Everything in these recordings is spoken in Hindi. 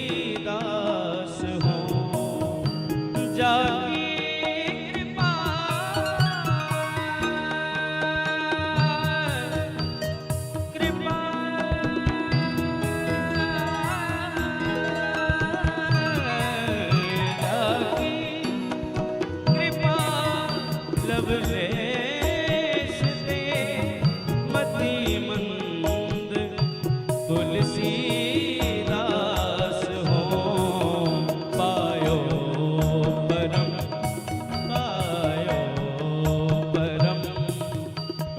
तुलसीदास हो जाकी कृपा कृपा जाकी कृपा लवलेश दे मति मंद तुलसीदास हो पायो परम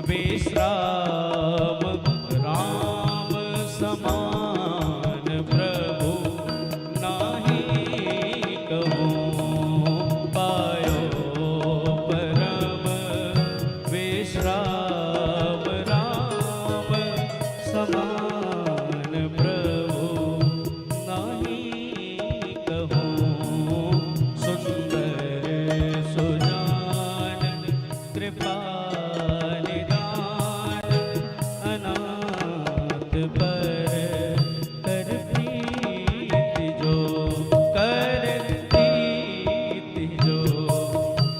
विश्राम राम समान प्रभु नाही कहूँ पायो परम विश्राम राम समान प्रभु नहीं कहूँ सुंदर सुजान कृपा निदान अनाथ पर कर प्रीति जो कर प्रीति जो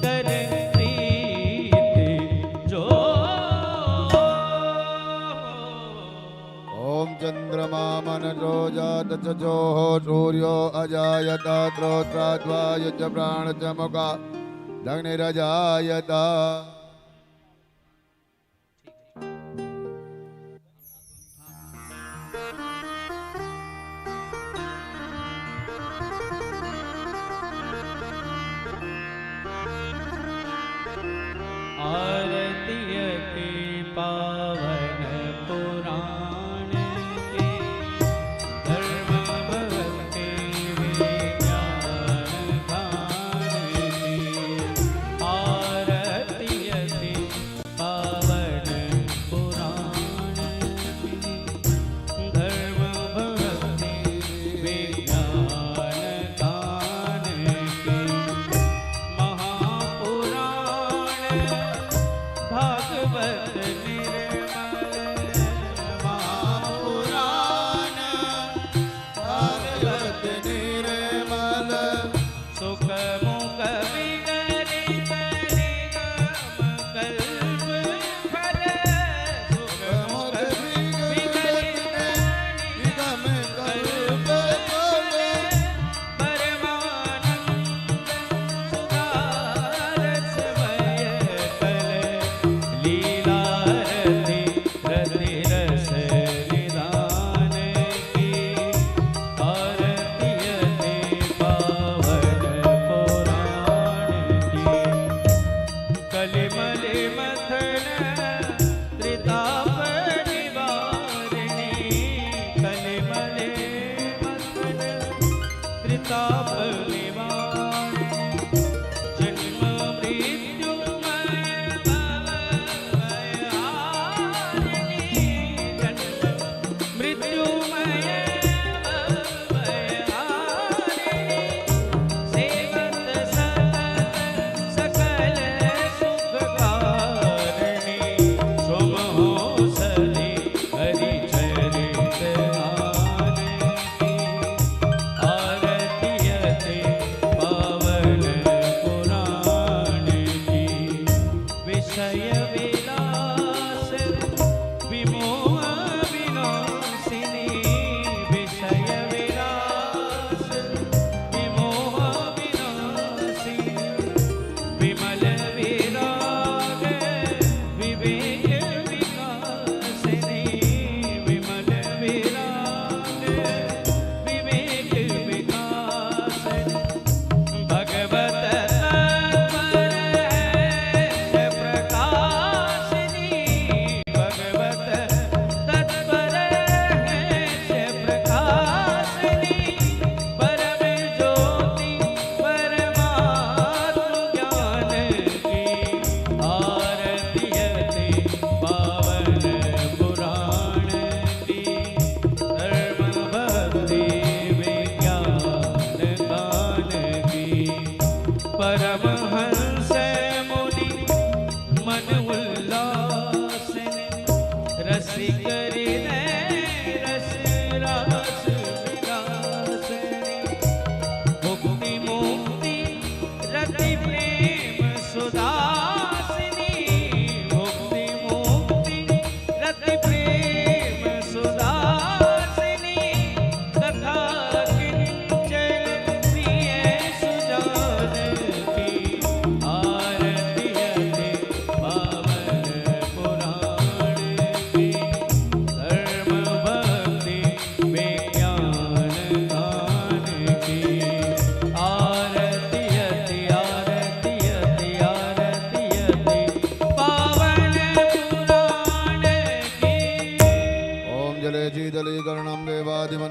कर प्रीति जो ओम चंद्रमा मनसो जात चचोः सूर्यो अजायत श्रोत्राद्वाय च प्राणचमुका अग्निरजायत आरती अति पावन पुराण के धर्म भक्ति विज्ञान गान की आरती अति पावन पुराण की धर्म भक्ति विज्ञान गान की महापुराण भागवत निर्मल महापुराण भागवत निर्मल सुख मुख विगलित निगम कल्प फल सुख मुख विगलित निगम कल्प फल परमानंद सुधारस भय कल लीला रति रति रस निदान की आरती अति पावन पुराण की कलिमल मथन त्रिताप निवारिणी कलिमल मथन त्रिताप निवारिणी जन्म मृत्युमय भवभयहारिणी जन्म मृत्युमय भवभयहारिणी सेवत सतत सकल सुखकारिणी सुमहो सदि हरिचरित गान की आरती अति पावन पुराण की विषय विलास विमोह विनाशिनी विषय विलास विमोह विनाशिनी विमल विराग विवेक विकासिनी विमल विराग विवेक विकासिनी भगवत तत्पर है प्रकाशिनी भगवत तत्पर है प्रकाशिनी परम ज्योति परमात्म ज्ञान की आरती अति पावन पुराण की धर्म भक्ति विज्ञान गान की परमहंस मुनि मन उल्लासिनी रसिक हृदय रस रास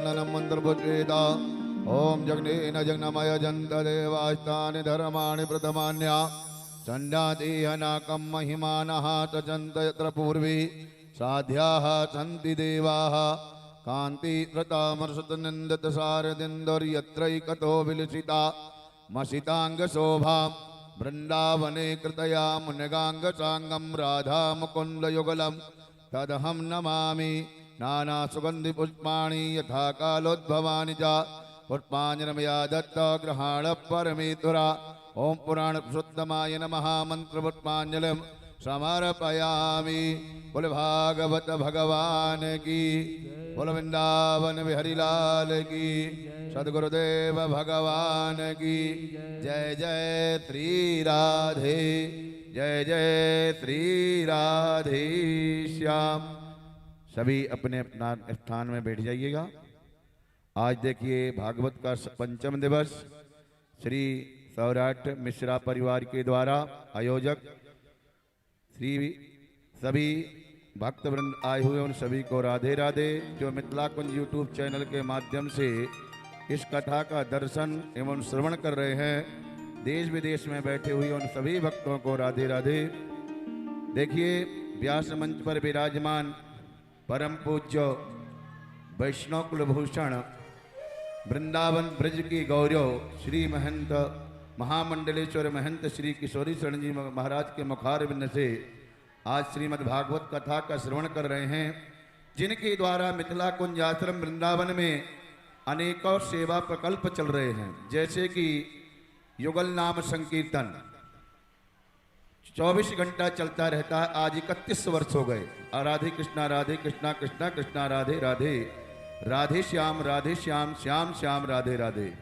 चंदनम मंत्रपुत्रेत ओम जग्नेन जग्नमय जंत देवास्तानि धर्माणि प्रथमान्या चंडादेहनाकं महिमानः तजन्त यत्र पूर्वे साध्याः सन्ति देवाः कान्ति रतामर्षतनिन्दत सारदिन्दोर्यत्रैकतो विलसिता मसिताङ्गशोभा वृन्दावने कृतया मुनिगाङ्गसाङ्गं राधा मुकुन्दयुगलं तदहं नमामि नानासुगन्धिपुष्पाणि यथा कालोद्भवानि च पुष्पाञ्जनमया दत्त गृहाण परमेश्वरा ओम पुराण पुरुषोत्तमाय नमः मंत्रपुष्पाञ्जलिं समर्पयामि। बोल भागवत भगवान की, बोल वृंदावन बिहारी लाल की, सद्गुरुदेव भगवान की जय। जय श्री राधे, जय जय श्री राधे श्याम। सभी अपने अपना स्थान में बैठ जाइएगा। आज देखिए भागवत का पंचम दिवस श्री सौराठ मिश्रा परिवार के द्वारा आयोजक श्री सभी भक्तवृंद आए हुए उन सभी को राधे राधे। जो मिथिला कुंज यूट्यूब चैनल के माध्यम से इस कथा का दर्शन एवं श्रवण कर रहे हैं, देश विदेश में बैठे हुए उन सभी भक्तों को राधे राधे। देखिए व्यास मंच पर विराजमान परम पूज्य वैष्णव कुलभूषण वृंदावन ब्रज की गौरव श्री महंत महामंडलेश्वर महंत श्री किशोरी शरण जी महाराज के मुखारविंद से आज श्रीमद् भागवत कथा का श्रवण कर रहे हैं, जिनके द्वारा मिथिला कुंज आश्रम वृंदावन में अनेकों सेवा प्रकल्प चल रहे हैं। जैसे कि युगल नाम संकीर्तन 24 घंटा चलता रहता है। आज 31 वर्ष हो गए। राधे कृष्णा कृष्णा कृष्णा राधे राधे, राधे श्याम श्याम श्याम राधे राधे।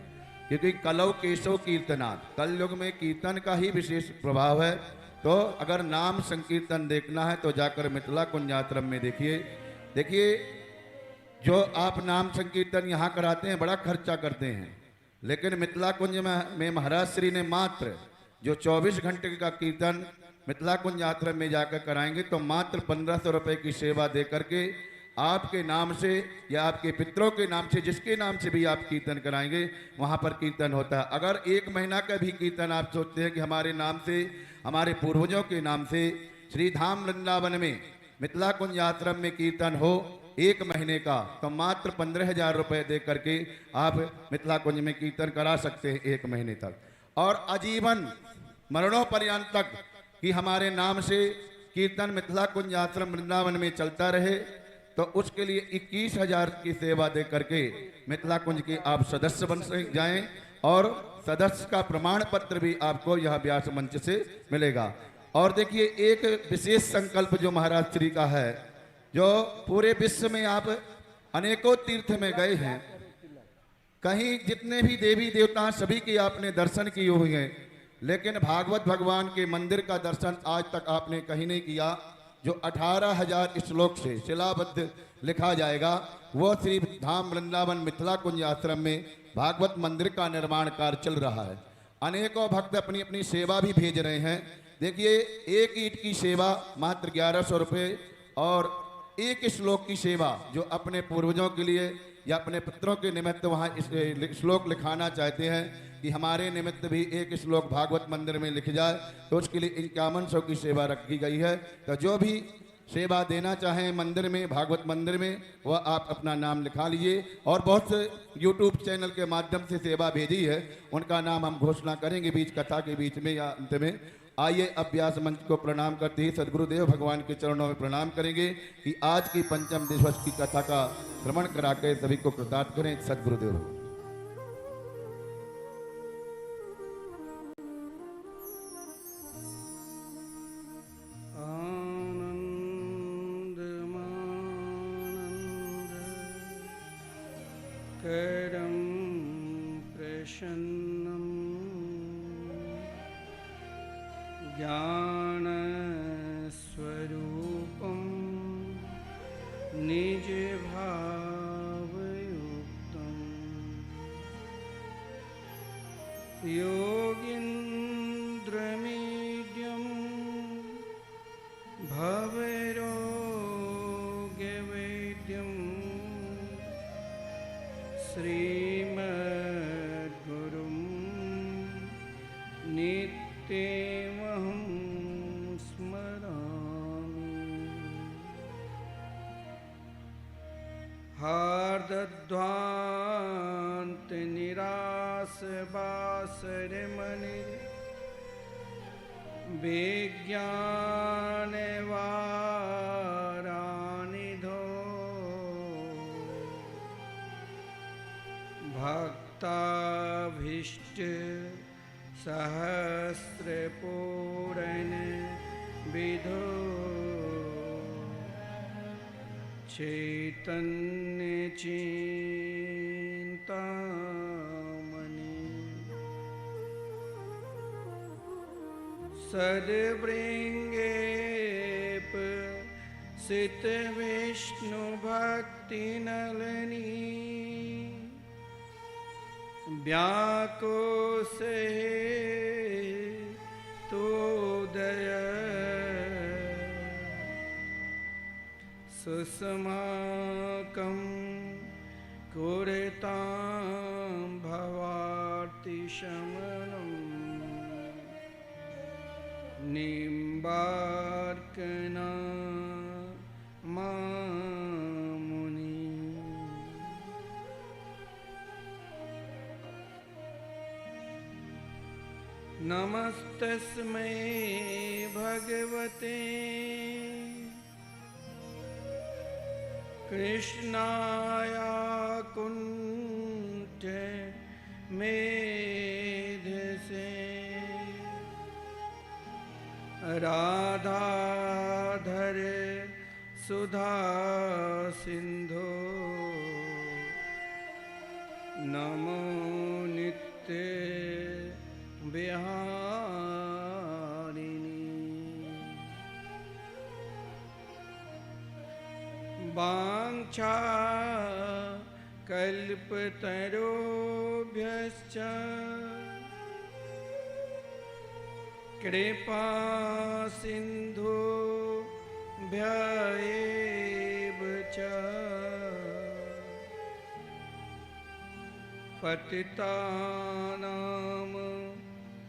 क्योंकि कलौ केशव कीर्तनाथ, कल युग में कीर्तन का ही विशेष प्रभाव है। तो अगर नाम संकीर्तन देखना है तो जाकर मिथिला कुंज आश्रम में देखिए। देखिए जो आप नाम संकीर्तन यहाँ कराते हैं बड़ा खर्चा करते हैं, लेकिन मिथिला कुंज में महाराज श्री ने मात्र जो 24 घंटे का कीर्तन मिथिला कुंज आश्रम में जाकर कराएंगे तो मात्र 1500 रुपये की सेवा दे करके आपके नाम से या आपके पितरों के नाम से, जिसके नाम से भी आप कीर्तन कराएंगे वहाँ पर कीर्तन होता है। अगर 1 महीना का भी कीर्तन आप सोचते हैं कि हमारे नाम से, हमारे पूर्वजों के नाम से श्री धाम वृंदावन में मिथिला कुंज आश्रम में कीर्तन हो 1 महीने का, तो मात्र 15,000 रुपये दे करके आप मिथिला कुंज में कीर्तन करा सकते हैं 1 महीने तक। और आजीवन मरणोपर्यंत तक कि हमारे नाम से कीर्तन मिथिला कुंज आश्रम वृंदावन में चलता रहे, तो उसके लिए 21,000 की सेवा दे करके मिथिला कुंज के आप सदस्य बन जाएं और सदस्य का प्रमाण पत्र भी आपको यह व्यास मंच से मिलेगा। और देखिए एक विशेष संकल्प जो महाराज श्री का है, जो पूरे विश्व में आप अनेकों तीर्थ में गए हैं, कहीं जितने भी देवी देवता सभी के आपने दर्शन किए हुए हैं, लेकिन भागवत भगवान के मंदिर का दर्शन आज तक आपने कहीं नहीं किया। जो 18,000 श्लोक से शिलाबद्ध लिखा जाएगा, वो श्री धाम वृंदावन मिथिला कुंज आश्रम में भागवत मंदिर का निर्माण कार्य चल रहा है। अनेकों भक्त अपनी अपनी सेवा भी भेज रहे हैं। देखिए एक ईंट की सेवा मात्र 1100 रुपये और एक श्लोक की सेवा जो अपने पूर्वजों के लिए या अपने पुत्रों के निमित्त वहाँ इस श्लोक लिखाना चाहते हैं कि हमारे निमित्त भी एक श्लोक भागवत मंदिर में लिख जाए, तो उसके लिए 5100 की सेवा रखी गई है। तो जो भी सेवा देना चाहें मंदिर में, भागवत मंदिर में, वह आप अपना नाम लिखा लीजिए। और बहुत से यूट्यूब चैनल के माध्यम से सेवा भेजी है, उनका नाम हम घोषणा करेंगे बीच कथा के बीच में या अंत में। आइए अब व्यास मंच को प्रणाम करते ही सदगुरुदेव भगवान के चरणों में प्रणाम करेंगे कि आज की पंचम दिवस की कथा का श्रवण करा के सभी को कृतार्थ करें। सदगुरुदेव। करं प्रसन्नं ज्ञानस्वरूपं निजभावयुक्तं योगीन्द्रमीड्यं भवरोगवैद्यं श्रीमद्गुरुं नित्यमहं स्मरामि। हार्दध्वान्तनिरासबासरमणिर् विज्ञानवारानिधो भक्ताभीष्ट सहस्रपूरण विधो चैतन्य चिंतामणि सद्बृंगेप सित विष्णु भक्ति नलनी व्याकोसे तोदय सुषमाकं कुरुतां भवार्तिशमनं निम्बार्कना मामुनि। नमस्तस्मै भगवते कृष्णाय कुंठ मेधसे राधाधर सुधा सिंधो नमो नित्य विहारिणी। वाञ्छा कल्पतरुभ्यश्च कृपा सिन्धुभ्य एव च पतितानां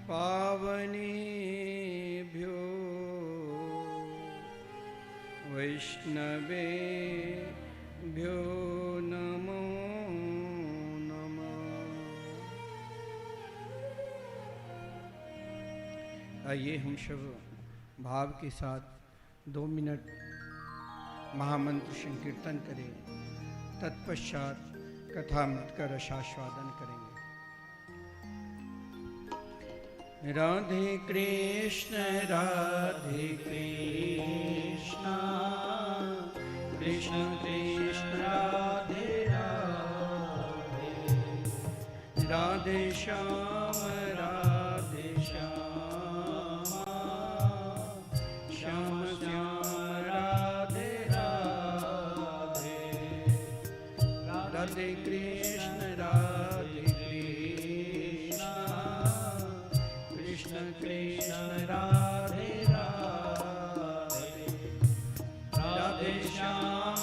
पावनेभ्यो वैष्णवेभ्यो नमो नमः। आइए हम सब भाव के साथ 2 मिनट महामंत्र संकीर्तन करें, तत्पश्चात कथामृत का रसास्वादन करेंगे। राधे कृष्ण कृष्ण कृष्ण राधे राधे, राधे श्याम श्याम श्याम राधे राधे, राधे कृष्ण कृष्ण कृष्ण राधे राधे, राधे श्याम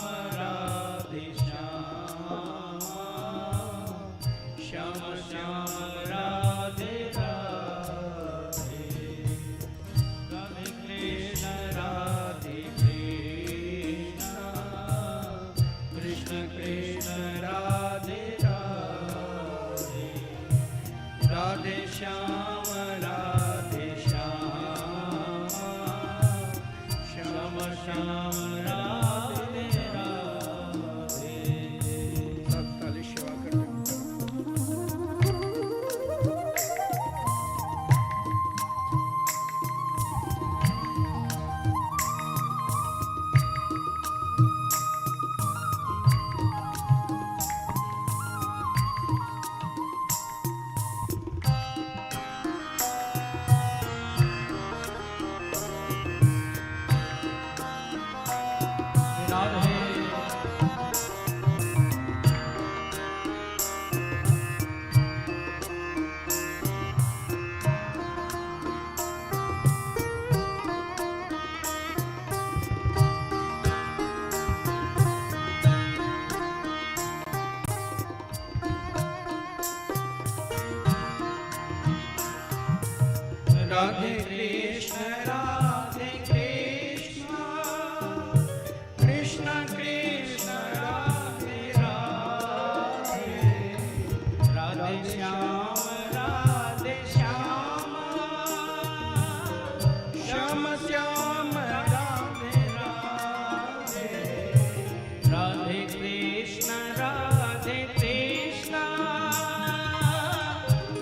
श्याम श्याम राधे राधे। राधे कृष्ण राधे कृष्ण कृष्ण कृष्ण राधे राधे राधे श्याम श्याम श्याम राधे राधे राधे कृष्ण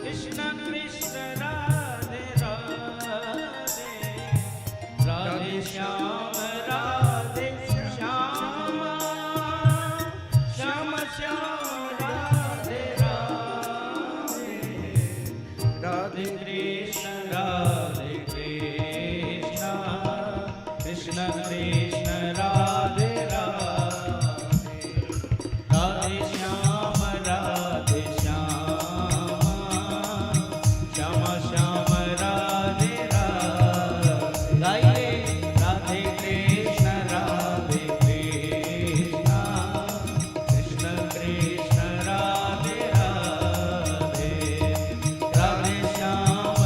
कृष्ण कृष्ण राधे राधे राधे श्याम श्याम श्याम श्याम राधे राधे राधे कृष्ण कृष्ण कृष्ण राधे राधे राधे श्याम श्याम श्याम राधे राधे गाइए राधे कृष्ण कृष्ण कृष्ण राधे राधे राधे श्याम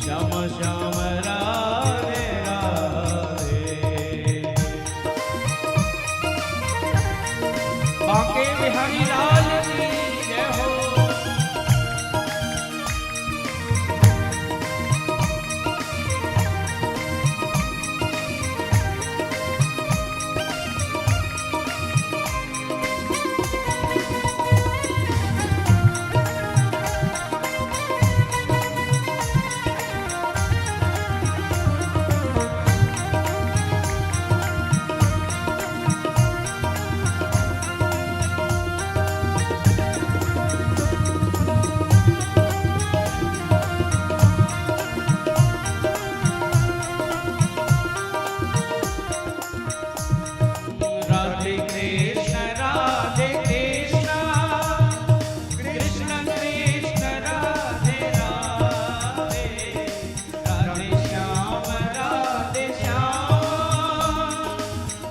श्याम श्याम राधे राधे बांके बिहारी लाल की जय हो। राधे कृष्ण कृष्ण कृष्ण राधे राधे राधे श्याम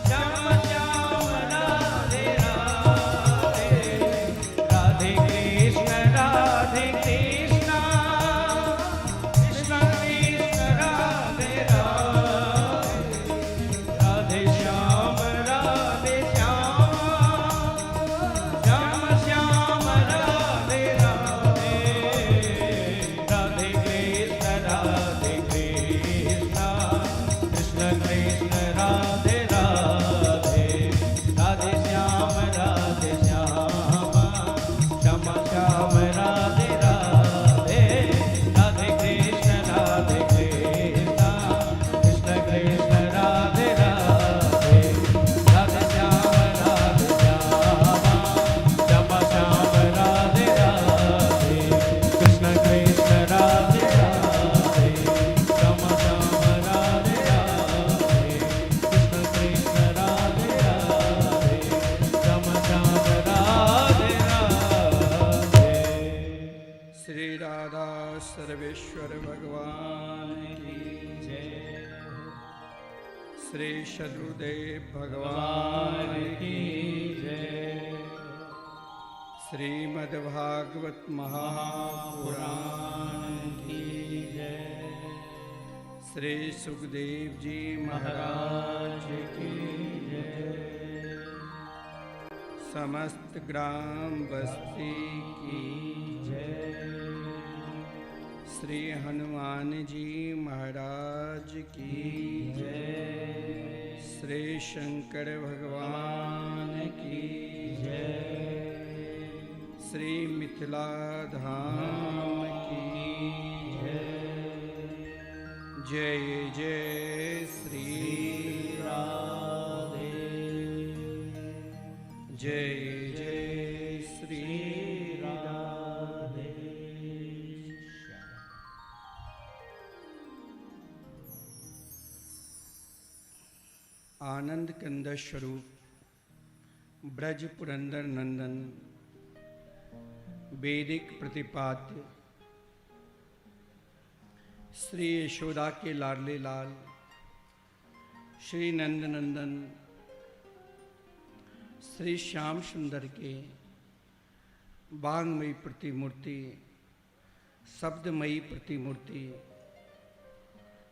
श्याम श्याम राधे राधे राधे कृष्ण कृष्ण कृष्ण राधे राधे राधे श्याम श्याम श्याम राधे राधे राधे कृष्ण कृष्ण कृष्ण राधे राधे राधे श्याम श्याम श्याम राधे राधे राधे कृष्ण कृष्ण कृष्ण राधे राधे राधे श्याम श्याम श्याम राधे राधे कृष्ण कृष्ण राधे राधे श्याम श्याम राधे राधे कृष्ण कृष्ण राधे राधे श्याम श्याम राधे राधे। श्री राधा सर्वेश्वर भगवान की जय। श्री शत्रुदेव भगवान की जय। श्रीमद्भागवत महापुराण की जय। श्री सुखदेव जी महाराज की जय। समस्त ग्राम बस्ती की जय। श्री हनुमान जी महाराज की जय। श्री शंकर भगवान की जय। श्री मिथिला धाम की जय। जय जय श्री राधे। जय जय श्री राधे। आनंद कंद स्वरूप ब्रज पुरंदर नंदन वैदिक प्रतिपाद्य श्री यशोदा के लाडले लाल श्री नंदनंदन श्री श्याम सुंदर के वांगमयी प्रतिमूर्ति शब्दमयी प्रतिमूर्ति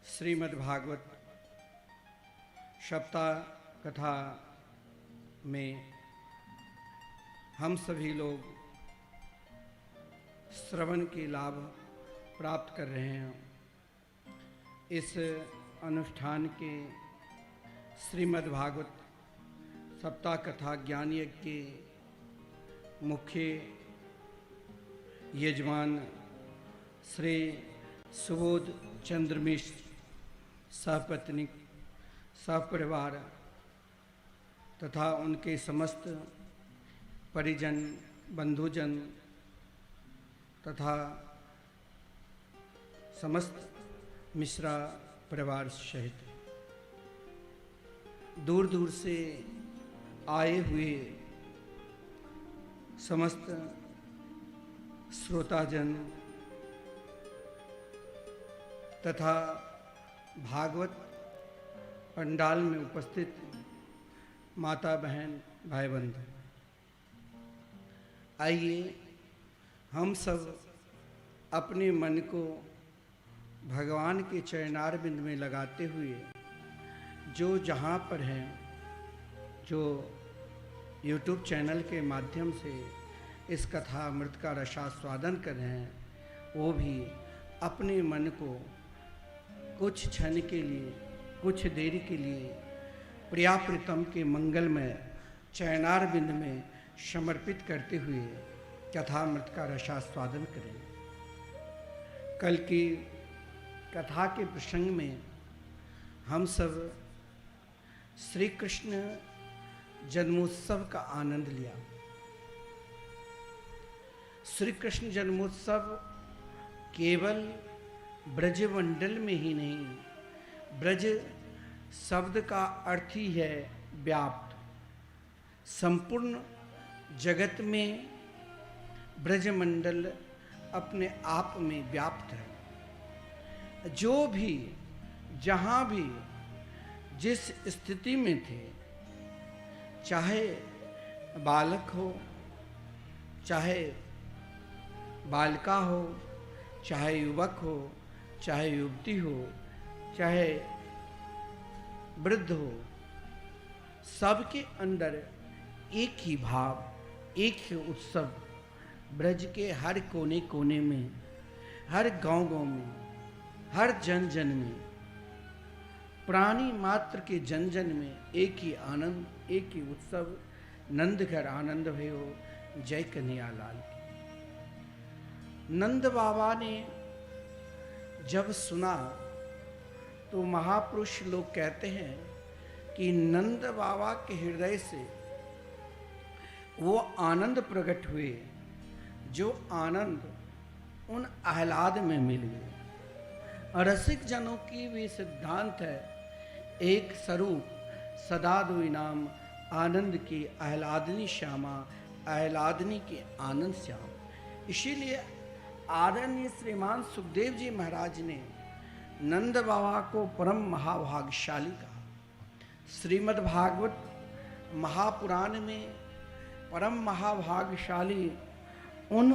श्रीमद्भागवत सप्ताह कथा में हम सभी लोग श्रवण के लाभ प्राप्त कर रहे हैं। इस अनुष्ठान के श्रीमद्भागवत सप्ताह कथा ज्ञान यज्ञ के मुख्य यजमान श्री सुबोध चंद्र मिश्र सहपत्नी सहपरिवार तथा उनके समस्त परिजन बंधुजन तथा समस्त मिश्रा परिवार सहित दूर दूर से आए हुए समस्त श्रोताजन तथा भागवत पंडाल में उपस्थित माता बहन भाई बंधु, आइए हम सब अपने मन को भगवान के चरणारविंद में लगाते हुए जो जहाँ पर हैं, जो YouTube चैनल के माध्यम से इस कथा अमृत का रसास्वादन कर रहे हैं, वो भी अपने मन को कुछ क्षण के लिए, कुछ देर के लिए प्रिया प्रीतम के मंगलमय चरणारविंद में समर्पित करते हुए कथामृत का रसास्वादन करें। कल की कथा के प्रसंग में हम सब श्री कृष्ण जन्मोत्सव का आनंद लिया। श्री कृष्ण जन्मोत्सव केवल ब्रजमंडल में ही नहीं, ब्रज शब्द का अर्थ ही है व्याप्त। संपूर्ण जगत में ब्रजमंडल अपने आप में व्याप्त है। जो भी जहाँ भी जिस स्थिति में थे, चाहे बालक हो, चाहे बालिका हो, चाहे युवक हो, चाहे युवती हो, चाहे वृद्ध हो, सबके अंदर एक ही भाव, एक ही उत्सव ब्रज के हर कोने कोने में, हर गांव गांव में, हर जन जन में, प्राणी मात्र के जन जन में एक ही आनंद, एक ही उत्सव। नंद घर आनंद भयो, जय कन्हैया लाल की। नंद बाबा ने जब सुना तो महापुरुष लोग कहते हैं कि नंद बाबा के हृदय से वो आनंद प्रकट हुए जो आनंद उन आह्लाद में मिल गए। रसिक जनों की भी सिद्धांत है, एक स्वरूप सदा दो इनाम, आनंद की आह्लादनी श्यामा, आह्लादनी के आनंद श्याम। इसीलिए आदरणीय श्रीमान सुखदेव जी महाराज ने नंद बाबा को परम महाभाग्यशाली कहा। श्रीमद् भागवत महापुराण में परम महाभाग्यशाली उन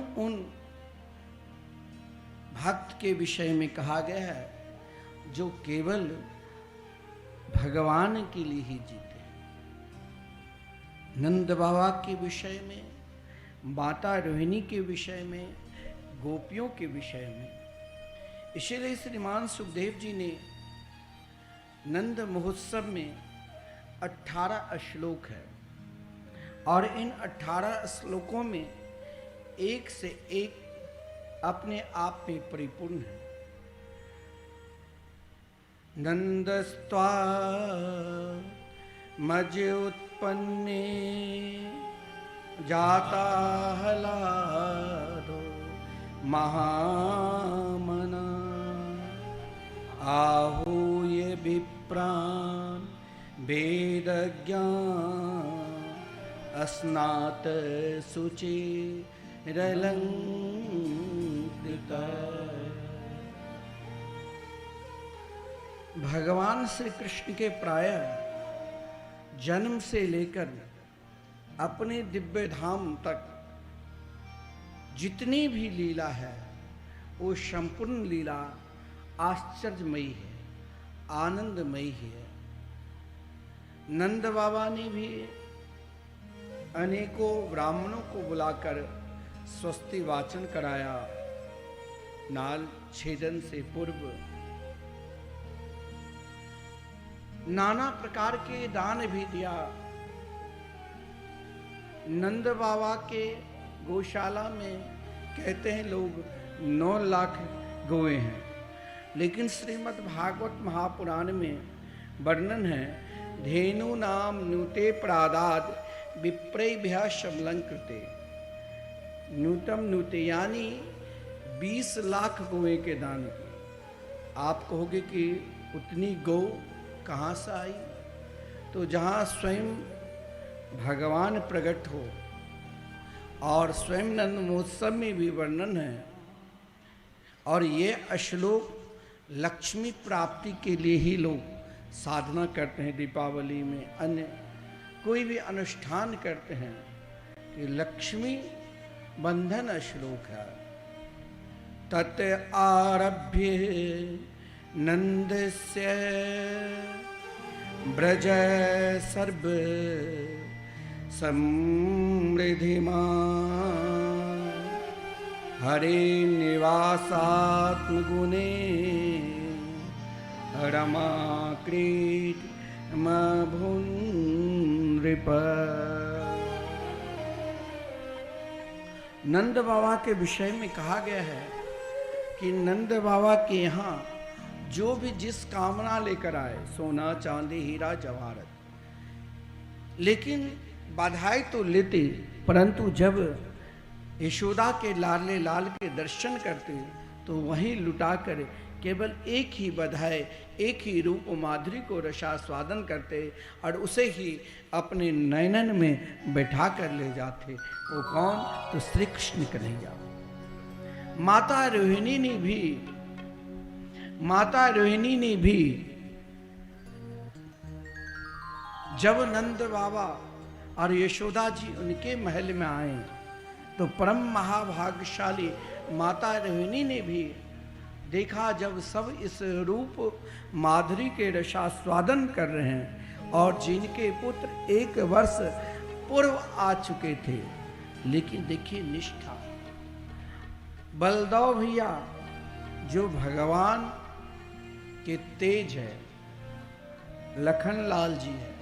भक्त के विषय में कहा गया है जो केवल भगवान के लिए ही जीते हैं। नंद बाबा के विषय में, माता रोहिणी के विषय में, गोपियों के विषय में। इसलिए श्रीमान सुखदेव जी ने नंद महोत्सव में 18 श्लोक है और इन 18 श्लोकों में एक से एक अपने आप में परिपूर्ण है। नंदस्त्वा मज उत्पन्ने जाता हलादो महामना आहूय विप्रान् वेदज्ञान अस्नात शुचिरलंकृता। भगवान श्री कृष्ण के प्रायः जन्म से लेकर अपने दिव्य धाम तक जितनी भी लीला है वो संपूर्ण लीला आश्चर्यमयी है, आनंदमयी है। नंद बाबा ने भी अनेकों ब्राह्मणों को बुलाकर स्वस्ति वाचन कराया, नाल छेदन से पूर्व नाना प्रकार के दान भी दिया। नंद बाबा के गौशाला में कहते हैं लोग 9 लाख गौएं हैं, लेकिन श्रीमद् भागवत महापुराण में वर्णन है, धेनु नाम न्यूते प्रादाद विप्रभ्य शमलंकृते। न्यूतम न्यूते यानी 20 लाख गौएं के दान किए। आप कहोगे कि उतनी गौ कहाँ से आई? तो जहाँ स्वयं भगवान प्रकट हो, और स्वयं नंद महोत्सव में भी वर्णन है, और ये श्लोक लक्ष्मी प्राप्ति के लिए ही लोग साधना करते हैं। दीपावली में अन्य कोई भी अनुष्ठान करते हैं कि लक्ष्मी बंधन श्लोक है। तत् आरभ्य नंदस्य ब्रज सर्व समृद्धिमा हरे निवासात्म गुणे रमा क्रीट मभुन नृप। नंद बाबा के विषय में कहा गया है कि नंद बाबा के यहाँ जो भी जिस कामना लेकर आए, सोना चांदी हीरा जवाहरत, लेकिन बधाई तो लेते, परंतु जब यशोदा के लाडले लाल के दर्शन करते तो वहीं लुटाकर केवल एक ही बधाई, एक ही रूप माधुरी को रसास्वादन करते और उसे ही अपने नयनन में बैठा कर ले जाते। वो कौन? तो श्री कृष्ण कन्हैया। माता रोहिणी ने भी जब नंद बाबा और यशोदा जी उनके महल में आए तो परम महाभाग्यशाली माता रोहिणी ने भी देखा, जब सब इस रूप माधुरी के रसास्वादन कर रहे हैं और जिनके पुत्र 1 वर्ष पूर्व आ चुके थे, लेकिन देखिए निष्ठा। बलदेव भैया जो भगवान के तेज है, लखन लाल जी है,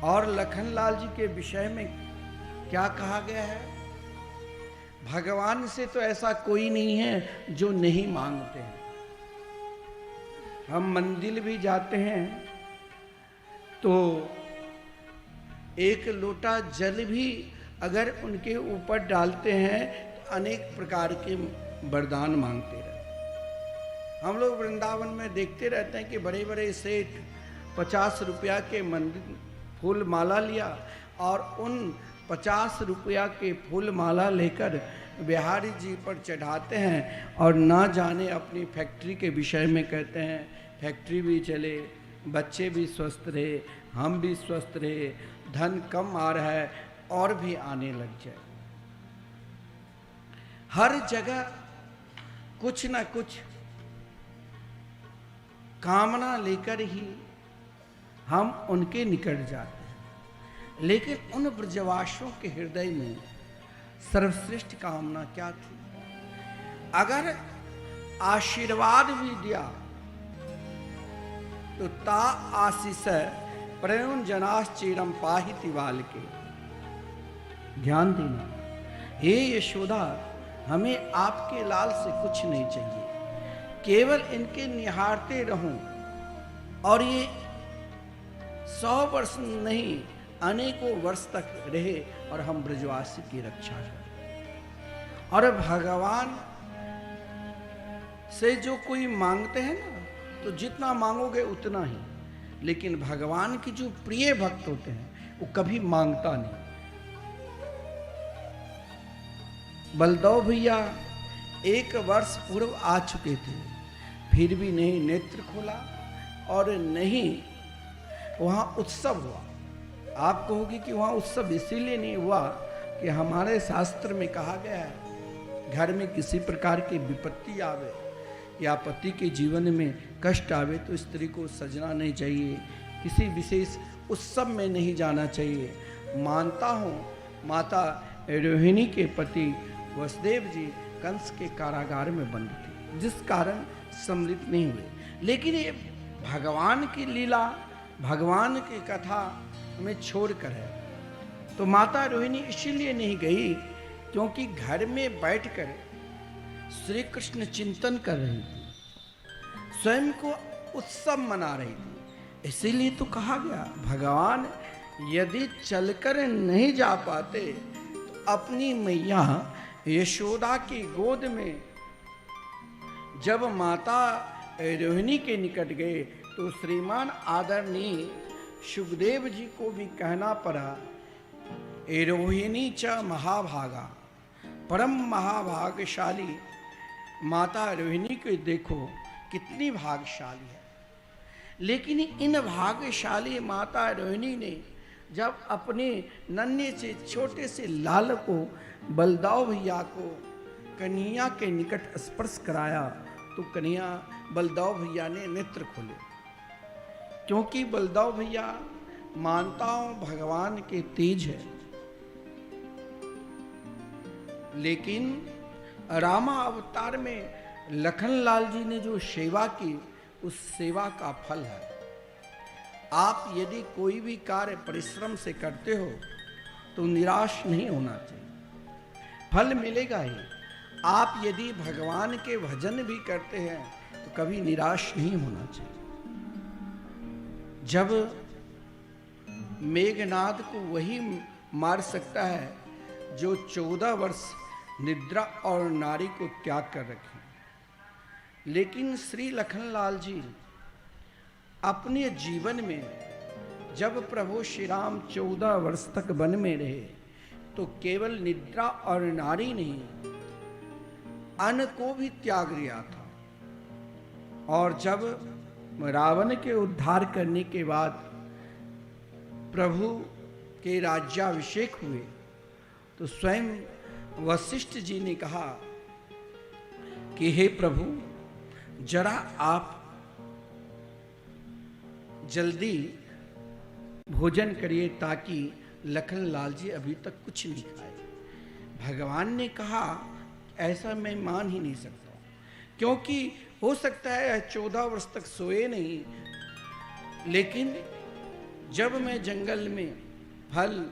और लखन लाल जी के विषय में क्या कहा गया है? भगवान से तो ऐसा कोई नहीं है जो नहीं मांगते हैं। हम मंदिर भी जाते हैं तो एक लोटा जल भी अगर उनके ऊपर डालते हैं तो अनेक प्रकार के वरदान मांगते रहते। हम लोग वृंदावन में देखते रहते हैं कि बड़े बड़े सेठ 50 रुपया के मंदिर फूल माला लिया और उन 50 रुपया के फूल माला लेकर बिहारी जी पर चढ़ाते हैं और ना जाने अपनी फैक्ट्री के विषय में कहते हैं फैक्ट्री भी चले, बच्चे भी स्वस्थ रहे, हम भी स्वस्थ रहे, धन कम आ रहा है और भी आने लग जाए। हर जगह कुछ ना कुछ कामना लेकर ही हम उनके निकट जाते हैं, लेकिन उन ब्रजवासियों के हृदय में सर्वश्रेष्ठ कामना क्या थी? अगर आशीर्वाद भी दिया तो ता आशीष प्रयुन जनास चीरम पाहिति वाल के। ध्यान देना, हे यशोदा, हमें आपके लाल से कुछ नहीं चाहिए, केवल इनके निहारते रहूं और ये 100 वर्ष नहीं अनेकों वर्ष तक रहे और हम ब्रजवासी की रक्षा करें। और भगवान से जो कोई मांगते हैं ना, तो जितना मांगोगे उतना ही, लेकिन भगवान की जो प्रिय भक्त होते हैं वो कभी मांगता नहीं। बलदेव भैया 1 वर्ष पूर्व आ चुके थे, फिर भी नहीं नेत्र खोला और नहीं वहाँ उत्सव हुआ। आप कहोगे कि वहाँ उत्सव इसीलिए नहीं हुआ कि हमारे शास्त्र में कहा गया है घर में किसी प्रकार की विपत्ति आवे या पति के जीवन में कष्ट आवे तो स्त्री को सजना नहीं चाहिए, किसी विशेष उत्सव में नहीं जाना चाहिए। मानता हूँ माता रोहिणी के पति वसुदेव जी कंस के कारागार में बंद थे, जिस कारण सम्मिलित नहीं हुए। लेकिन ये भगवान की लीला, भगवान की कथा हमें छोड़कर है। तो माता रोहिणी इसीलिए नहीं गई क्योंकि घर में बैठकर श्री कृष्ण चिंतन कर रही थी, स्वयं को उत्सव मना रही थी। इसीलिए तो कहा गया भगवान यदि चलकर नहीं जा पाते तो अपनी मैया यशोदा की गोद में जब माता रोहिणी के निकट गए तो श्रीमान आदरणीय सुखदेव जी को भी कहना पड़ा, रोहिणी च महाभागा, परम महाभाग्यशाली माता रोहिणी को देखो कितनी भाग्यशाली है। लेकिन इन भाग्यशाली माता रोहिणी ने जब अपने नन्हे से छोटे से लाल को बलदाव भैया को कन्हैया के निकट स्पर्श कराया तो कन्हैया बलदाव भैया ने नेत्र खोले, क्योंकि बलदाव भैया मानता हूं भगवान के तेज है। लेकिन रामा अवतार में लखनलाल जी ने जो सेवा की उस सेवा का फल है। आप यदि कोई भी कार्य परिश्रम से करते हो तो निराश नहीं होना चाहिए, फल मिलेगा ही। आप यदि भगवान के भजन भी करते हैं तो कभी निराश नहीं होना चाहिए। जब मेघनाद को वही मार सकता है जो 14 वर्ष निद्रा और नारी को त्याग कर रखे, लेकिन श्री लखनलाल जी अपने जीवन में जब प्रभु श्री राम 14 वर्ष तक वन में रहे तो केवल निद्रा और नारी नहीं, अन्न को भी त्याग दिया था। और जब रावण के उद्धार करने के बाद प्रभु के राज्याभिषेक हुए तो स्वयं वशिष्ठ जी ने कहा कि हे प्रभु, जरा आप जल्दी भोजन करिए ताकि लखनलाल जी अभी तक कुछ नहीं खाए। भगवान ने कहा ऐसा मैं मान ही नहीं सकता, क्योंकि हो सकता है 14 वर्ष तक सोए नहीं, लेकिन जब मैं जंगल में फल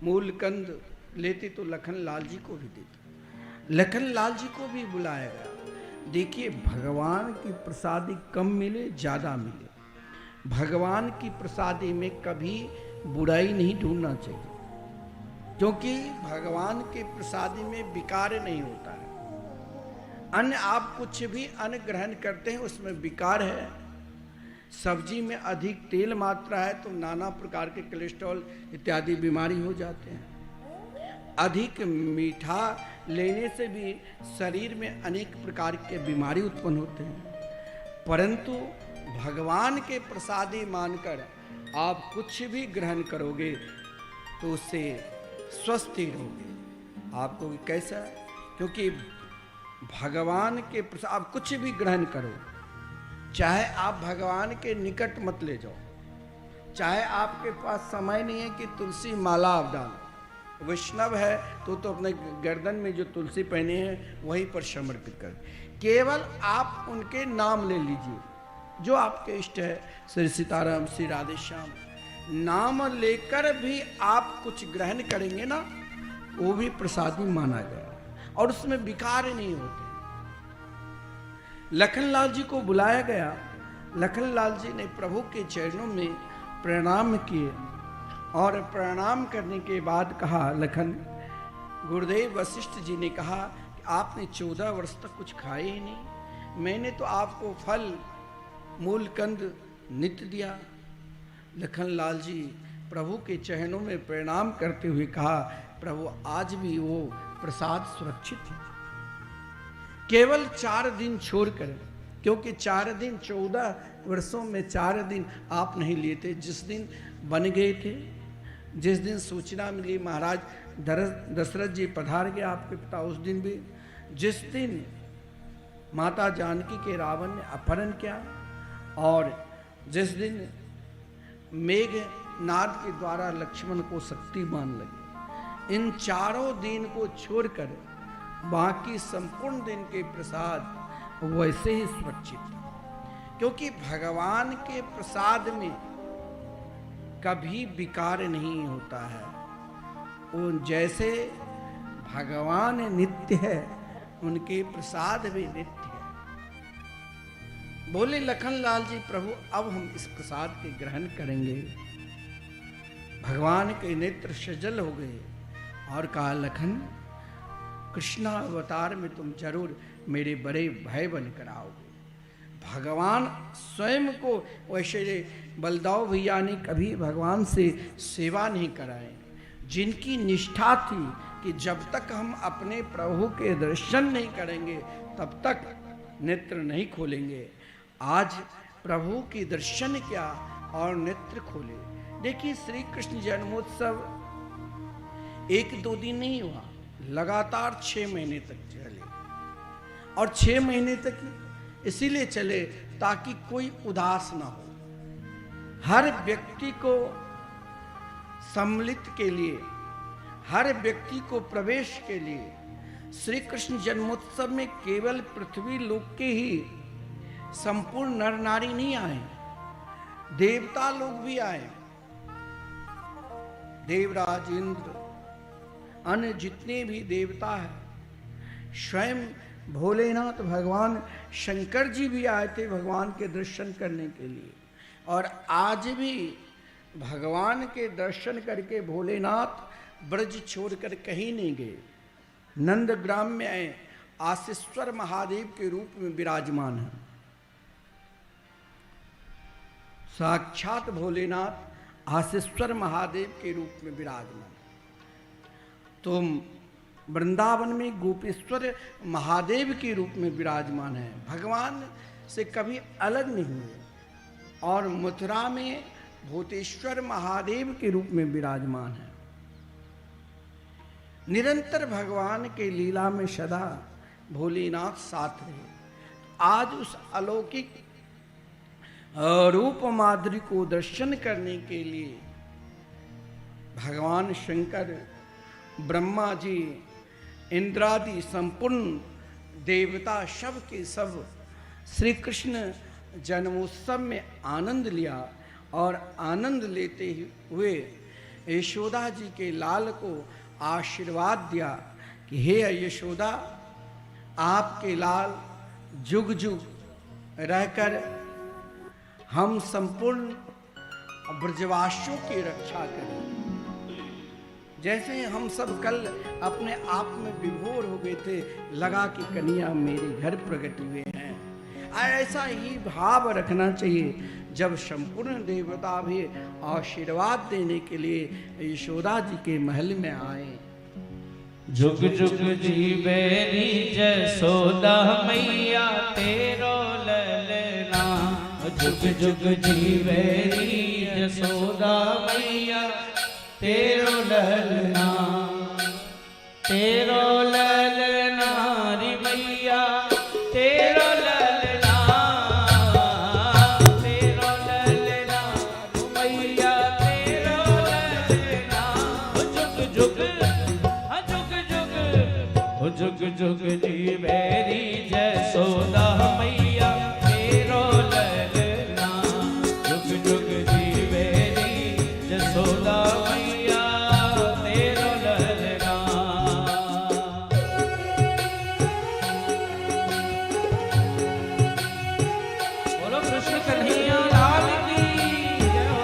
मूल कंद लेती तो लखनलाल जी को भी देती। लखनलाल जी को भी बुलाया गया। देखिए, भगवान की प्रसादी कम मिले ज़्यादा मिले, भगवान की प्रसादी में कभी बुराई नहीं ढूंढना चाहिए, क्योंकि भगवान के प्रसादी में विकार नहीं होता है। अन्न आप कुछ भी अन्न ग्रहण करते हैं उसमें विकार है। सब्जी में अधिक तेल मात्रा है तो नाना प्रकार के कोलेस्ट्रॉल इत्यादि बीमारी हो जाते हैं। अधिक मीठा लेने से भी शरीर में अनेक प्रकार के बीमारी उत्पन्न होते हैं। परंतु भगवान के प्रसादी मानकर आप कुछ भी ग्रहण करोगे तो उससे स्वस्थ ही रहोगे। आपको कैसा है? क्योंकि भगवान के प्रसाद आप कुछ भी ग्रहण करो, चाहे आप भगवान के निकट मत ले जाओ, चाहे आपके पास समय नहीं है कि तुलसी माला आप डालो, वैष्णव है तो अपने गर्दन में जो तुलसी पहने हैं वहीं पर समर्पित कर, केवल आप उनके नाम ले लीजिए जो आपके इष्ट है। श्री सीताराम, श्री राधे श्याम नाम लेकर भी आप कुछ ग्रहण करेंगे ना, वो भी प्रसादी माना गया और उसमें विकार नहीं होते। लखनलाल जी को बुलाया गया। लखनलाल जी ने प्रभु के चरणों में प्रणाम किए और प्रणाम करने के बाद कहा, लखन, गुरुदेव वशिष्ठ जी ने कहा कि आपने 14 वर्ष तक कुछ खाए ही नहीं, मैंने तो आपको फल मूल कंद नित्य दिया। लखनलाल जी प्रभु के चरणों में प्रणाम करते हुए कहा, प्रभु आज भी वो प्रसाद सुरक्षित है, केवल 4 दिन छोड़कर, क्योंकि 4 दिन 14 वर्षों में 4 दिन आप नहीं लिए थे। जिस दिन बन गए थे जिस दिन सूचना मिली महाराज दशरथ जी पधार गए आपके पिता, उस दिन भी, जिस दिन माता जानकी के रावण ने अपहरण किया, और जिस दिन मेघनाद के द्वारा लक्ष्मण को शक्तिमान लगे, इन चारों दिन को छोड़कर बाकी संपूर्ण दिन के प्रसाद वैसे ही सुरक्षित, क्योंकि भगवान के प्रसाद में कभी विकार नहीं होता है। वो जैसे भगवान नित्य है, उनके प्रसाद भी नित्य है। बोले लखनलाल जी, प्रभु अब हम इस प्रसाद के ग्रहण करेंगे। भगवान के नेत्र सजल हो गए और कहा, लखन कृष्णा अवतार में तुम जरूर मेरे बड़े भाई बनकर आओगे। भगवान स्वयं को, वैसे बलदाव भैया ने कभी भगवान से सेवा नहीं कराए, जिनकी निष्ठा थी कि जब तक हम अपने प्रभु के दर्शन नहीं करेंगे तब तक नेत्र नहीं खोलेंगे। आज प्रभु के दर्शन किया और नेत्र खोले। देखिए, श्री कृष्ण जन्मोत्सव 1-2 दिन नहीं हुआ, लगातार 6 महीने तक चले, और 6 महीने तक इसीलिए चले ताकि कोई उदास ना हो। हर व्यक्ति को सम्मिलित के लिए, हर व्यक्ति को प्रवेश के लिए श्री कृष्ण जन्मोत्सव में केवल पृथ्वी लोक के ही संपूर्ण नर नारी नहीं आए, देवता लोग भी आए। देवराज इंद्र, अन्य जितने भी देवता हैं, स्वयं भोलेनाथ भगवान शंकर जी भी आए थे भगवान के दर्शन करने के लिए। और आज भी भगवान के दर्शन करके भोलेनाथ ब्रज छोड़कर कहीं नहीं गए, नंदग्राम में आए, आशीश्वर महादेव के रूप में विराजमान हैं। साक्षात भोलेनाथ आशीश्वर महादेव के रूप में विराजमान। तुम वृंदावन में गोपेश्वर महादेव के रूप में विराजमान है, भगवान से कभी अलग नहीं हुए। और मथुरा में भूतेश्वर महादेव के रूप में विराजमान है। निरंतर भगवान के लीला में सदा भोलेनाथ साथ रहे। आज उस अलौकिक रूप माधुरी को दर्शन करने के लिए भगवान शंकर, ब्रह्मा जी, इंद्रादि संपूर्ण देवता सब के सब श्री कृष्ण जन्मोत्सव में आनंद लिया। और आनंद लेते हुए यशोदा जी के लाल को आशीर्वाद दिया कि हे यशोदा, आपके लाल जुग जुग रहकर हम संपूर्ण ब्रजवासियों की रक्षा करें। जैसे हम सब कल अपने आप में विभोर हो गए थे, लगा कि कन्या मेरे घर प्रकट हुए हैं, ऐसा ही भाव रखना चाहिए। जब संपूर्ण देवता भी आशीर्वाद देने के लिए यशोदा जी के महल में आए। जुग जुग जीवेरी जसोदा मैया तेरो ललना, जुग जुग जीवेरी जसोदा मैया तेरो ललना, तेरो ललना री मैया तेरो ललना, तेरो ललना मैया तेरो ललना। जुग जुग जुग जुग जीवेरी जसोदा मैया तेरो ललना, जुग जुग जीवेरी जसोदा मैया तेरो ललना। बोलो कृष्ण कन्हैया लाल की जय हो।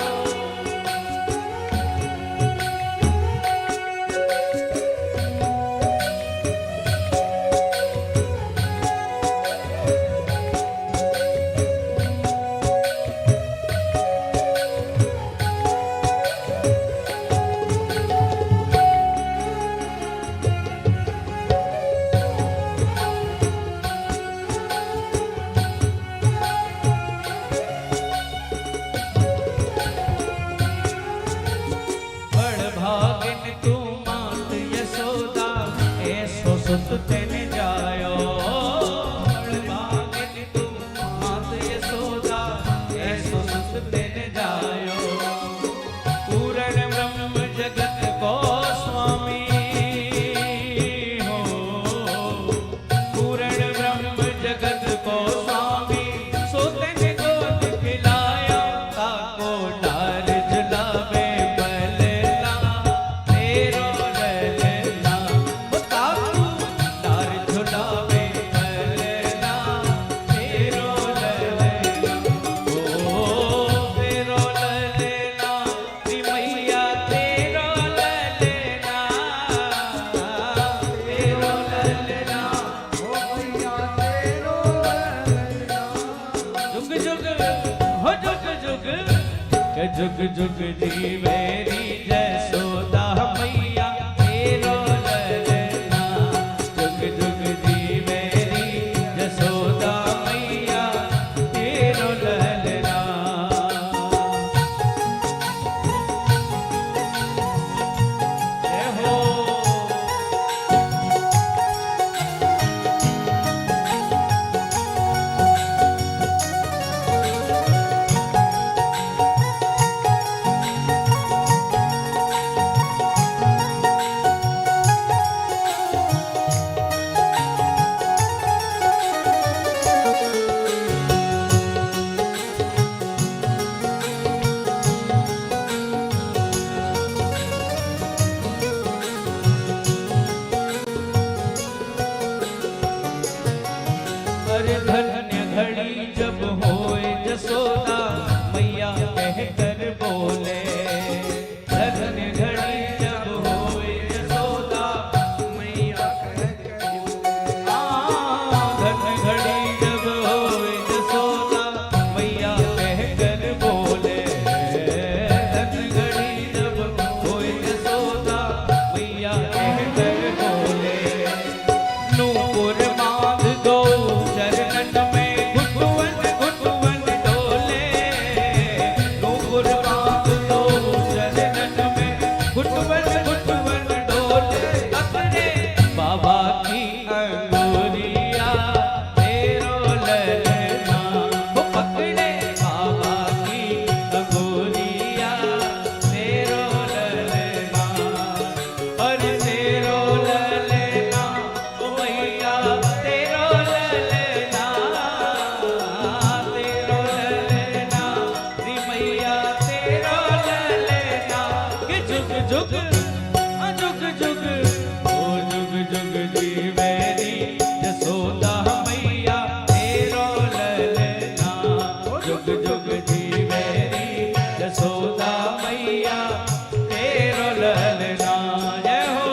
जुग जुग जीवेरी जसोदा मैया तेरो ललना। जुग जुग जीवेरी जसोदा मैया तेरो ललना। जय हो। अरे धन्य घड़ी जब होए जसोदा मैया कह कर बोले। धन्य घड़ी जब होए जसोदा मैया कह कर धन्य घड़ी जब होए जसोदा मैया कह कर बोले। धन्य घड़ी जब होए जसोदा मैया कह कर बोले। नूपुर बांध दो चरणन में घुटवन घुटवन डोले। नूपुर बांध दो चरणन में घुटवन घुटवन डोले। अपने बाबा की अंगुरिया तेरो ललना। वो पकड़े बाबा की अंगुरिया तेरो ललना। अरे तेरो ललना ओ मैया तेरो ललना। तेरो ललना री मैया तेरो ललना। कि जुग जुग जुग जुग ओ जुग जुग जीवेरी जसोदा मैया तेरो ललना। जुग जुग जीवेरी जसोदा मैया तेरो ललना। जय हो।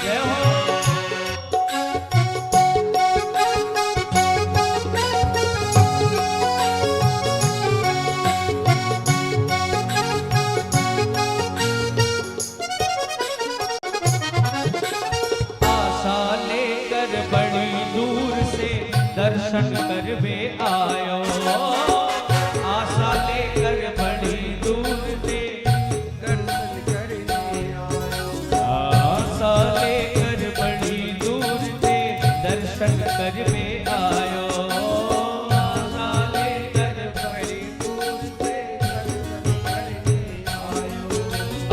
जय हो। आशा लेकर बड़ी दूर से दर्शन कर वे आयो। आशा लेकर बड़ी दूर से दर्शन करने आयो। आशा लेकर बड़ी दूर से दर्शन कर वे आयो। आशा लेकर बड़ी दूर से दर्शन करने आयो।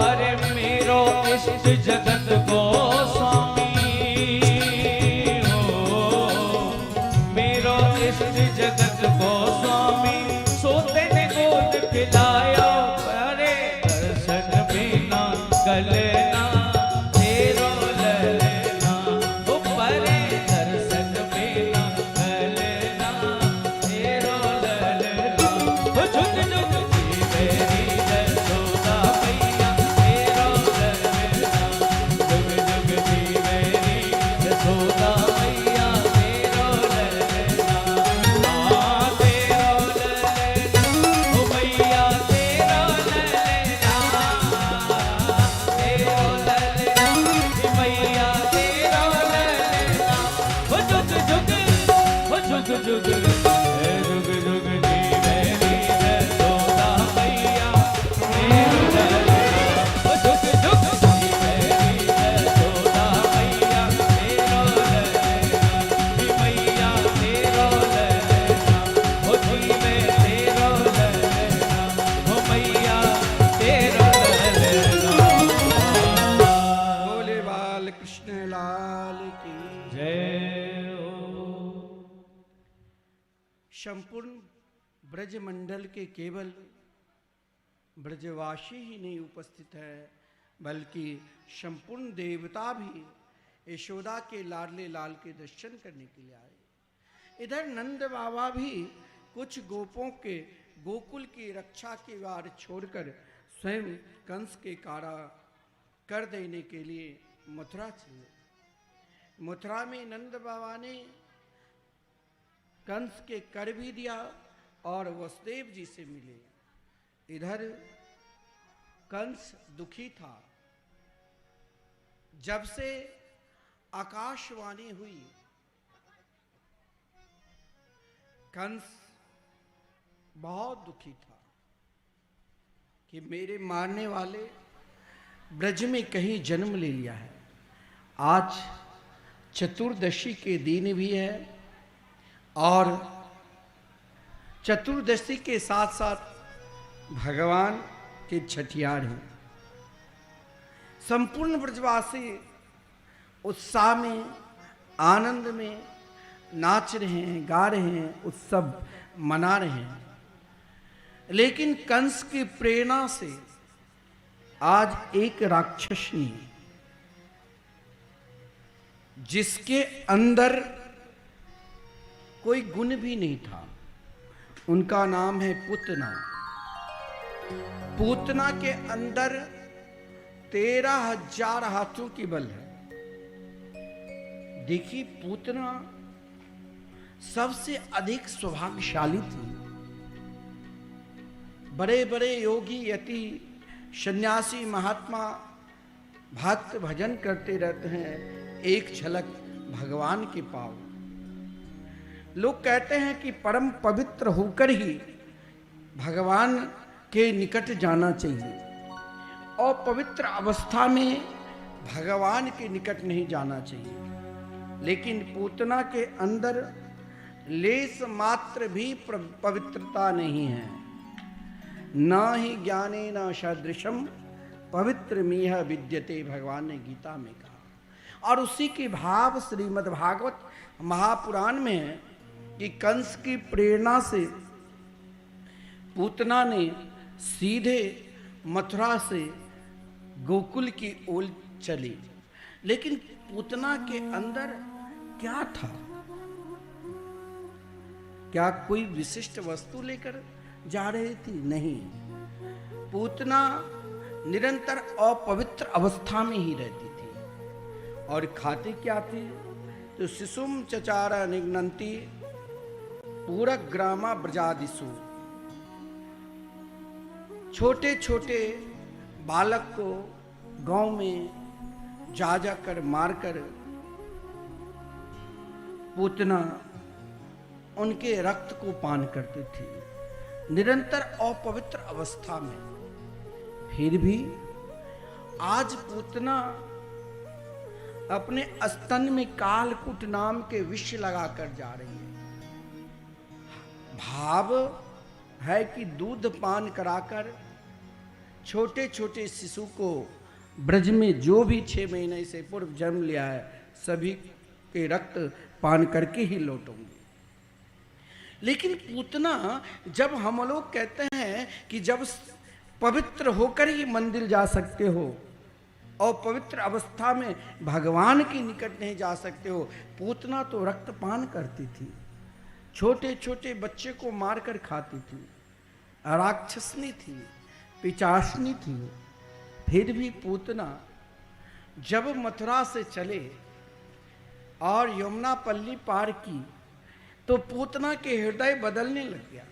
अरे मेरो इष्ट जगत गोस्वामी हो। मेरो इष्ट जगत गोस्वामी सोते ने गोद खिलायो। अरे दर्शन बिना गलना तेरो ललना। ओ परे दर्शन बिना गलना तेरो ललना। ओ जुग जुग जीवेरी जसोदा मैया तेरो ललना। जुग जुग जीवेरी जसोदा मैया तेरो ललना। तेरो ललना ओ मैया तेरो ललना। तेरो ललना मैया तेरो ललना। ओ जुग जुग ओ जुग जुग जुग जुग जीवेरी जसोदा मैया तेरो ललना। ओ जुग जुग जीवेरी जसोदा मैया तेरो ललना। मैया तेरो ललना। ओ जीवे तेरो ललना। ओ मैया तेरो ललना। बोले बाल कृष्ण लाल की जय हो। संपूर्ण ब्रज मंडल के केवल ब्रजवासी ही नहीं उपस्थित है, बल्कि संपूर्ण देवता भी यशोदा के लाडले लाल के दर्शन करने के लिए आए। इधर नंद बाबा भी कुछ गोपों के गोकुल की रक्षा के वार छोड़कर स्वयं कंस के कारा कर देने के लिए मथुरा चले। मथुरा में नंद बाबा ने कंस के कर भी दिया और वसुदेव जी से मिले। इधर कंस दुखी था। जब से आकाशवाणी हुई, कंस बहुत दुखी था कि मेरे मारने वाले ब्रज में कहीं जन्म ले लिया है। आज चतुर्दशी के दिन भी है और चतुर्दशी के साथ साथ भगवान के छठियार हैं। संपूर्ण ब्रजवासी उत्साह में, आनंद में नाच रहे हैं, गा रहे हैं, उत्सव मना रहे हैं। लेकिन कंस की प्रेरणा से आज एक राक्षसनी, जिसके अंदर कोई गुण भी नहीं था, उनका नाम है पूतना। पूतना के अंदर 13,000 हाथों की बल है। देखिए, पूतना सबसे अधिक सौभाग्यशाली थी। बड़े बड़े योगी, यति, सन्यासी, महात्मा भक्त भजन करते रहते हैं, एक झलक भगवान के पाव। लोग कहते हैं कि परम पवित्र होकर ही भगवान के निकट जाना चाहिए और पवित्र अवस्था में भगवान के निकट नहीं जाना चाहिए। लेकिन पूतना के अंदर लेस मात्र भी पवित्रता नहीं है। न ही ज्ञाने न सदृशम पवित्र मीह विद्यते, भगवान ने गीता में कहा। और उसी के भाव श्रीमद् भागवत महापुराण में है कि कंस की प्रेरणा से पूतना ने सीधे मथुरा से गोकुल की ओर चली। लेकिन पूतना के अंदर क्या था? क्या कोई विशिष्ट वस्तु लेकर जा रही थी? नहीं, पूतना निरंतर अपवित्र अवस्था में ही रहती थी। और खाती क्या थी? तो शिशुम चचारा निघ्नन्ति पूरा ग्रामा ब्रजादिशु। छोटे छोटे बालक को गांव में जा जाकर मारकर पूतना उनके रक्त को पान करती थी, निरंतर अपवित्र अवस्था में। फिर भी आज पूतना अपने स्तन में कालकूट नाम के विष लगाकर जा रही है। भाव है कि दूध पान कराकर छोटे छोटे शिशु को ब्रज में जो भी 6 महीने से पूर्व जन्म लिया है, सभी के रक्त पान करके ही लौटूंगी। लेकिन पूतना, जब हम लोग कहते हैं कि जब पवित्र होकर ही मंदिर जा सकते हो और पवित्र अवस्था में भगवान के निकट नहीं जा सकते हो, पूतना तो रक्तपान करती थी, छोटे छोटे बच्चे को मारकर खाती थी, राक्षसनी थी, पिचासनी थी। फिर भी पूतना जब मथुरा से चले और यमुना पल्ली पार की, तो पूतना के हृदय बदलने लग गया।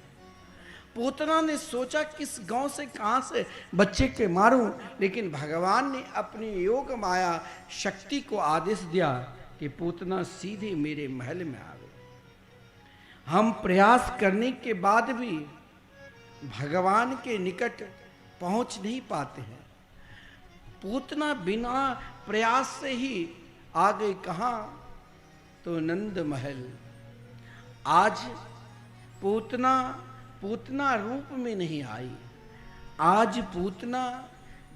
पूतना ने सोचा किस गांव से कहां से बच्चे के मारूं, लेकिन भगवान ने अपनी योग माया शक्ति को आदेश दिया कि पूतना सीधे मेरे महल में आवे। हम प्रयास करने के बाद भी भगवान के निकट पहुंच नहीं पाते हैं। पूतना बिना प्रयास से ही आ गई कहां? तो नंद महल। आज पूतना रूप में नहीं आई। आज पूतना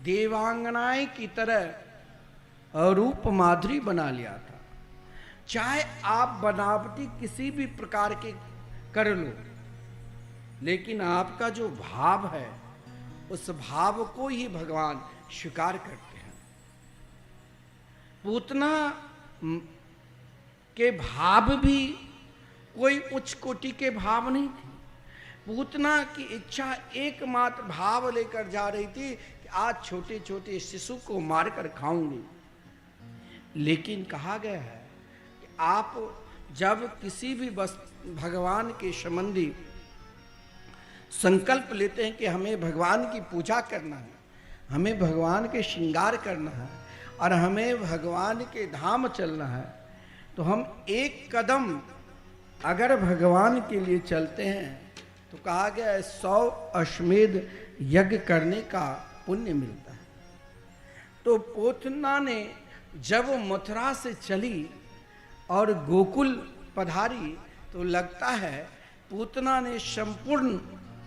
देवांगनाएं की तरह रूप माधुरी बना लिया था। चाहे आप बनावटी किसी भी प्रकार के कर लो, लेकिन आपका जो भाव है उस भाव को ही भगवान स्वीकार करते हैं। पूतना के भाव भी कोई उच्च कोटि के भाव नहीं थे। पूतना की इच्छा एकमात्र भाव लेकर जा रही थी कि आज छोटे छोटे शिशु को मारकर खाऊंगी। लेकिन कहा गया है कि आप जब किसी भी भगवान के संबंधी संकल्प लेते हैं कि हमें भगवान की पूजा करना है, हमें भगवान के श्रृंगार करना है और हमें भगवान के धाम चलना है, तो हम एक कदम अगर भगवान के लिए चलते हैं तो कहा गया है 100 अश्वमेध यज्ञ करने का पुण्य मिलता है। तो पूतना ने जब मथुरा से चली और गोकुल पधारी तो लगता है पूतना ने संपूर्ण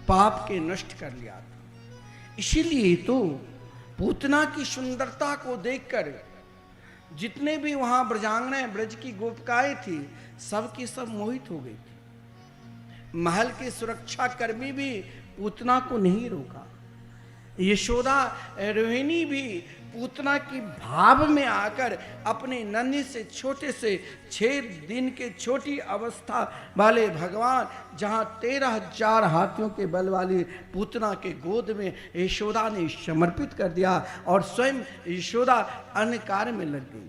पाप के नष्ट कर लिया था। इसीलिए तो पूतना की सुंदरता को देखकर जितने भी वहां ब्रजांगनाएं ब्रज की गोपिकाएं थी सब की सब मोहित हो गई थी। महल के सुरक्षा कर्मी भी पूतना को नहीं रोका। यशोदा रोहिणी भी पूतना की भाव में आकर अपने नन्हे से छोटे से 6 दिन के छोटी अवस्था वाले भगवान जहां 13,000 हाथियों के बल वाली पूतना के गोद में यशोदा ने समर्पित कर दिया और स्वयं यशोदा अन्य कार्य में लग गई।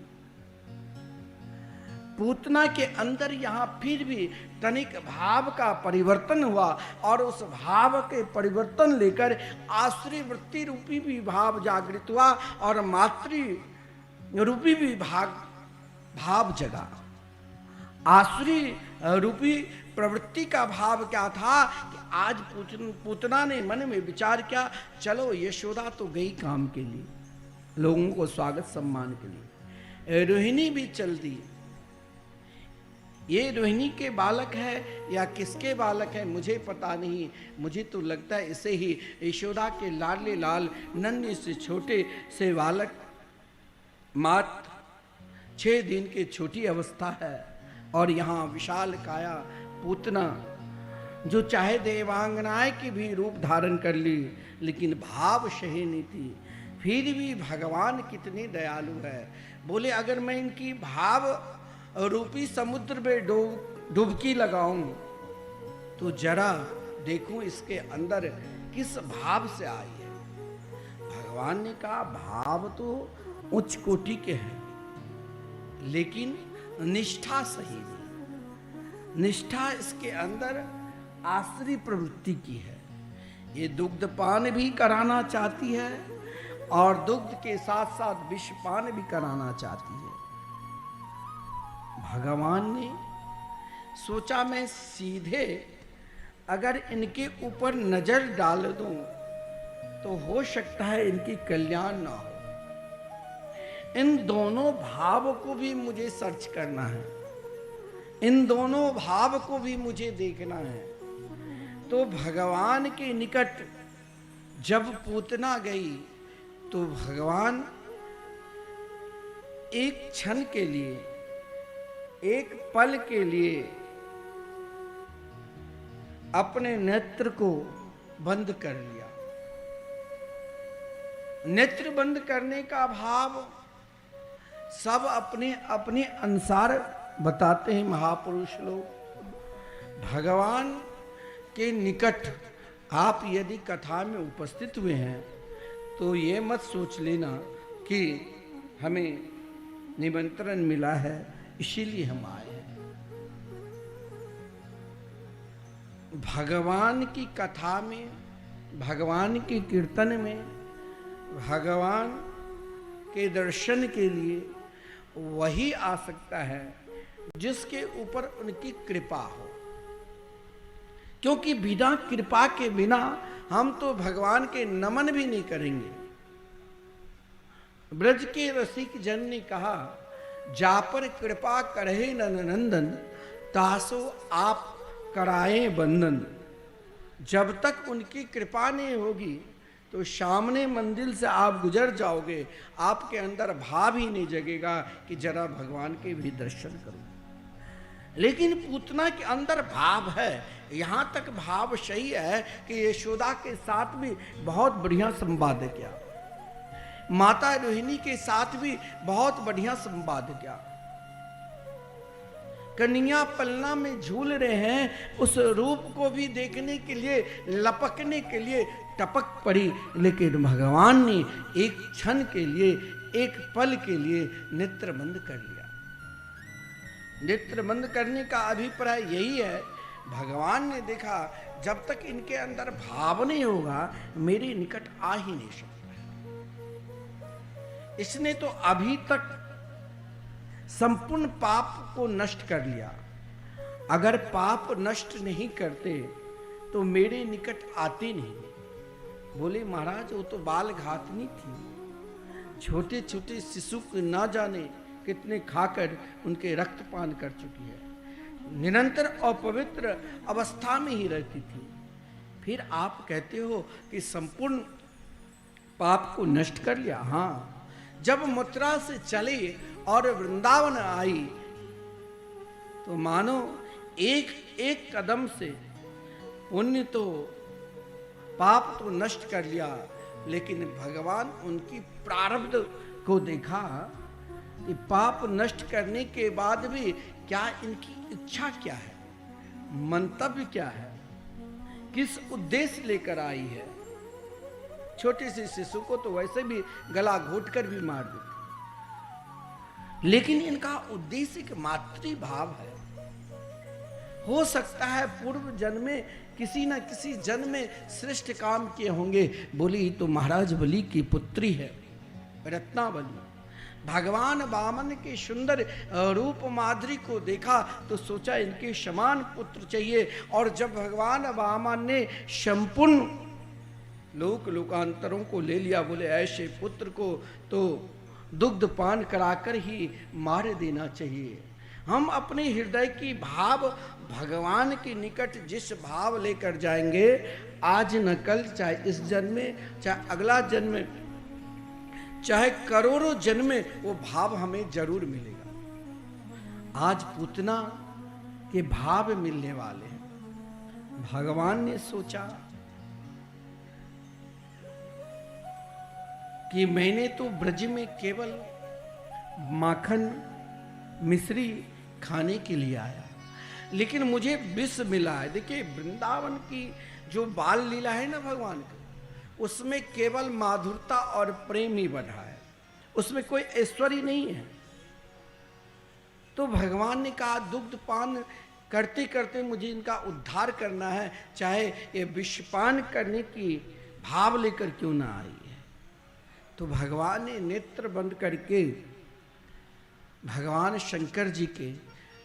पूतना के अंदर यहां फिर भी तनिक भाव का परिवर्तन हुआ और उस भाव के परिवर्तन लेकर आश्रय वृत्ति रूपी भी भाव जागृत हुआ और मातृ रूपी भी भाव जगा। आश्रय रूपी प्रवृत्ति का भाव क्या था कि आज पूतना ने मन में विचार किया, चलो यशोदा तो गई काम के लिए, लोगों को स्वागत सम्मान के लिए, रोहिणी भी चल दी। ये रोहिणी के बालक है या किसके बालक है मुझे पता नहीं, मुझे तो लगता है इसे ही यशोदा के लाडले लाल नन्हे से छोटे से बालक मात्र 6 दिन की छोटी अवस्था है और यहाँ विशाल काया पूतना जो चाहे देवांगनाएं की भी रूप धारण कर ली लेकिन भाव सही नहीं थी। फिर भी भगवान कितने दयालु है। बोले अगर मैं इनकी भाव रूपी समुद्र में डुबकी लगाऊं तो जरा देखूं इसके अंदर किस भाव से आई है। भगवान ने कहा भाव तो उच्च कोटि के हैं लेकिन निष्ठा सही नहीं। निष्ठा इसके अंदर आश्रय प्रवृत्ति की है। ये दुग्धपान भी कराना चाहती है और दुग्ध के साथ साथ विषपान भी कराना चाहती है। भगवान ने सोचा मैं सीधे अगर इनके ऊपर नजर डाल दूं तो हो सकता है इनकी कल्याण ना हो। इन दोनों भाव को भी मुझे सर्च करना है, इन दोनों भाव को भी मुझे देखना है। तो भगवान के निकट जब पूतना गई तो भगवान एक क्षण के लिए, एक पल के लिए अपने नेत्र को बंद कर लिया। नेत्र बंद करने का भाव सब अपने अपने अनुसार बताते हैं महापुरुष लोग। भगवान के निकट आप यदि कथा में उपस्थित हुए हैं तो ये मत सोच लेना कि हमें निमंत्रण मिला है इसीलिए हम आए हैं। भगवान की कथा में, भगवान के कीर्तन में, भगवान के दर्शन के लिए वही आ सकता है जिसके ऊपर उनकी कृपा हो। क्योंकि बिना कृपा के बिना हम तो भगवान के नमन भी नहीं करेंगे। ब्रज के रसिक जन ने कहा जा पर कृपा करहे नंदन तासो आप कराए बंधन। जब तक उनकी कृपा नहीं होगी तो सामने मंदिर से आप गुजर जाओगे, आपके अंदर भाव ही नहीं जगेगा कि जरा भगवान के भी दर्शन करो। लेकिन पूतना के अंदर भाव है। यहां तक भाव सही है कि यशोदा के साथ भी बहुत बढ़िया संवाद किया, माता रोहिणी के साथ भी बहुत बढ़िया संवाद किया। कन्या पलना में झूल रहे हैं, उस रूप को भी देखने के लिए, लपकने के लिए टपक पड़ी, लेकिन भगवान ने एक क्षण के लिए, एक पल के लिए नेत्र बंद कर लिया। नेत्र बंद करने का अभिप्राय यही है, भगवान ने देखा जब तक इनके अंदर भाव नहीं होगा मेरे निकट आ ही नहीं सकता। इसने तो अभी तक संपूर्ण पाप को नष्ट कर लिया, अगर पाप नष्ट नहीं करते तो मेरे निकट आते नहीं। बोले महाराज वो तो बाल घातनी थी, छोटे छोटे शिशु को ना जाने कितने खाकर उनके रक्तपान कर चुकी है, निरंतर अपवित्र अवस्था में ही रहती थी। फिर आप कहते हो कि संपूर्ण पाप को नष्ट कर लिया। हाँ, जब मथुरा से चले और वृंदावन आई तो मानो एक एक कदम से पुण्य तो, पाप तो नष्ट कर लिया, लेकिन भगवान उनकी प्रारब्ध को देखा कि पाप नष्ट करने के बाद भी क्या इनकी इच्छा क्या है, मंतव्य क्या है, किस उद्देश्य लेकर आई है। छोटे से शिशु को तो वैसे भी गला घोट कर भी मार देते, लेकिन इनका उद्देश्य एक मातृभाव है। हो सकता है पूर्व जन्म में किसी न किसी जन्म में श्रेष्ठ काम किए होंगे। बोली तो महाराज बलि की पुत्री है रत्नावली। भगवान वामन के सुंदर रूप माधुरी को देखा तो सोचा इनके समान पुत्र चाहिए, और जब भगवान वामन ने संपूर्ण लोकांतरों को ले लिया, बोले ऐसे पुत्र को तो दुग्ध पान कराकर ही मार देना चाहिए। हम अपने हृदय की भाव भगवान के निकट जिस भाव लेकर जाएंगे, आज न कल, चाहे इस जन्म में, चाहे अगला जन्म में, चाहे करोड़ों जन्म में, वो भाव हमें जरूर मिलेगा। आज पूतना के भाव मिलने वाले हैं। भगवान ने सोचा कि मैंने तो ब्रज में केवल माखन मिश्री खाने के लिए आया, लेकिन मुझे विष मिला है। देखिए वृंदावन की जो बाल लीला है ना भगवान की, उसमें केवल माधुरता और प्रेम ही बढ़ा है, उसमें कोई ऐश्वर्य नहीं है। तो भगवान ने कहा दुग्ध पान करते करते मुझे इनका उद्धार करना है, चाहे ये विषपान करने की भाव लेकर क्यों ना आई है। तो भगवान ने नेत्र बंद करके भगवान शंकर जी के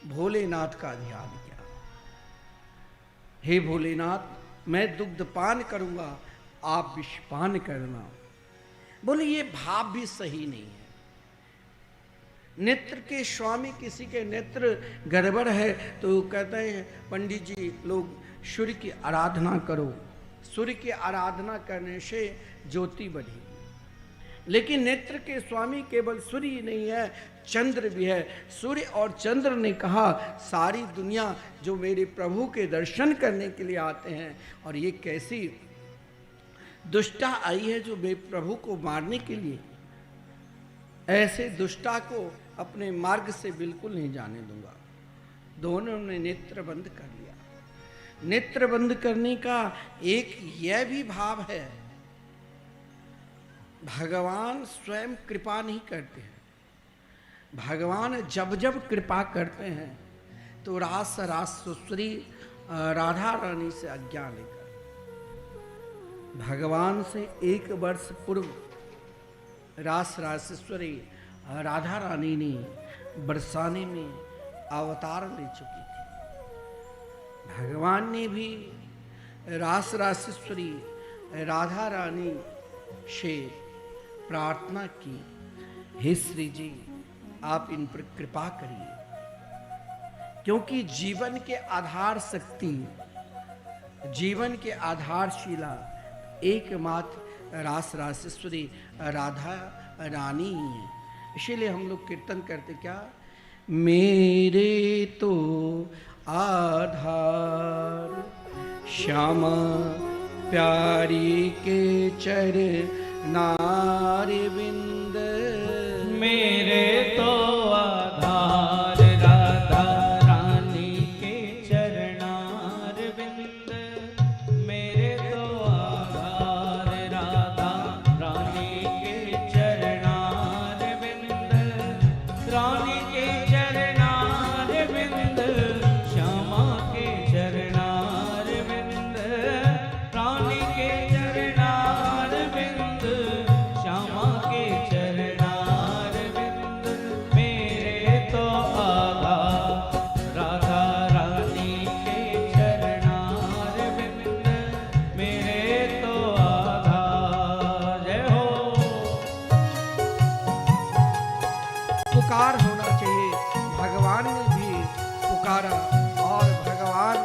भोलेनाथ का ध्यान किया। हे भोलेनाथ, मैं दुग्ध पान करूंगा, आप विषपान करना। बोले ये भाव भी सही नहीं है। नेत्र के स्वामी किसी के नेत्र गड़बड़ है तो कहते हैं पंडित जी लोग सूर्य की आराधना करो, सूर्य की आराधना करने से ज्योति बढ़ेगी। लेकिन नेत्र के स्वामी केवल सूर्य ही नहीं है, चंद्र भी है। सूर्य और चंद्र ने कहा सारी दुनिया जो मेरे प्रभु के दर्शन करने के लिए आते हैं, और ये कैसी दुष्टा आई है जो मेरे प्रभु को मारने के लिए, ऐसे दुष्टा को अपने मार्ग से बिल्कुल नहीं जाने दूंगा। दोनों ने नेत्र बंद कर लिया। नेत्र बंद करने का एक यह भी भाव है, भगवान स्वयं कृपा नहीं करते हैं। भगवान जब जब कृपा करते हैं तो रास रासेश्वरी राधा रानी से आज्ञा लेकर, भगवान से 1 वर्ष पूर्व रास रासेश्वरी राधा रानी ने बरसाने में अवतार ले चुकी थी। भगवान ने भी रास रासेश्वरी राधा रानी से प्रार्थना की, हे श्री जी आप इन पर कृपा करिए, क्योंकि जीवन के आधार शक्ति, जीवन के आधारशिला एकमात्र रास रासेश्वरी राधा रानी ही है। इसीलिए हम लोग कीर्तन करते क्या, मेरे तो आधार, श्यामा प्यारी के चरनार बिंद। मेरे तो आधार राधा रानी के चरणार बिंद। मेरे तो आधार राधा रानी के चरणार बिंद। रानी के चरणार बिंद, श्यामा के चरणार बिंद। रानी के चरणार बिंद, श्यामा के चरणार बिंद। मेरे तो आधार राधा रानी के चरणार बिंद। मेरे तो आधार। जय हो। पुकार होना चाहिए। भगवान ने भी पुकारा और भगवान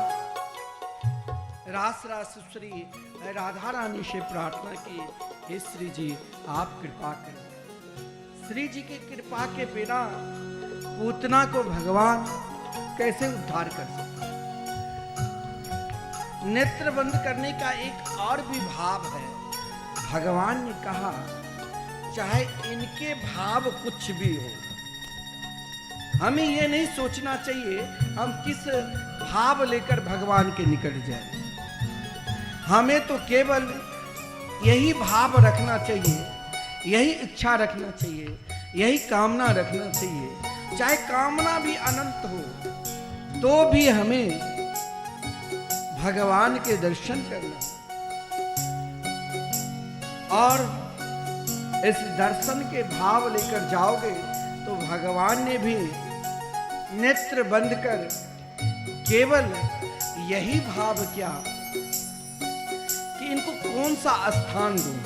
रास रासेश्वरी राधा रानी से प्रार्थना की, हे श्री जी आप कृपा करें। श्री जी की कृपा के बिना पूतना को भगवान कैसे उद्धार कर सकते। नेत्र बंद करने का एक और भी भाव है। भगवान ने कहा चाहे इनके भाव कुछ भी हो, हमें ये नहीं सोचना चाहिए हम किस भाव लेकर भगवान के निकट जाएं। हमें तो केवल यही भाव रखना चाहिए, यही इच्छा रखना चाहिए, यही कामना रखना चाहिए। चाहे कामना भी अनंत हो तो भी हमें भगवान के दर्शन करना, और इस दर्शन के भाव लेकर जाओगे तो भगवान ने भी नेत्र बंद कर केवल यही भाव क्या कि इनको कौन सा स्थान दूं।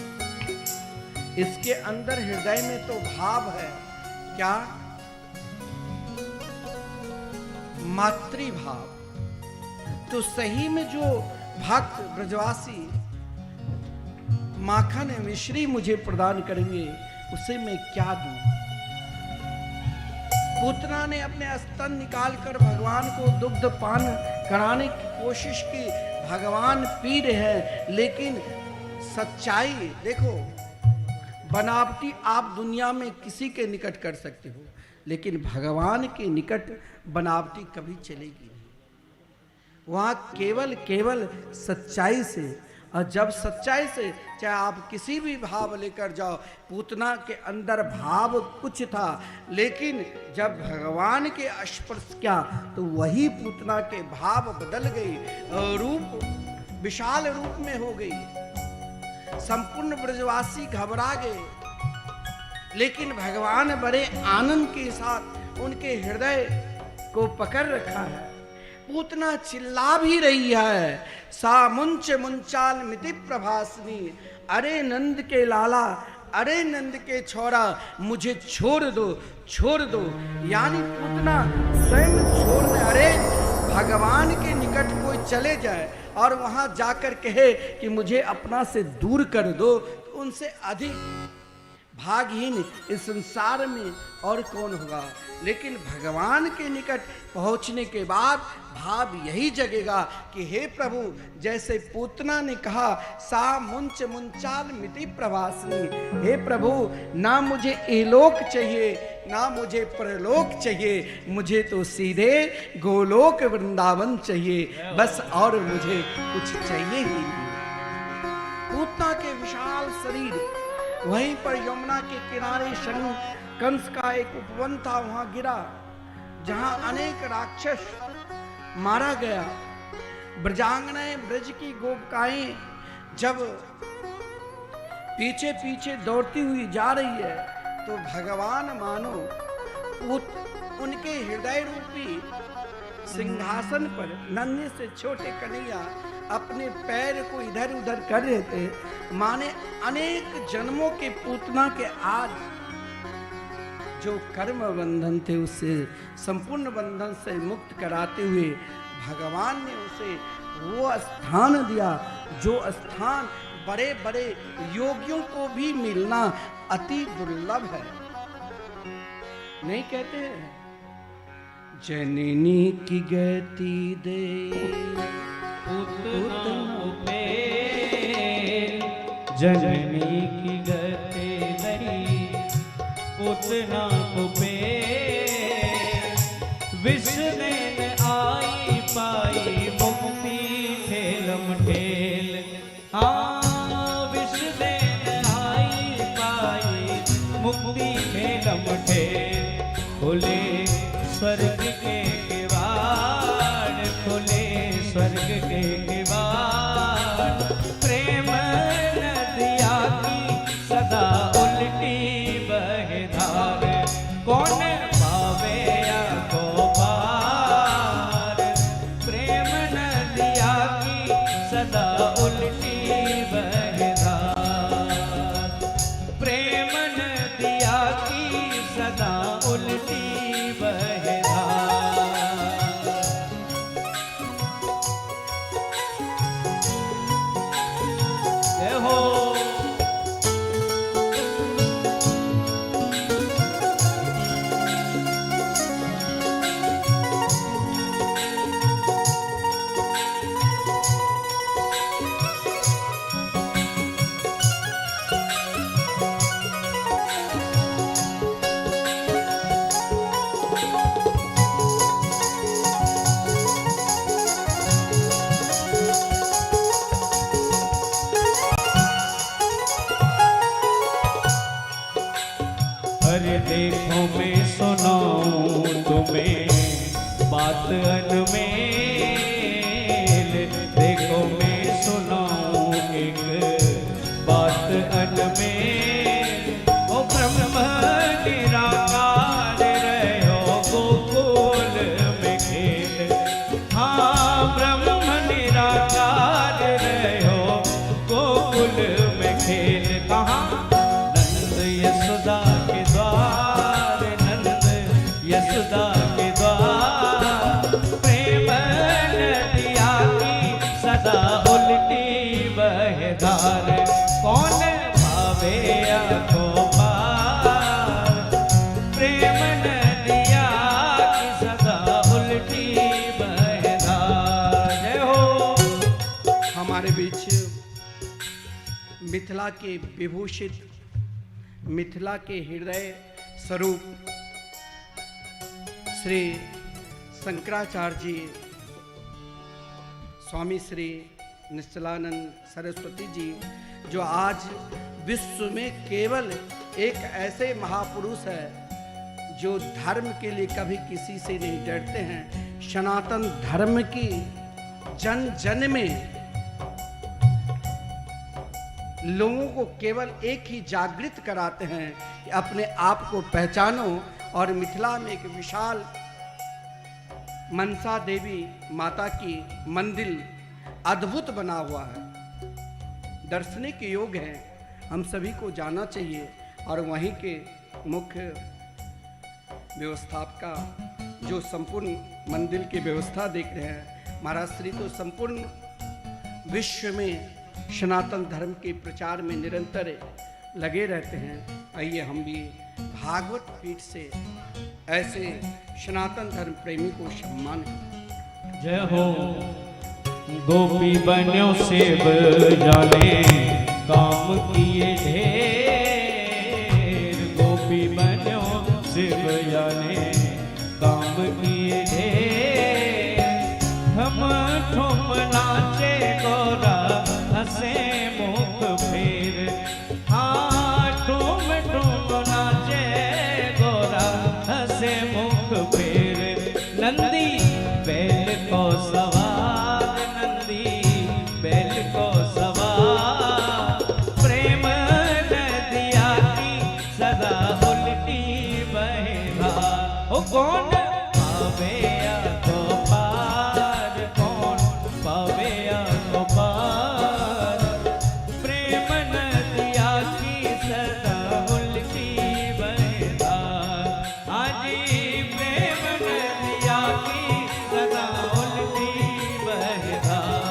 इसके अंदर हृदय में तो भाव है क्या, मातृभाव। तो सही में जो भक्त ब्रजवासी माखन मिश्री मुझे प्रदान करेंगे उसे मैं क्या दूं। पूतना ने अपने स्तन निकालकर भगवान को दुग्ध पान कराने की कोशिश की। भगवान पी रहे हैं, लेकिन सच्चाई देखो, बनावटी आप दुनिया में किसी के निकट कर सकते हो, लेकिन भगवान के निकट बनावटी कभी चलेगी नहीं। वहां केवल सच्चाई से, और जब सच्चाई से चाहे आप किसी भी भाव लेकर जाओ। पूतना के अंदर भाव कुछ था, लेकिन जब भगवान के स्पर्श किया तो वही पूतना के भाव बदल गई, रूप विशाल रूप में हो गई। संपूर्ण ब्रजवासी घबरा गए, लेकिन भगवान बड़े आनंद के साथ उनके हृदय को पकड़ रखा है। पूतना चिल्ला भी रही है, सा मुंच मुंचाल मिति प्रभासनी, अरे नंद के लाला, अरे नंद के छोरा, मुझे छोड़ दो, छोड़ दो। यानी पूतना स्वयं छोड़ने, अरे भगवान के निकट कोई चले जाए और वहां जाकर कहे कि मुझे अपना से दूर कर दो, तो उनसे अधिक भागहीन इस संसार में और कौन होगा। लेकिन भगवान के निकट पहुंचने के बाद भाव यही जगेगा कि हे प्रभु, जैसे पूतना ने कहा सा मुंच मुंचाल मिति प्रवासनी, हे प्रभु ना मुझे इलोक चाहिए ना मुझे परलोक चाहिए, मुझे तो सीधे गोलोक वृंदावन चाहिए, बस और मुझे कुछ चाहिए ही नहीं। पूतना के विशाल शरीर वहीं पर यमुना के किनारे शनु कंस का एक उपवन था, वहां गिरा, जहां अनेक राक्षस मारा गया। ब्रजांगनाएं, ब्रज की गोपिकाएं जब पीछे पीछे दौड़ती हुई जा रही है तो भगवान मानो उनके हृदय रूपी सिंहासन पर नन्हे से छोटे कन्हैया अपने पैर को इधर उधर कर रहे थे। माने अनेक जन्मों के पूतना के आज जो कर्म बंधन थे उससे संपूर्ण बंधन से मुक्त कराते हुए भगवान ने उसे वो स्थान दिया जो स्थान बड़े बड़े योगियों को भी मिलना अति दुर्लभ है। नहीं कहते हैं जननी की गति दे उतना पे जननी की गति नहीं उतना पे विश्वदेन आई पाई मुक्ति ठेलम ठेल। हाँ विश्वदेन आई पाई मुक्ति ठेलम ठेल। खुले स्वर्ग के किवाड़ खुले स्वर्ग के किवाड़ प्रेम नदिया की सदा उल्टी बहे धार। कौन पावे या को पार प्रेम नदिया की सदा उल्टी बहे धार। प्रेम नदिया की सदा उल्टी बहे धार। जय हो। अरे देखो मैं सुनाऊं तुम्हें बात अनमेल। देखो मैं सुनाऊं एक बात अनमेल। ओ ब्रह्म निराकार रहो गोकुल में खेल। हाँ ब्रह्म निराकार रहो गोकुल में खेल। कहाँ नंद यशोदा के द्वार नंद यशोदा के द्वार प्रेम नदिया की सदा उल्टी बहे धार। कौन पावे या को पार प्रेम नदिया की सदा उल्टी बहे धार। जय हो। हमारे बीच मिथिला के विभूषित मिथिला के हृदय स्वरूप श्री शंकराचार्य जी स्वामी श्री निश्चलानंद सरस्वती जी जो आज विश्व में केवल एक ऐसे महापुरुष है जो धर्म के लिए कभी किसी से नहीं डरते हैं। सनातन धर्म की जन जन में लोगों को केवल एक ही जागृत कराते हैं कि अपने आप को पहचानो। और मिथिला में एक विशाल मनसा देवी माता की मंदिर अद्भुत बना हुआ है, दर्शनीय के योग है। हम सभी को जाना चाहिए। और वहीं के मुख्य व्यवस्थापका जो संपूर्ण मंदिर की व्यवस्था देख रहे हैं महाराज श्री, तो संपूर्ण विश्व में सनातन धर्म के प्रचार में निरंतर लगे रहते हैं। आइए हम भी भागवत पीठ से ऐसे सनातन धर्म प्रेमी को सम्मान करें। जय हो। गोपी बन्यो सेव जाने काम किए ढेर। गोपी बन्यो सेव जाने काम किए ढेर। हम ठुम नाचे गोरा हंसे मुख फेर। हाँ ठुम ठुम नाचे गोरा हंसे मुख फेर। नंदी बैल को सवार नंदी बैल को सवार प्रेम नदिया की सदा उल्टी बहे धार। ओ कौन पावे या को पार कौन पावे या को पार प्रेम नदिया की सदा उल्टी बहे धार। आजी प्रेम नदिया की सदा उल्टी बहे धार।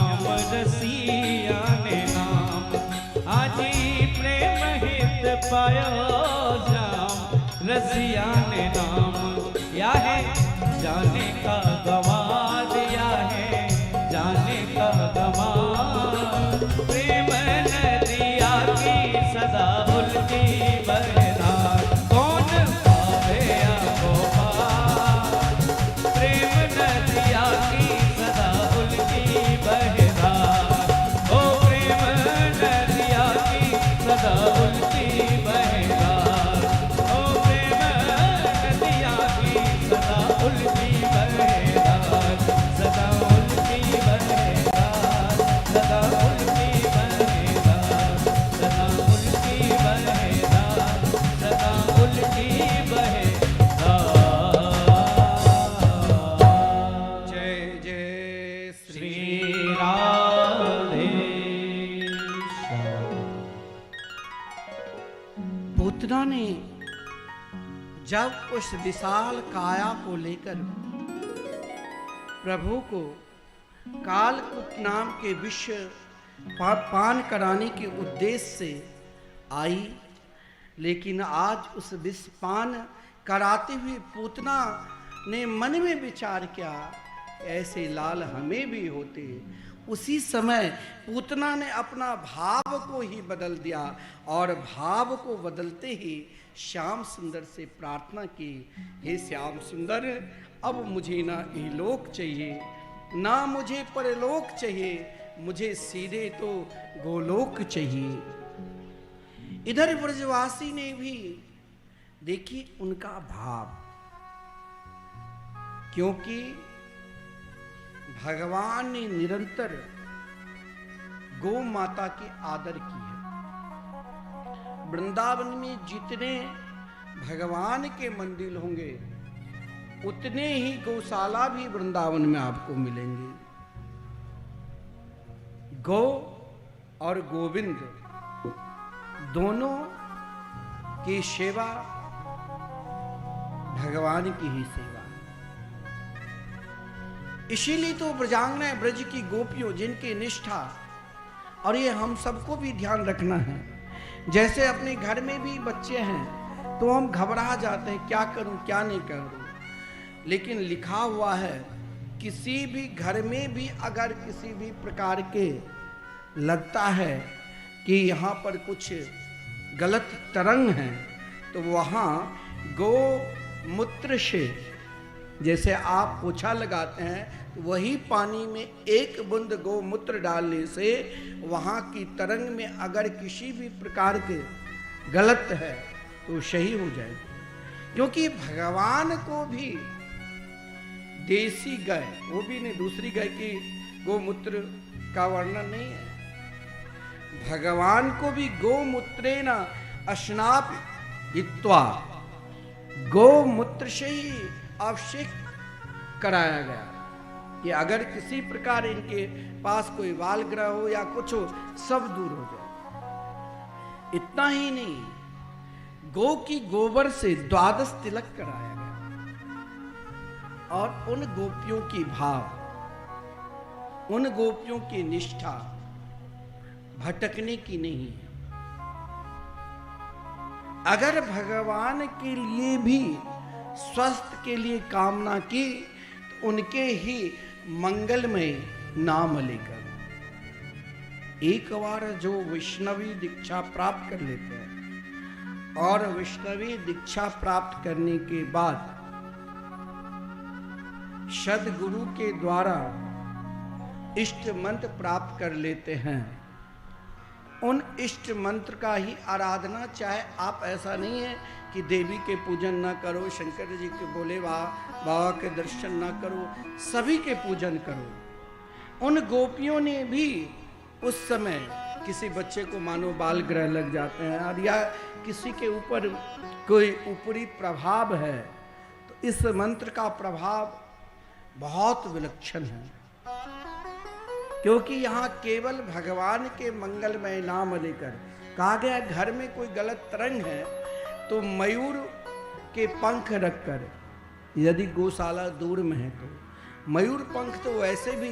श्याम रसिया ने नाम, आजी प्रेम हित पायो श्याम रसिया ने नाम। या है जाने का गवाद, या है जाने का गवाद, प्रेम नदिया की सदा उल्टी बहधार, कौन पावे आपको पार, प्रेम नदिया की सदा उल्टी बहधार, ओ प्रेम नदिया की सदा उल्टी बहधार, ओ प्रेम नदिया की सदा उल्टी बहधार, सदा उल्टी बहधार, सदा उल्टी बहधार, सदा उल्टी बहधार, सदा उल्टी बहधार। जय जय श्री श्री राधे पूतना ने जब उस विशाल काया को लेकर प्रभु को कालकूट नाम के विष पान कराने के उद्देश्य से आई, लेकिन आज उस विष पान कराते हुए पूतना ने मन में विचार किया, ऐसे लाल हमें भी होते। उसी समय पूतना ने अपना भाव को ही बदल दिया और भाव को बदलते ही श्याम सुंदर से प्रार्थना की, हे श्याम सुंदर, अब मुझे ना इहलोक चाहिए ना मुझे परलोक चाहिए, मुझे सीधे तो गोलोक चाहिए। इधर ब्रजवासी ने भी देखी उनका भाव, क्योंकि भगवान ने निरंतर गौ माता की आदर की है। वृंदावन में जितने भगवान के मंदिर होंगे उतने ही गौशाला भी वृंदावन में आपको मिलेंगे। गौ और गोविंद दोनों की सेवा भगवान की ही सेवा। इसीलिए तो ब्रजांगना ब्रज की गोपियों जिनकी निष्ठा, और ये हम सबको भी ध्यान रखना है, जैसे अपने घर में भी बच्चे हैं तो हम घबरा जाते हैं क्या करूं क्या नहीं करूं, लेकिन लिखा हुआ है किसी भी घर में भी अगर किसी भी प्रकार के लगता है कि यहाँ पर कुछ गलत तरंग है तो वहाँ गो मूत्र से, जैसे आप पोछा लगाते हैं तो वही पानी में एक बूंद गोमूत्र डालने से वहाँ की तरंग में अगर किसी भी प्रकार के गलत है तो सही हो जाएगी। क्योंकि भगवान को भी देसी गाय, वो भी नहीं दूसरी गाय की गोमूत्र का वर्णन नहीं है, भगवान को भी गोमूत्रेण स्नाप हित्वा, गोमूत्र से ही अभिषेक कराया गया कि अगर किसी प्रकार इनके पास कोई बाल ग्रह हो या कुछ हो सब दूर हो जाए। इतना ही नहीं, गौ की गोबर से 12 तिलक कराया गया और उन गोपियों की भाव, उन गोपियों की निष्ठा भटकने की नहीं है। अगर भगवान के लिए भी स्वास्थ्य के लिए कामना की तो उनके ही मंगलमय नाम लेकर एक बार जो वैष्णवी दीक्षा प्राप्त कर लेते हैं और वैष्णवी दीक्षा प्राप्त करने के बाद सदगुरु के द्वारा इष्ट मंत्र प्राप्त कर लेते हैं, उन इष्ट मंत्र का ही आराधना, चाहे आप ऐसा नहीं है कि देवी के पूजन ना करो, शंकर जी के बोले बाबा के दर्शन ना करो, सभी के पूजन करो। उन गोपियों ने भी उस समय किसी बच्चे को मानो बाल ग्रह लग जाते हैं और या किसी के ऊपर कोई ऊपरी प्रभाव है तो इस मंत्र का प्रभाव बहुत विलक्षण है, क्योंकि यहाँ केवल भगवान के मंगलमय नाम लेकर कहा गया। घर में कोई गलत तरंग है तो मयूर के पंख रखकर, यदि गौशाला दूर में है तो मयूर पंख तो वैसे भी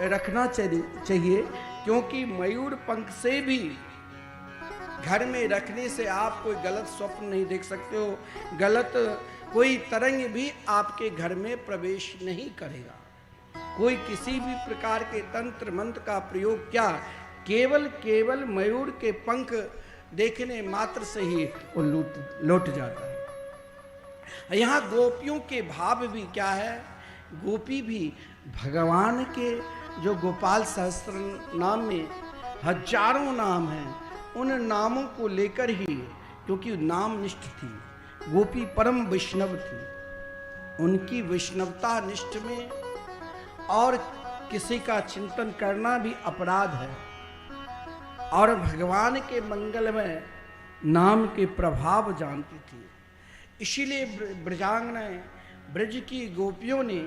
रखना चाहिए, क्योंकि मयूर पंख से भी घर में रखने से आप कोई गलत स्वप्न नहीं देख सकते हो, गलत कोई तरंग भी आपके घर में प्रवेश नहीं करेगा। कोई किसी भी प्रकार के तंत्र मंत्र का प्रयोग क्या, केवल मयूर के पंख देखने मात्र से ही वो लौट जाता है। यहाँ गोपियों के भाव भी क्या है, गोपी भी भगवान के जो गोपाल सहस्त्र नाम में हजारों नाम हैं, उन नामों को लेकर ही, क्योंकि नाम निष्ठ थी, गोपी परम वैष्णव थी, उनकी वैष्णवता निष्ठ में और किसी का चिंतन करना भी अपराध है, और भगवान के मंगलमय नाम के प्रभाव जानती थी। इसीलिए ब्रजांगनाएं, ब्रज की गोपियों ने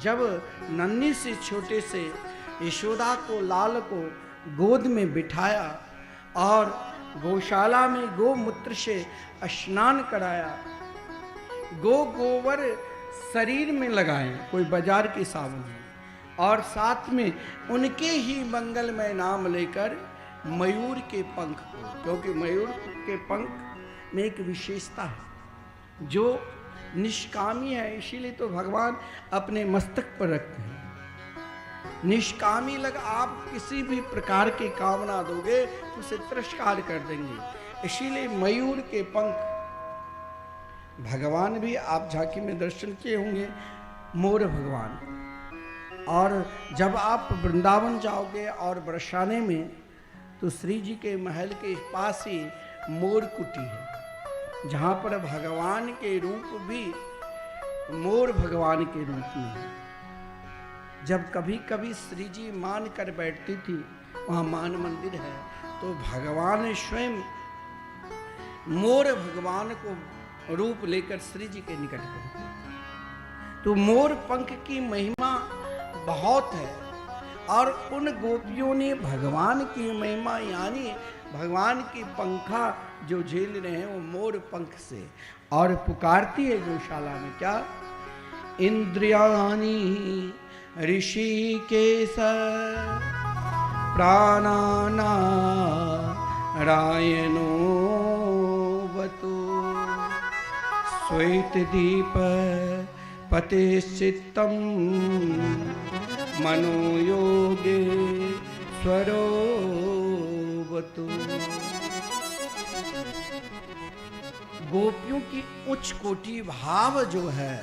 जब नन्ही से छोटे से यशोदा को, लाल को गोद में बिठाया और गौशाला में गोमूत्र से स्नान कराया, गोबर शरीर में लगाए, कोई बाजार के साबुन, और साथ में उनके ही मंगलमय नाम लेकर मयूर के पंख को, क्योंकि मयूर के पंख में एक विशेषता है जो निष्कामी है, इसीलिए तो भगवान अपने मस्तक पर रखते हैं। निष्कामी लग आप किसी भी प्रकार की कामना दोगे तो उसे तिरस्कार कर देंगे, इसीलिए मयूर के पंख। भगवान भी आप झांकी में दर्शन किए होंगे, मोर भगवान। और जब आप वृंदावन जाओगे और बरसाने में, तो श्री जी के महल के पास ही मोर कुटी है, जहाँ पर भगवान के रूप भी मोर भगवान के रूप में है। जब कभी कभी श्री जी मान कर बैठती थी, वहाँ मान मंदिर है, तो भगवान स्वयं मोर भगवान को रूप लेकर श्री जी के निकट पहुंचे। तो मोर पंख की महिमा बहुत है, और उन गोपियों ने भगवान की महिमा यानी भगवान की पंखा जो झेल रहे हैं वो मोर पंख से, और पुकारती है गौशाला में क्या, इंद्रियाणि ऋषिकेश प्राणाना रायनो वतु श्वेत दीप पते चित्तम मनोयोगे स्वरोवतु। गोपियों की उच्च कोटि भाव जो है,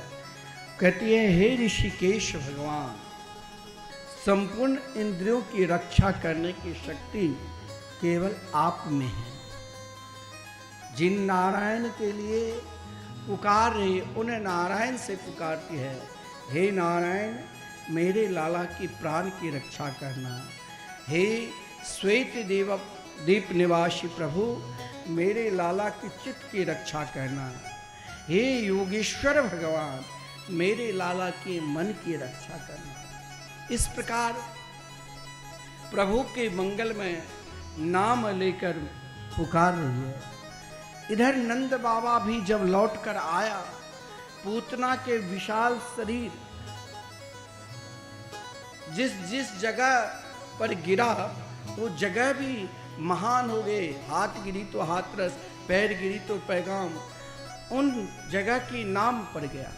कहती है हे ऋषिकेश भगवान, संपूर्ण इंद्रियों की रक्षा करने की शक्ति केवल आप में है। जिन नारायण के लिए पुकार रही, उन नारायण से पुकारती है, हे नारायण मेरे लाला की प्राण की रक्षा करना, हे श्वेत दीप निवासी प्रभु मेरे लाला की चित्त की रक्षा करना, हे योगेश्वर भगवान मेरे लाला के मन की रक्षा करना। इस प्रकार प्रभु के मंगल में नाम लेकर पुकार रही है। इधर नंद बाबा भी जब लौट कर आया, पूतना के विशाल शरीर जिस जगह पर गिरा वो जगह भी महान हो गए। हाथ गिरी तो हाथरस, पैर गिरी तो पैगाम, उन जगह की नाम पड़ गया।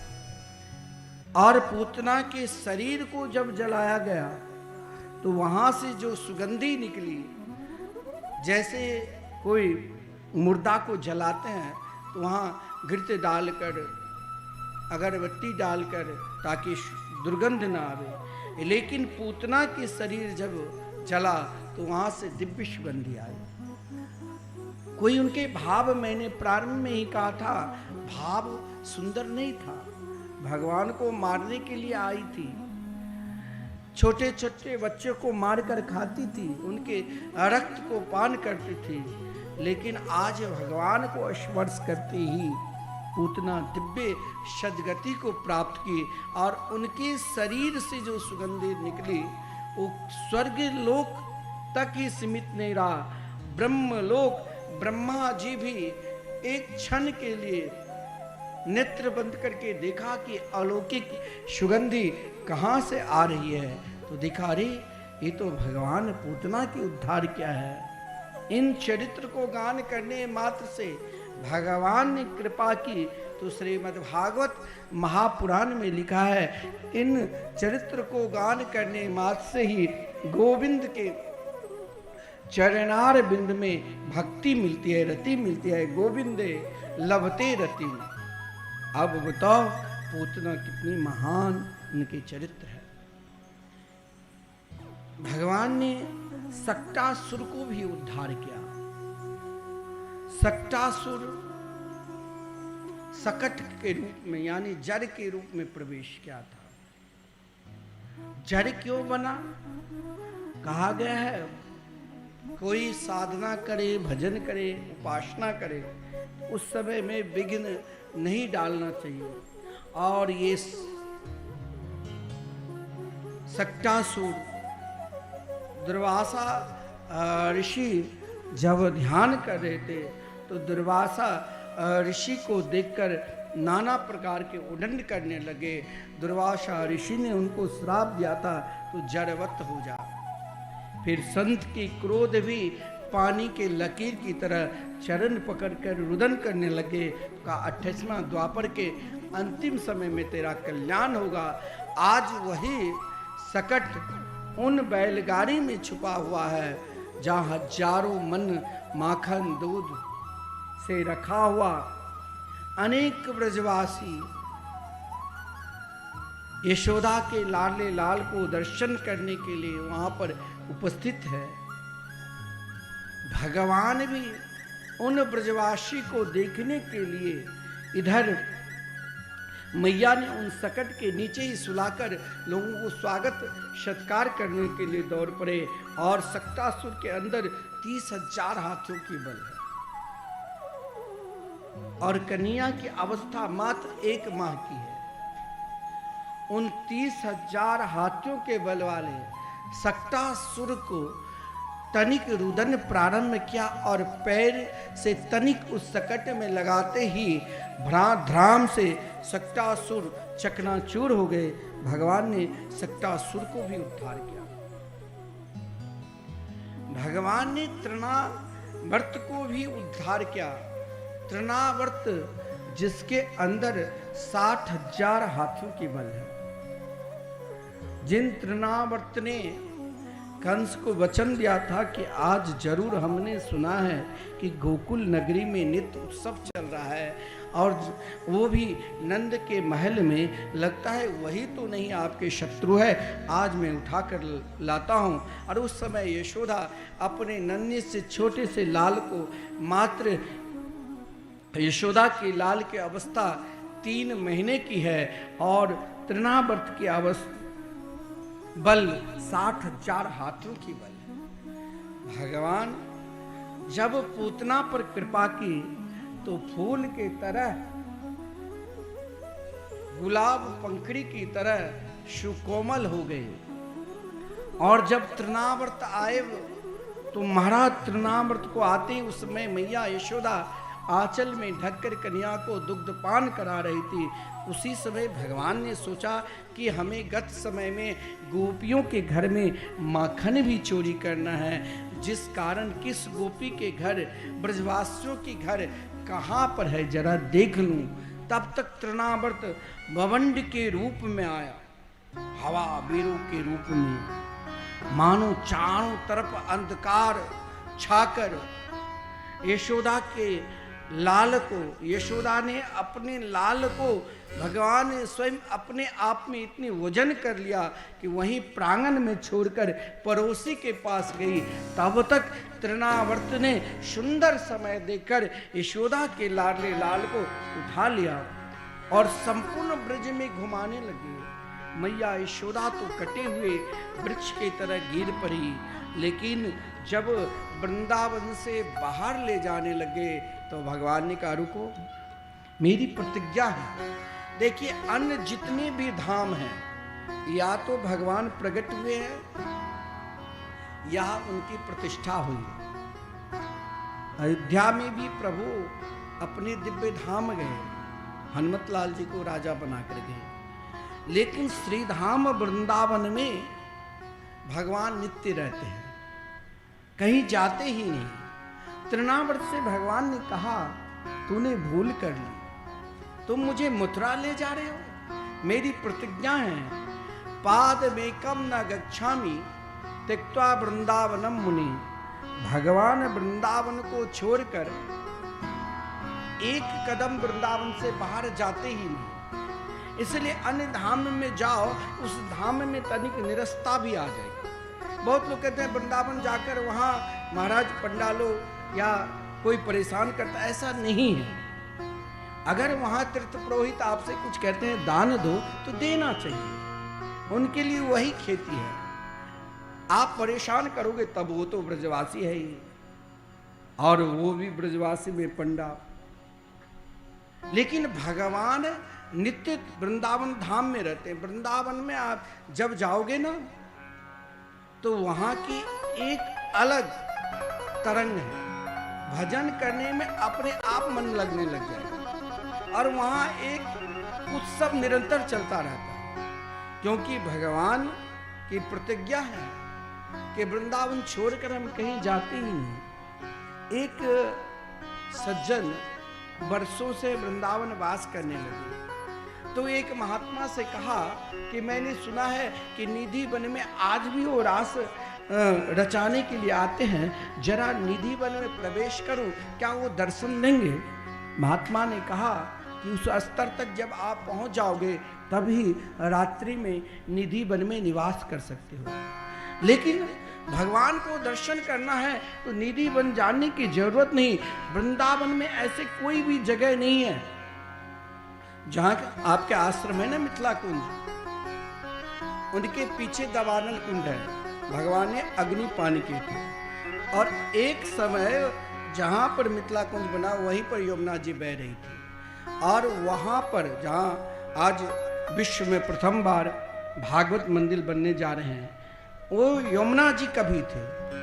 और पूतना के शरीर को जब जलाया गया तो वहां से जो सुगंधी निकली, जैसे कोई मुर्दा को जलाते हैं तो वहाँ घृत डालकर, अगरबत्ती डालकर, ताकि दुर्गंध ना आवे, लेकिन पूतना के शरीर जब जला तो वहाँ से दिव्य सुगंधी आई। कोई उनके भाव, मैंने प्रारंभ में ही कहा था, भाव सुंदर नहीं था, भगवान को मारने के लिए आई थी, छोटे छोटे बच्चों को मारकर खाती थी, उनके रक्त को पान करती थी, लेकिन आज भगवान को स्पर्श करते ही पूतना दिव्य सदगति को प्राप्त की, और उनके शरीर से जो सुगंधी निकली वो स्वर्ग लोक तक ही सीमित नहीं रहा, ब्रह्म लोक, ब्रह्मा जी भी एक क्षण के लिए नेत्र बंद करके देखा कि अलौकिक सुगंधी कहाँ से आ रही है, तो देखा अरे ये तो भगवान पूतना की उद्धार किया है। इन चरित्र को गान करने मात्र से भगवान ने कृपा की। तो श्रीमद् भागवत महापुराण में लिखा है, इन चरित्र को गान करने मात्र से ही गोविंद के चरणार बिंद में भक्ति मिलती है, रति मिलती है। गोविंदे लभते रति। अब बताओ पूतना कितनी महान उनके चरित्र है। भगवान ने सक्टासुर को भी उद्धार किया। सक्टासुर सकट के रूप में यानी जड़ के रूप में प्रवेश किया था। जड़ क्यों बना? कहा गया है कोई साधना करे, भजन करे, उपासना करे, उस समय में विघ्न नहीं डालना चाहिए। और ये सक्टासुर दुर्वासा ऋषि जब ध्यान कर रहे थे तो दुर्वासा ऋषि को देखकर नाना प्रकार के उदंड करने लगे। दुर्वासा ऋषि ने उनको श्राप दिया था तो जड़वत हो जा। फिर संत की क्रोध भी पानी के लकीर की तरह चरण पकड़कर रुदन करने लगे। का 28वां द्वापर के अंतिम समय में तेरा कल्याण होगा। आज वही सकट उन बैलगाड़ी में छुपा हुआ है जहाँ हजारों मन माखन दूध से रखा हुआ अनेक ब्रजवासी यशोदा के लाडले लाल को दर्शन करने के लिए वहां पर उपस्थित है। भगवान भी उन ब्रजवासी को देखने के लिए इधर मैया ने उन सकट के नीचे ही सुलाकर लोगों को स्वागत सत्कार करने के लिए दौड़ पड़े। और सक्टासुर के अंदर 30,000 हाथियों की बल है और कन्या की अवस्था मात्र 1 माह की है। उन 30,000 हाथियों के बल वाले सक्टासुर को तनिक रुदन प्रारंभ किया और पैर से तनिक उस सकट में लगाते ही धराम से सक्टासुर चकनाचूर हो गए। भगवान ने सक्टासुर को भी उद्धार किया। भगवान ने तृणावर्त को भी उद्धार किया। तृणावर्त जिसके अंदर 60,000 हाथियों की बल है। जिन तृणावर्त ने कंस को वचन दिया था कि आज जरूर हमने सुना है कि गोकुल नगरी में नित्य उत्सव चल रहा है और वो भी नंद के महल में, लगता है वही तो नहीं आपके शत्रु है, आज मैं उठा कर लाता हूँ। और उस समय यशोदा अपने नन्हे से छोटे से लाल को, मात्र यशोदा के लाल की अवस्था 3 महीने की है और तृणावर्त की अवस्था बल 60,000 हाथियों की बल है। भगवान जब पूतना पर कृपा की तो फूल के तरह, गुलाब पंखड़ी की तरह सुकोमल हो गए। और जब तृणावर्त आए तो महाराज तृणावर्त को आते ही उस समय मैया यशोदा आंचल में ढककर कन्या को दुग्धपान करा रही थी। उसी समय भगवान ने सोचा कि हमें गत समय में गोपियों के घर में माखन भी चोरी करना है, जिस कारण किस गोपी के घर, ब्रजवासियों के घर कहाँ पर है जरा देख लूं। तब तक तृणावर्त बवंड के रूप में आया, हवा बीरों के रूप में, मानो चारों तरफ अंधकार छाकर यशोदा के लाल को, यशोदा ने अपने लाल को, भगवान ने स्वयं अपने आप में इतनी वजन कर लिया कि वहीं प्रांगण में छोड़कर पड़ोसी के पास गई। तब तक तृणावर्त ने सुंदर समय देखकर यशोदा के लाडले लाल को उठा लिया और संपूर्ण ब्रज में घुमाने लगे। मैया यशोदा तो कटे हुए वृक्ष की तरह गिर पड़ी, लेकिन जब वृंदावन से बाहर ले जाने लगे तो भगवान ने कहा रुको, मेरी प्रतिज्ञा है। देखिए अन्य जितने भी धाम हैं या तो भगवान प्रकट हुए हैं या उनकी प्रतिष्ठा हुई है। अयोध्या में भी प्रभु अपने दिव्य धाम गए, हनुमत लाल जी को राजा बनाकर गए। लेकिन श्रीधाम वृंदावन में भगवान नित्य रहते हैं, कहीं जाते ही नहीं। तृणावर्त से भगवान ने कहा, तूने भूल कर ली, तुम मुझे मथुरा ले जा रहे हो। मेरी प्रतिज्ञा है, पाद मेकम न गच्छामि त्यक्त्वा वृंदावनम मुनि। भगवान वृंदावन को छोड़कर एक कदम वृंदावन से बाहर जाते ही नहीं। इसलिए अन्य धाम में जाओ, उस धाम में तनिक निरस्ता भी आ जाएगी। बहुत लोग कहते हैं वृंदावन जाकर वहाँ महाराज पंडालों या कोई परेशान करता, ऐसा नहीं है। अगर वहाँ तीर्थ पुरोहित आपसे कुछ कहते हैं दान दो, तो देना चाहिए, उनके लिए वही खेती है। आप परेशान करोगे तब वो तो ब्रजवासी है ही, और वो भी ब्रजवासी में पंडा। लेकिन भगवान नित्य वृंदावन धाम में रहते हैं। वृंदावन में आप जब जाओगे ना, तो वहां की एक अलग तरंग है। भजन करने में अपने आप मन लगने लग जाएगा, और वहां एक उत्सव निरंतर चलता रहता है, क्योंकि भगवान की प्रतिज्ञा है कि वृंदावन छोड़कर हम कहीं जाते ही नहीं। एक सज्जन वर्षों से वृंदावन वास करने लगे, तो एक महात्मा से कहा कि मैंने सुना है कि निधि वन में आज भी वो रास रचाने के लिए आते हैं, जरा निधि वन में प्रवेश करूं, क्या वो दर्शन देंगे? महात्मा ने कहा कि उस स्तर तक जब आप पहुंच जाओगे तभी रात्रि में निधि वन में निवास कर सकते हो। लेकिन भगवान को दर्शन करना है तो निधि वन जाने की जरूरत नहीं। वृंदावन में ऐसे कोई भी जगह नहीं है जहां आपके आश्रम है ना, मिथिला कुंज, उनके पीछे दवानल कुंड है, भगवान ने अग्नि पानी के थे। और एक समय जहां पर मिथिला कुंज बना, वहीं पर यमुना जी बह रही थी। और वहां पर जहां आज विश्व में प्रथम बार भागवत मंदिर बनने जा रहे हैं, वो यमुना जी कभी थे,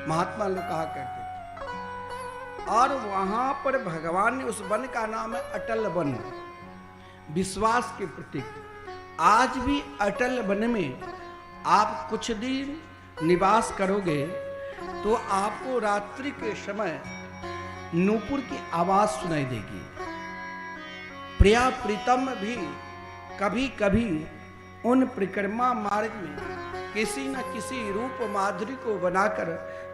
महात्मा लोग कहा करते थे। और वहां पर भगवान ने, उस वन का नाम है अटल वन, विश्वास के प्रतीक। आज भी अटल वन में आप कुछ दिन निवास करोगे तो आपको रात्रि के समय नूपुर की आवाज सुनाई देगी। प्रिया प्रीतम भी कभी कभी उन परिक्रमा मार्ग में किसी न किसी रूप माधुरी को बनाकर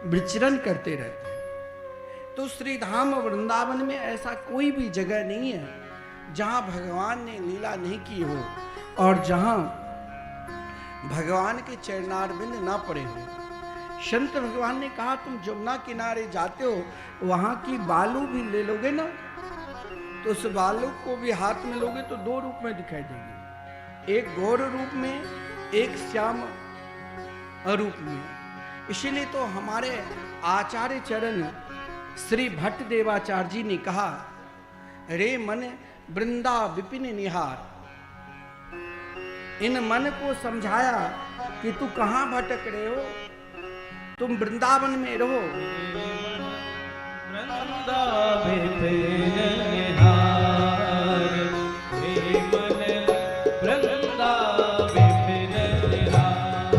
विचरण करते रहते हैं। तो श्रीधाम वृंदावन में ऐसा कोई भी जगह नहीं है जहां भगवान ने लीला नहीं की हो और जहां भगवान के चरणारविंद ना पड़े हो। संत भगवान ने कहा, तुम जमुना किनारे जाते हो, वहां की बालू भी ले लोगे ना, तो उस बालू को भी हाथ में लोगे तो दो रूप में दिखाई देगी, एक गौर रूप में, एक श्याम रूप में। इसीलिए तो हमारे आचार्य चरण श्री भट्ट देवाचार्य जी ने कहा, रे मन वृंदा विपिन निहार। इन मन को समझाया कि तू कहां भटक रहे हो, तुम वृंदावन में रहो। वृंदा विपिन निहार, रे मन वृंदा विपिन निहार,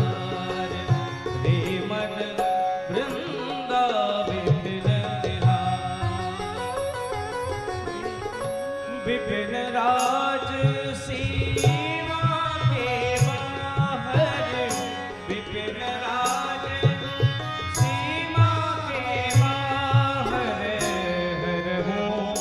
रे मन वृंदा विपिन निहार। विपिन राज सीमा के बाहर, विपिन राज सीमा के बाहर, हर हूँ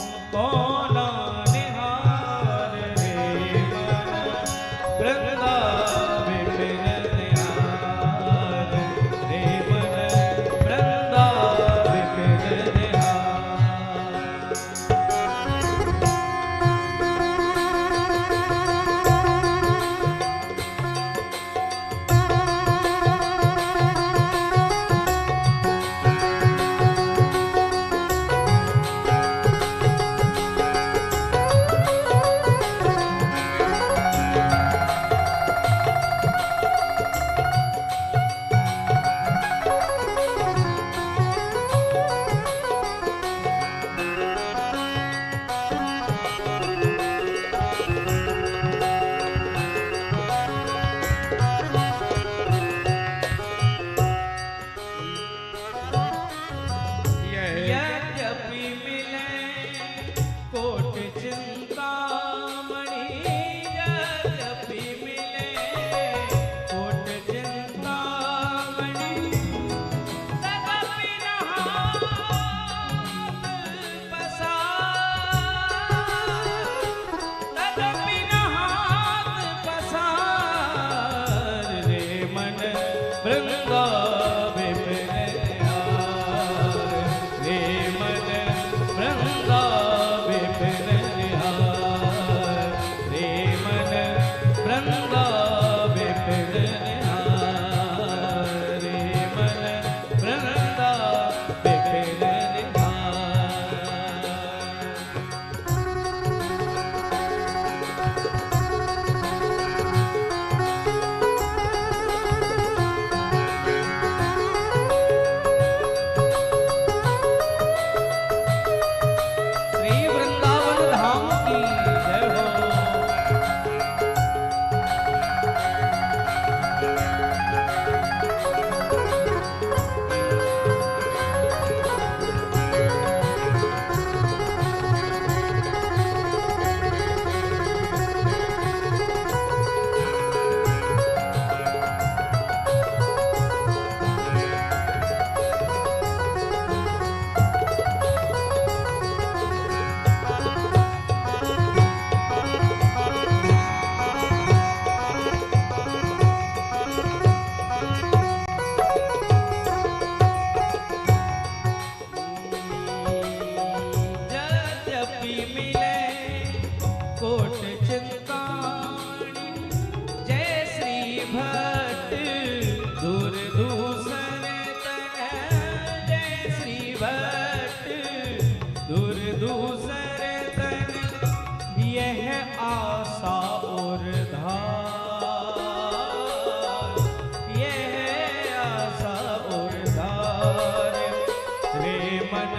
रे मन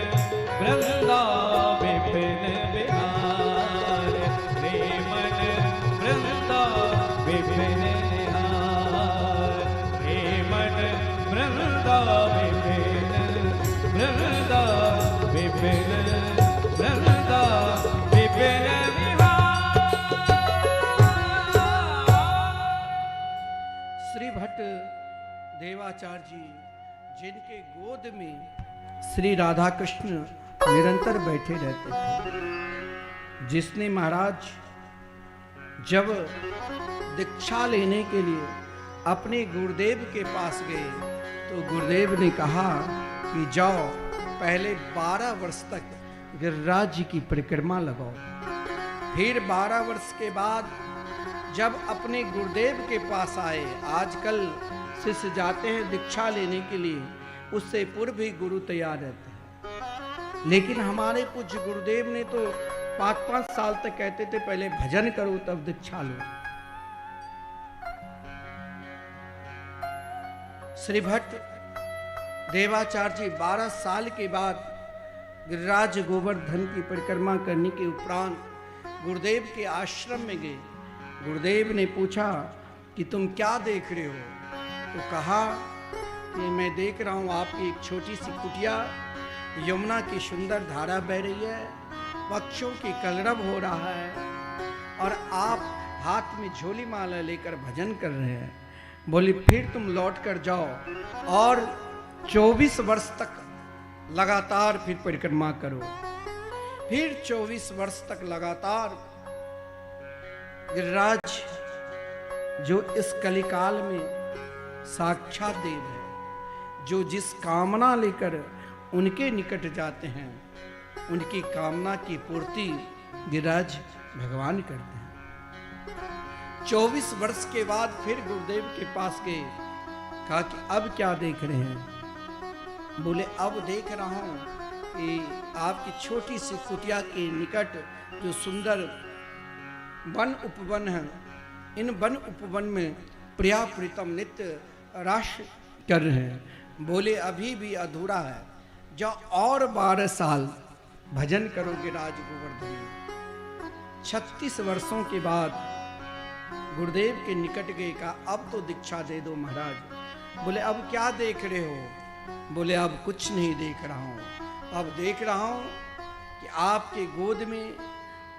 वृंदा विपिन बिहार, रे मन वृंदा विपिन निहार, रे मन वृंदा विपिन, वृंदा विपिन, वृंदा विपिन श्री भट्ट देवाचार्य जी जिनके गोद में श्री राधा कृष्ण निरंतर बैठे रहते थे, जिसने महाराज जब दीक्षा लेने के लिए अपने गुरुदेव के पास गए तो गुरुदेव ने कहा कि जाओ पहले 12 वर्ष तक गिरिराज जी की परिक्रमा लगाओ, फिर 12 वर्ष के बाद जब अपने गुरुदेव के पास आए, आजकल शिष्य जाते हैं दीक्षा लेने के लिए, उससे पूर्व भी गुरु तैयार रहते हैं, लेकिन हमारे पूज्य गुरुदेव ने तो 5-5 साल तक कहते थे पहले भजन करो तब दीक्षा लो। श्री भट्ट देवाचार्य जी 12 साल के बाद गिरिराज गोवर्धन की परिक्रमा करने के उपरांत गुरुदेव के आश्रम में गए। गुरुदेव ने पूछा कि तुम क्या देख रहे हो? तो कहा कि मैं देख रहा हूँ आपकी एक छोटी सी कुटिया, यमुना की सुंदर धारा बह रही है, पक्षियों की कलरव हो रहा है और आप हाथ में झोली माला लेकर भजन कर रहे हैं। बोली फिर तुम लौट कर जाओ और 24 वर्ष तक लगातार फिर परिक्रमा करो। फिर 24 वर्ष तक लगातार गिरिराज जो इस कलिकाल में साक्षात देव है, जो जिस कामना लेकर उनके निकट जाते हैं उनकी कामना की पूर्ति गिरिराज भगवान करते हैं। 24 वर्ष के बाद फिर गुरुदेव के पास गए, कहा कि अब क्या देख रहे हैं? बोले अब देख रहा हूं कि आपकी छोटी सी कुटिया के निकट जो सुंदर वन उपवन है, इन वन उपवन में प्रिया प्रीतम नित्य रास कर रहे हैं। बोले अभी भी अधूरा है, जो और 12 साल भजन करोगे राज गोवर्धन। 36 वर्षों के बाद गुरुदेव के निकट गए, कहा अब तो दीक्षा दे दो महाराज। बोले अब क्या देख रहे हो? बोले अब कुछ नहीं देख रहा हूं, अब देख रहा हूं कि आपके गोद में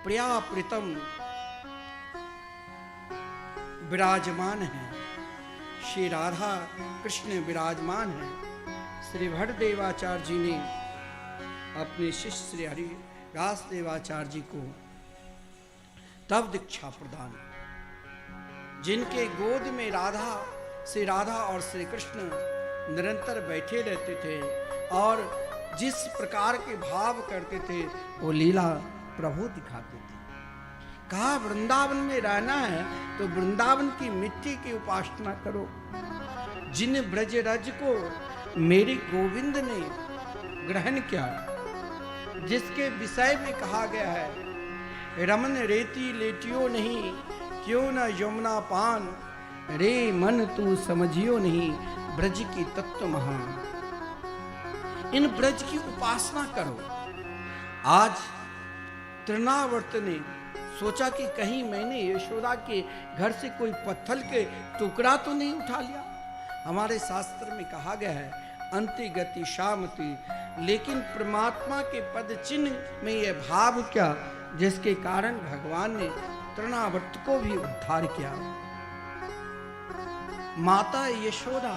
प्रिया प्रीतम विराजमान है, श्री राधा कृष्ण विराजमान है। श्री भट्ट देवाचार्य जी ने अपने शिष्य श्री हरिदास देवाचार्य जी को तब दीक्षा प्रदान, जिनके गोद में श्री राधा और श्री कृष्ण निरंतर बैठे रहते थे और जिस प्रकार के भाव करते थे वो लीला प्रभु दिखाते थे। कहा वृंदावन में रहना है तो वृंदावन की मिट्टी की उपासना करो। जिन ब्रजरज को मेरे गोविंद ने ग्रहण किया, जिसके विषय में कहा गया है रमन रेती लेटियो नहीं, क्यों न यमुना पान, रे मन तू समझियो नहीं, ब्रज की तत्व महान। इन ब्रज की उपासना करो। आज तृणावर्त ने सोचा कि कहीं मैंने यशोदा के घर से कोई पत्थर के टुकड़ा तो नहीं उठा लिया। हमारे शास्त्र में कहा गया है अंति गति शामति, लेकिन परमात्मा के पद चिन्ह में यह भाव क्या, जिसके कारण भगवान ने तृणावर्त को भी उद्धार किया। माता यशोदा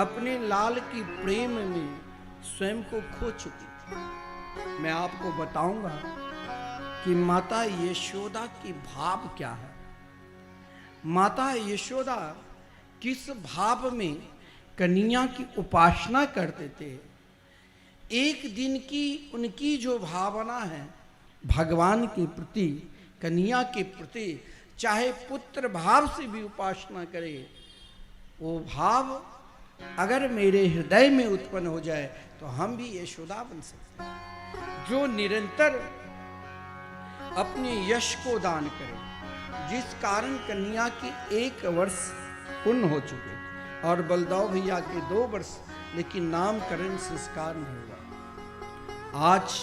अपने लाल की प्रेम में स्वयं को खो चुकी थी। मैं आपको बताऊंगा कि माता यशोदा की भाव क्या है। माता यशोदा किस भाव में कन्या की उपासना करते थे। एक दिन की उनकी जो भावना है भगवान के प्रति, कन्या के प्रति, चाहे पुत्र भाव से भी उपासना करे, वो भाव अगर मेरे हृदय में उत्पन्न हो जाए तो हम भी यशोदा बन सकते हैं, जो निरंतर अपने यश को दान करे। जिस कारण कन्या की 1 वर्ष पूर्ण हो चुके और बलदाव भैया के 2 वर्ष लेकिन नामकरण संस्कार नहीं हुआ। आज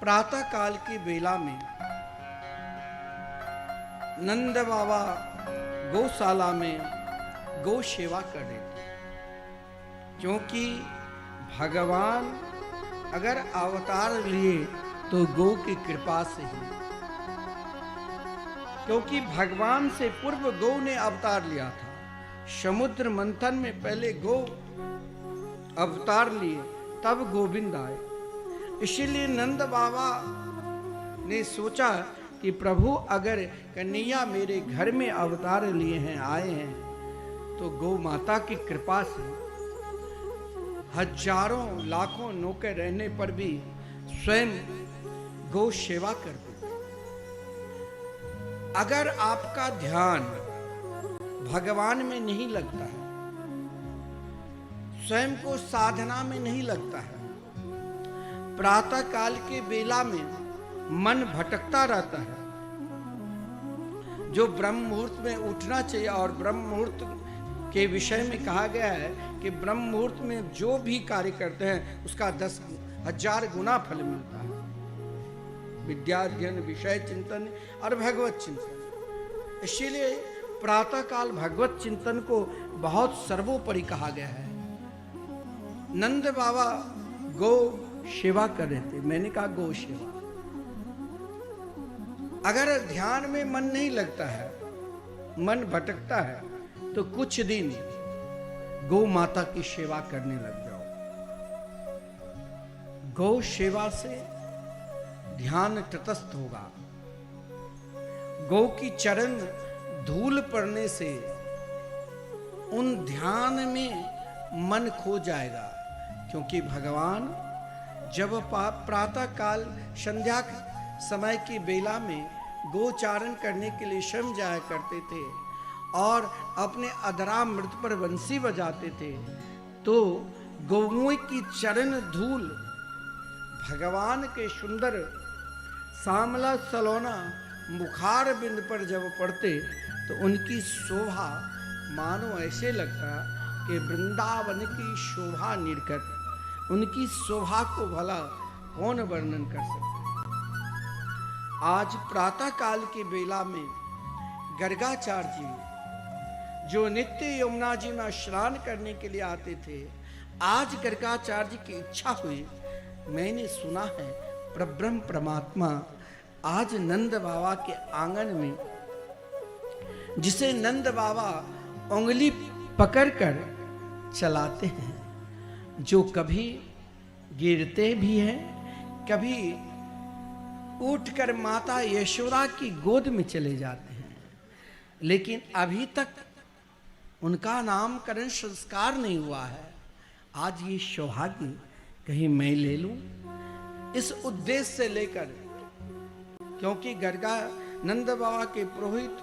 प्रातः काल की बेला में नंद बाबा गौशाला में गौ सेवा कर रहे थे, क्योंकि भगवान अगर अवतार लिए तो गौ की कृपा से ही, क्योंकि भगवान से पूर्व गौ ने अवतार लिया था। समुद्र मंथन में पहले गौ अवतार लिए, तब गोविंद आए। इसीलिए नंद बाबा ने सोचा कि प्रभु अगर कन्हैया मेरे घर में अवतार लिए हैं, आए हैं, तो गौ माता की कृपा से हजारों लाखों नौकर रहने पर भी स्वयं गौ सेवा कर देते। अगर आपका ध्यान भगवान में नहीं लगता है, स्वयं को साधना में नहीं लगता है, प्रातः काल के बेला में मन भटकता रहता है। जो ब्रह्म मुहूर्त में उठना चाहिए, और ब्रह्म मुहूर्त के विषय में कहा गया है कि ब्रह्म मुहूर्त में जो भी कार्य करते हैं उसका 10,000 गुना फल मिलता है। विद्या अध्ययन, विषय चिंतन और भगवत चिंतन। इसीलिए प्रातः काल भगवत चिंतन को बहुत सर्वोपरि कहा गया है। नंद बाबा गौ सेवा कर रहे थे। मैंने कहा गौ सेवा। अगर ध्यान में मन नहीं लगता है, मन भटकता है, तो कुछ दिन गौ माता की सेवा करने लग जाओ। गौ सेवा से ध्यान तटस्थ होगा। गौ की चरण धूल पड़ने से उन ध्यान में मन खो जाएगा, क्योंकि भगवान जब प्रातः काल संध्या समय की बेला में गोचारण करने के लिए स्वयं जाया करते थे और अपने अधरा मृत पर बंसी बजाते थे, तो गौओं की चरण धूल भगवान के सुंदर सामला सलोना मुखार बिंद पर जब पड़ते तो उनकी शोभा मानो ऐसे लगता कि वृंदावन की शोभा निर्गत। उनकी शोभा को भला कौन वर्णन कर सकता है। आज प्रातः काल की बेला में गर्गाचार्य जी जो नित्य यमुना जी में स्नान करने के लिए आते थे, आज गर्गाचार्य की इच्छा हुई, मैंने सुना है परब्रह्म परमात्मा आज नंद बाबा के आंगन में, जिसे नंद बाबा उंगली पकड़कर चलाते हैं, जो कभी गिरते भी हैं, कभी उठकर माता यशोदा की गोद में चले जाते हैं, लेकिन अभी तक उनका नामकरण संस्कार नहीं हुआ है। आज ये सौभाग्य कहीं मैं ले लूं, इस उद्देश्य से लेकर, क्योंकि गर्गा नंद बाबा के पुरोहित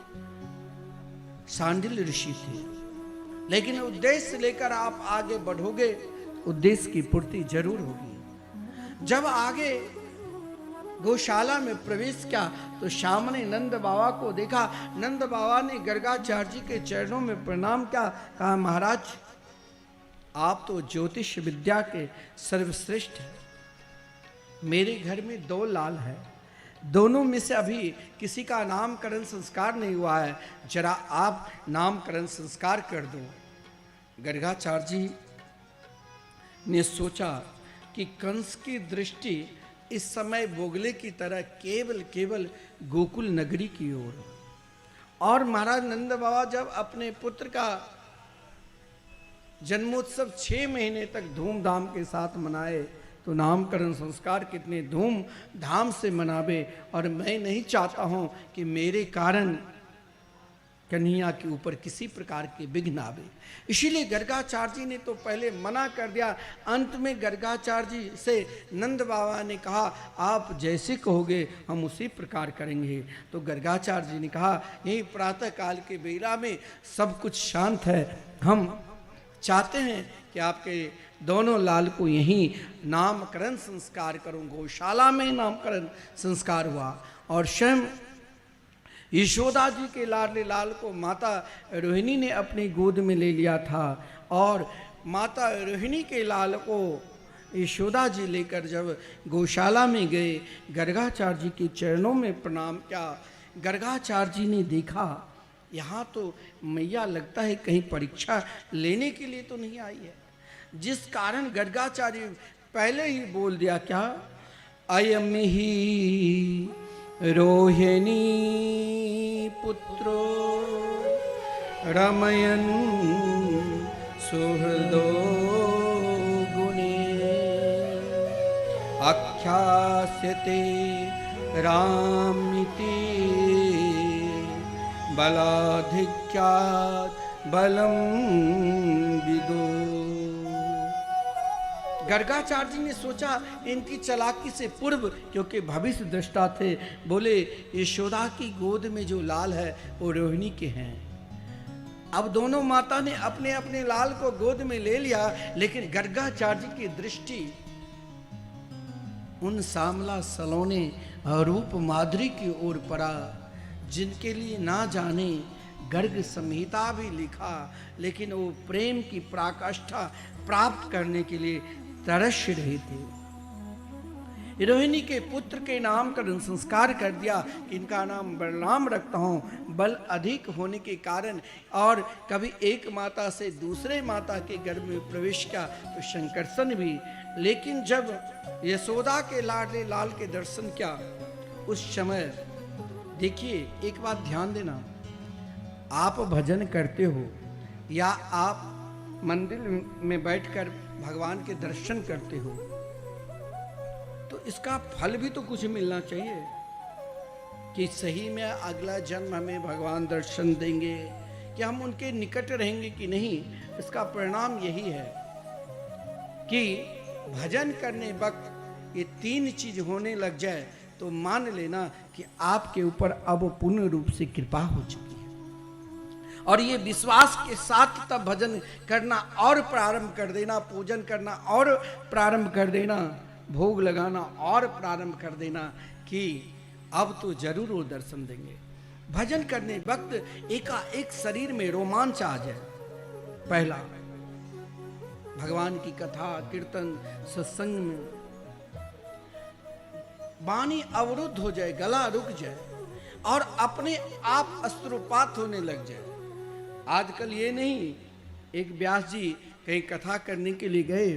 सांडिल ऋषि थे, लेकिन उद्देश्य से लेकर आप आगे बढ़ोगे, उद्देश्य की पूर्ति जरूर होगी। जब आगे गौशाला में प्रवेश किया तो श्याम ने नंद बाबा को देखा। नंद बाबा ने गर्गाचार्य जी के चरणों में प्रणाम किया, कहा महाराज आप तो ज्योतिष विद्या के सर्वश्रेष्ठ हैं। मेरे घर में 2 लाल है, दोनों में से अभी किसी का नामकरण संस्कार नहीं हुआ है, जरा आप नामकरण संस्कार कर दो। गर्गाचार्य जी ने सोचा कि कंस की दृष्टि इस समय बोगले की तरह केवल गोकुल नगरी की ओर, और महाराज नंद बाबा जब अपने पुत्र का जन्मोत्सव 6 महीने तक धूमधाम के साथ मनाए, तो नामकरण संस्कार कितने धूमधाम से मनावे। और मैं नहीं चाहता हूं कि मेरे कारण कन्हैया के ऊपर किसी प्रकार के विघ्न आवे। इसीलिए गर्गाचार्य जी ने तो पहले मना कर दिया। अंत में गर्गाचार्य जी से नंद बाबा ने कहा आप जैसे कहोगे हम उसी प्रकार करेंगे। तो गर्गाचार्य जी ने कहा यही प्रातः काल के बेला में सब कुछ शांत है, हम चाहते हैं कि आपके दोनों लाल को यहीं नामकरण संस्कार करूं। गौशाला में नामकरण संस्कार हुआ और स्वयं यशोदा जी के लाडले लाल को माता रोहिणी ने अपनी गोद में ले लिया था और माता रोहिणी के लाल को यशोदा जी लेकर जब गौशाला में गए, गर्गाचार्य जी के चरणों में प्रणाम किया। गर्गाचार्य जी ने देखा यहाँ तो मैया लगता है कहीं परीक्षा लेने के लिए तो नहीं आई है, जिस कारण गर्गाचार्य पहले ही बोल दिया, क्या अयम ही रोहिणी पुत्रो रमयन सुहृदो गुणे आख्यास्यते रामिति बलाधिक्यात् बलम विदो। गर्गाचार्य जी ने सोचा इनकी चालाकी से पूर्व, क्योंकि भविष्य दृष्टा थे, बोले यशोदा की गोद में जो लाल है वो रोहिणी के हैं। अब दोनों माता ने अपने अपने लाल को गोद में ले लिया, लेकिन गर्गाचार्य जी की दृष्टि उन सामला सलोने रूप माधुरी की ओर पड़ा, जिनके लिए ना जाने गर्ग संहिता भी लिखा, लेकिन वो प्रेम की पराकाष्ठा प्राप्त करने के लिए तरस रहे थे। रोहिणी के पुत्र के नामकरण संस्कार कर दिया कि इनका नाम बलराम रखता हूँ। बल अधिक होने के कारण और कभी एक माता से दूसरे माता के गर्भ में प्रवेश किया तो शंकरसन भी। लेकिन जब यशोदा के लाडले लाल के दर्शन किया उस समय, देखिए एक बात ध्यान देना, आप भजन करते हो या आप मंदिर में बैठकर भगवान के दर्शन करते हो तो इसका फल भी तो कुछ मिलना चाहिए कि सही में अगला जन्म हमें भगवान दर्शन देंगे, कि हम उनके निकट रहेंगे कि नहीं। इसका परिणाम यही है कि भजन करने वक्त ये तीन चीज होने लग जाए तो मान लेना कि आपके ऊपर अब पूर्ण रूप से कृपा हो चुकी है। और ये विश्वास के साथ तब भजन करना और प्रारंभ कर देना, पूजन करना और प्रारंभ कर देना, भोग लगाना और प्रारंभ कर देना कि अब तो जरूर वो दर्शन देंगे। भजन करने वक्त एकाएक शरीर में रोमांच आ जाए। पहला, भगवान की कथा कीर्तन सत्संग में वाणी अवरुद्ध हो जाए, गला रुक जाए और अपने आप अश्रुपात होने लग जाए। आजकल ये नहीं, एक व्यास जी कहीं कथा करने के लिए गए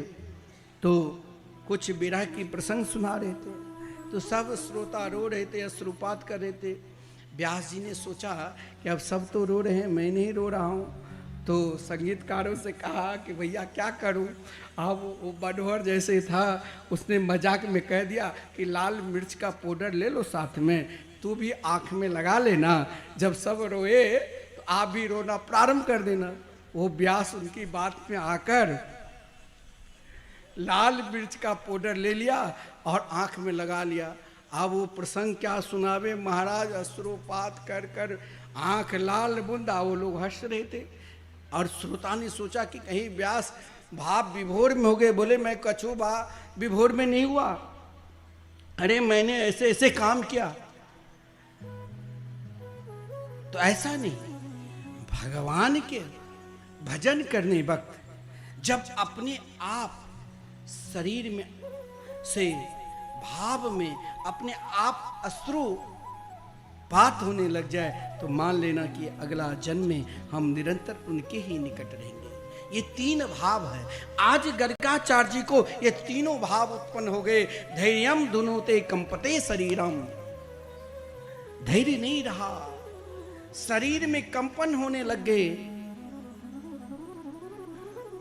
तो कुछ विरह की प्रसंग सुना रहे थे तो सब श्रोता रो रहे थे, अश्रुपात कर रहे थे। व्यास जी ने सोचा कि अब सब तो रो रहे हैं, मैं नहीं रो रहा हूँ, तो संगीतकारों से कहा कि भैया क्या करूं। अब वो बडोहर जैसे था, उसने मजाक में कह दिया कि लाल मिर्च का पाउडर ले लो साथ में, तू भी आंख में लगा लेना, जब सब रोए तो आप भी रोना प्रारंभ कर देना। वो व्यास उनकी बात में आकर लाल मिर्च का पाउडर ले लिया और आंख में लगा लिया। अब वो प्रसंग क्या सुनावे महाराज, अश्रुपात कर कर आंख लाल बूंदा, वो लोग हंस रहे थे और श्रोता ने सोचा कि कहीं व्यास भाव विभोर में हो गए। बोले मैं कछु भाव विभोर में नहीं हुआ, अरे मैंने ऐसे ऐसे काम किया। तो ऐसा नहीं, भगवान के भजन करने वक्त जब अपने आप शरीर में से भाव में अपने आप अश्रु बात होने लग जाए तो मान लेना कि अगला जन्म में हम निरंतर उनके ही निकट रहेंगे। ये तीन भाव है। आज गर्गाचार्य जी को ये तीनों भाव उत्पन्न हो गए। धैर्यम दुनोते कंपते शरीरम, धैर्य नहीं रहा, शरीर में कंपन होने लग गए,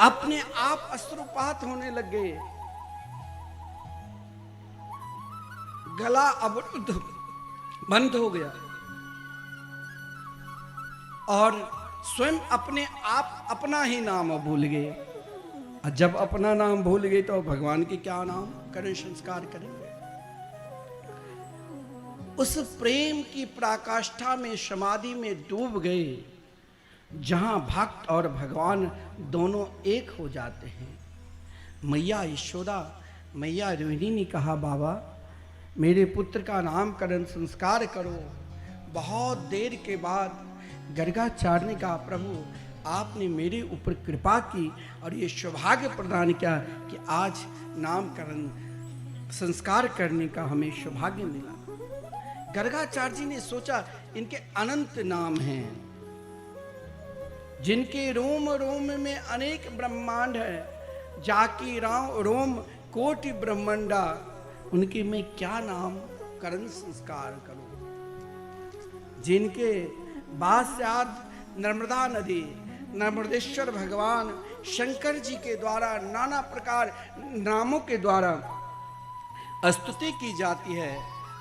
अपने आप अश्रुपात होने लग गए, गला अवरुद्ध बंद हो गया और स्वयं अपने आप अपना ही नाम भूल गए। और जब अपना नाम भूल गए तो भगवान के क्या नाम करें, संस्कार करेंगे। उस प्रेम की पराकाष्ठा में समाधि में डूब गए जहां भक्त और भगवान दोनों एक हो जाते हैं। मैया यशोदा, मैया रोहिणी ने कहा बाबा मेरे पुत्र का नामकरण संस्कार करो। बहुत देर के बाद गर्गाचार्य ने कहा प्रभु आपने मेरे ऊपर कृपा की और ये सौभाग्य प्रदान किया कि आज नामकरण संस्कार करने का हमें सौभाग्य मिला। गर्गाचार्य जी ने सोचा इनके अनंत नाम हैं, जिनके रोम रोम में अनेक ब्रह्मांड है, जाकी रोम कोटि ब्रह्मांडा, उनके मैं क्या नाम करण संस्कार करूं। जिनके बास्याद नर्मदा नदी, नर्मदेश्वर भगवान शंकर जी के द्वारा नाना प्रकार नामों के द्वारा स्तुति की जाती है,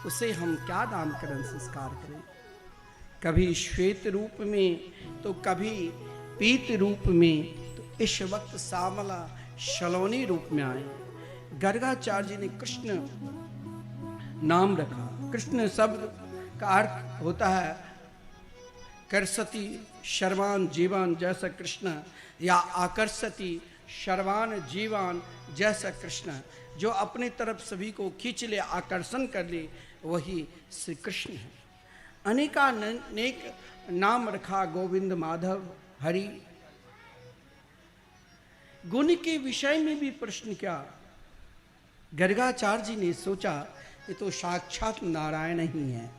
उसे हम क्या नामकरण संस्कार करें। कभी श्वेत रूप में तो कभी पीत रूप में, तो इस वक्त सामला शलोनी रूप में आए। गर्गाचार्य जी ने कृष्ण नाम रखा। कृष्ण शब्द का अर्थ होता है करसती शर्वान जीवान जैसा कृष्ण, या आकर्षति शर्वान जीवान जैसा कृष्ण, जो अपनी तरफ सभी को खींच ले, आकर्षण कर ले, वही श्री कृष्ण है। अनेक नाम रखा, गोविंद माधव हरि। गुण के विषय में भी प्रश्न किया। गर्गाचार्य जी ने सोचा ये तो साक्षात नारायण ही है,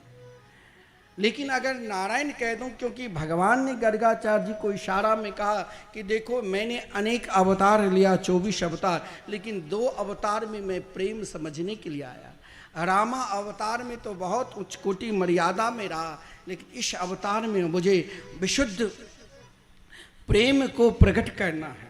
लेकिन अगर नारायण कह दूं, क्योंकि भगवान ने गर्गाचार्य जी को इशारा में कहा कि देखो मैंने अनेक अवतार लिया, 24 अवतार, लेकिन 2 अवतार में मैं प्रेम समझने के लिए आया। रामा अवतार में तो बहुत उच्च कोटि मर्यादा में रहा, लेकिन इस अवतार में मुझे विशुद्ध प्रेम को प्रकट करना है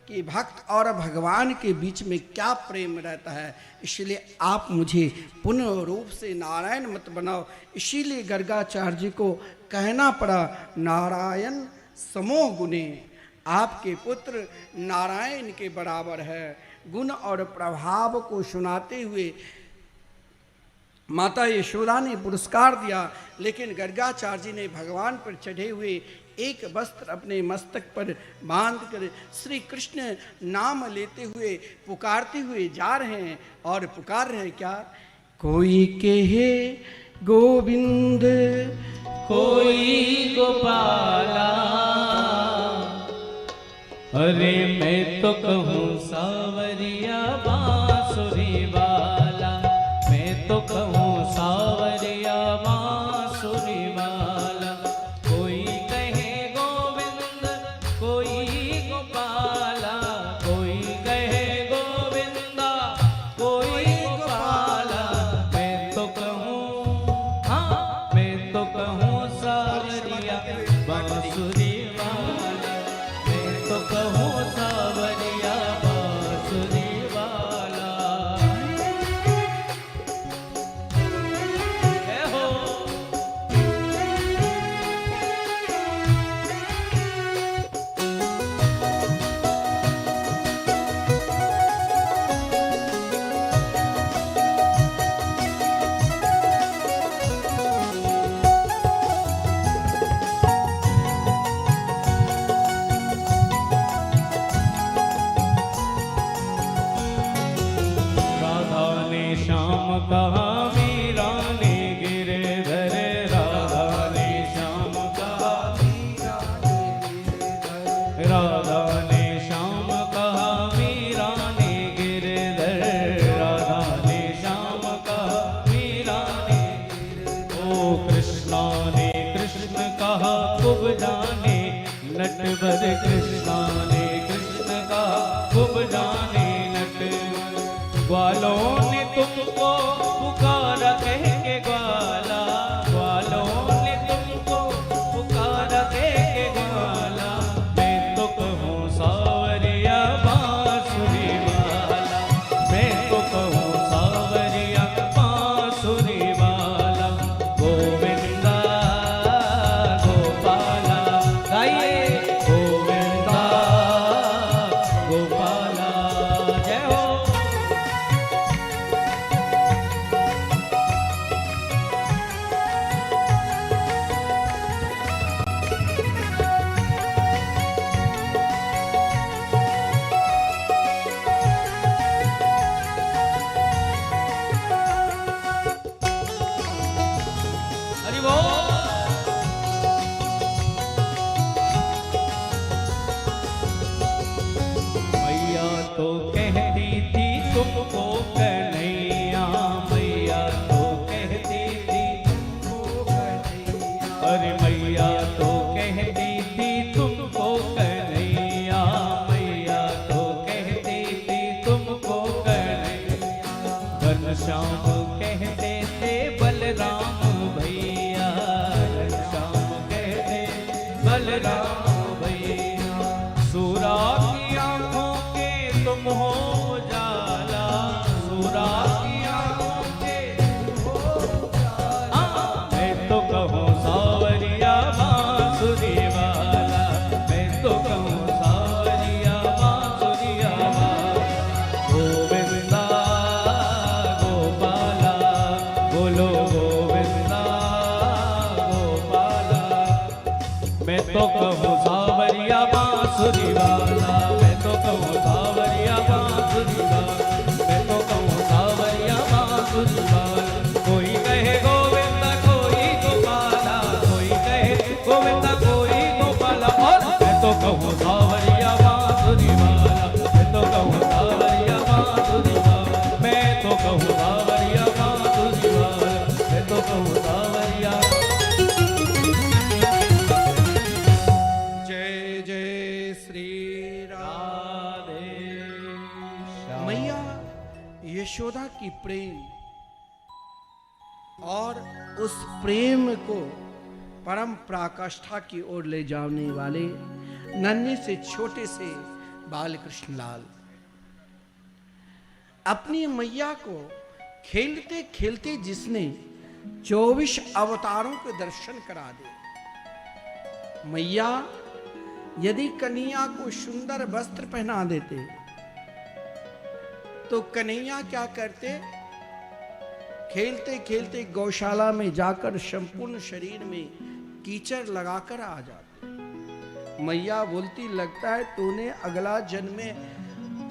कि भक्त और भगवान के बीच में क्या प्रेम रहता है। इसलिए आप मुझे पूर्ण रूप से नारायण मत बनाओ। इसीलिए गर्गाचार्य जी को कहना पड़ा नारायण समो गुणे, आपके पुत्र नारायण के बराबर है। गुण और प्रभाव को सुनाते हुए माता यशोदा ने पुरस्कार दिया, लेकिन गर्गाचार्य जी ने भगवान पर चढ़े हुए एक वस्त्र अपने मस्तक पर बांध कर श्री कृष्ण नाम लेते हुए पुकारते हुए जा रहे हैं। और पुकार रहे क्या, कोई कहे गोविंद कोई गोपाला, अरे मैं तो कहूँ सावरिया बांसुरी वाला, मैं तो कहूँ सावरिया बांसुरी वाला। कोई कहे गोविंद कोई गोपाला, कोई कहे गोविंदा कोई गोपाला, मैं तो कहूँ, हाँ मैं तो कहूँ सावरिया बांसुरी वाला, मैं तो कहूँ सावरिया बांसुरी वाला। जय हो। राधा ने श्याम कहा मीरा ने गिरधर, राधा ने श्याम कहा, राधा ने श्याम कहा मीरा ने गिरधर, राधा ने श्याम कहा मीरा ने। ओ कृष्णा ने कृष्ण कहा खूब जाने नटवर, कृष्णा ने कृष्ण कहा खूब जाने नटवर। ग्वालों ने तुमको पुकारा कह के ग्वाला, ग्वालों ने तुमको पुकारा कह के ग्वाला। मैं तो कहूँ सावरिया बांसुरी वाला, मैं तो कहूँ सावरिया बांसुरी वाला। गोविंदा गोपाला गाइए, गोविंदा गोपाला। जय हो। घनश्याम कहते थे बलराम भैया, घनश्याम कहते बलराम भैया। सूरा की आंखों के तुम हो उजाला, सूरा की आंखों के तुम हो उजाला। मैं तो कहूँ सावरिया बांसुरी वाला, मैं तो कहूँ सावरिया बांसुरिया वाला। गोविंदा गोपाला, बोलो गोविंदा गोपाला। मैं तो कहूँ सावरिया बांसुरी वाला, मैं तो कहूँ सावरिया बांसुरी वाला, मैं तो कहूँ सावरिया बांसुरी वाला। कोई कहे गोविंदा कोई गोपाला, कोई कहे गोविंदा कोई गोपाला। और मैं तो कहूँ सावरिया बांसुरी वाला, मैं तो कहूँ सावरिया बांसुरी वाला, मैं तो कहूँ सावरिया बांसुरी वाला, मैं तो कहूँ सावरिया। जय जय श्री राम। राधे श्याम। मैया यशोदा की प्रेम और उस प्रेम को परम पराकाष्ठा की ओर ले जाने वाले नन्हे से छोटे से बाल कृष्ण लाल अपनी मैया को खेलते खेलते जिसने 24 अवतारों के दर्शन करा दे। मैया यदि कन्हैया को सुंदर वस्त्र पहना देते तो कन्हैया क्या करते, खेलते खेलते गौशाला में जाकर संपूर्ण शरीर में कीचड़ लगाकर आ जाते। मैया बोलती लगता है तूने अगला जन्म में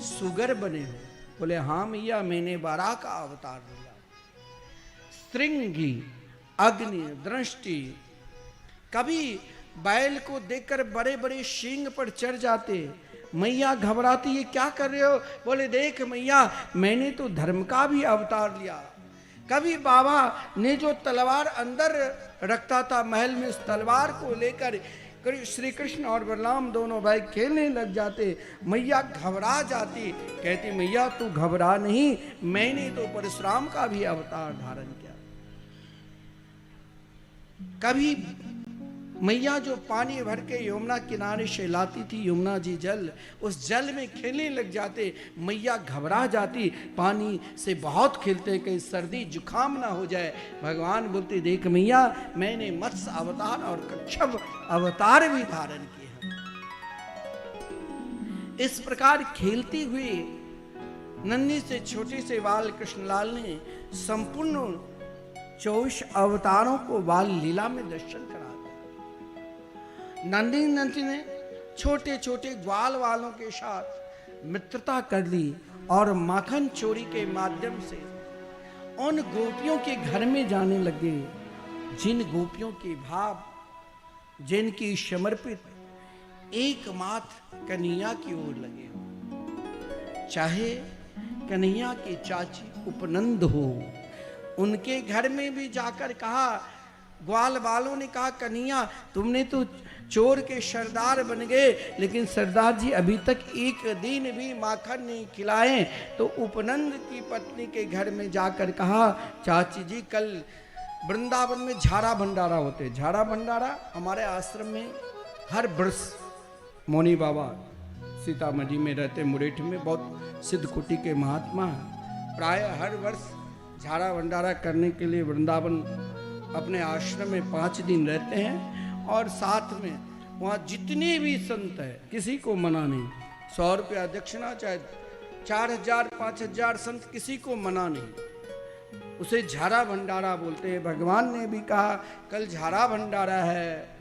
सुगर बने हो। बोले हाँ मैया मैंने बारह का अवतार लिया। श्रृंगी अग्नि दृष्टि, कभी बैल को देखकर बड़े बड़े सींग पर चढ़ जाते। मैया घबराती ये क्या कर रहे हो? बोले देख मैया मैंने तो धर्म का भी अवतार लिया। कभी बाबा ने जो तलवार अंदर रखता था महल में, उस तलवार को लेकर श्री कृष्ण और बलराम दोनों भाई खेलने लग जाते। मैया घबरा जाती, कहती मैया तू घबरा नहीं, मैंने तो परशुराम का भी अवतार धारण किया। कभी मैया जो पानी भर के यमुना किनारे से लाती थी, यमुना जी जल, उस जल में खेलने लग जाते। मैया घबरा जाती, पानी से बहुत खेलते कहीं सर्दी जुकाम ना हो जाए। भगवान बोलते देख मैया मैंने मत्स्य अवतार और कच्छप अवतार भी धारण किए हैं। इस प्रकार खेलते हुए नन्हे से छोटे से बाल कृष्णलाल ने संपूर्ण 24 अवतारों को बाल लीला में दर्शन करा। नंदी नंदी ने छोटे छोटे ग्वाल वालों के साथ मित्रता कर ली और माखन चोरी के माध्यम से उन गोपियों के घर में जाने लगे जिन गोपियों के भाव जिनकी समर्पित एकमात्र कन्हैया की ओर लगे हो। चाहे कन्हैया की चाची उपनंद हो, उनके घर में भी जाकर कहा, ग्वाल वालों ने कहा कन्हैया तुमने तो चोर के सरदार बन गए, लेकिन सरदार जी अभी तक एक दिन भी माखन नहीं खिलाए। तो उपनंद की पत्नी के घर में जाकर कहा चाची जी कल वृंदावन में झाड़ा भंडारा होते। झाड़ा भंडारा हमारे आश्रम में हर वर्ष मौनी बाबा सीतामढ़ी में रहते, मुरेठ में बहुत सिद्ध कोटि के महात्मा हैं। प्राय हर वर्ष झाड़ा भंडारा करने के लिए वृंदावन अपने आश्रम में 5 दिन रहते हैं और साथ में वहाँ जितने भी संत है किसी को मना नहीं। 100 रुपया दक्षिणा, चाहे 4000 5000 संत, किसी को मना नहीं। उसे झाड़ा भंडारा बोलते हैं। भगवान ने भी कहा कल झाड़ा भंडारा है,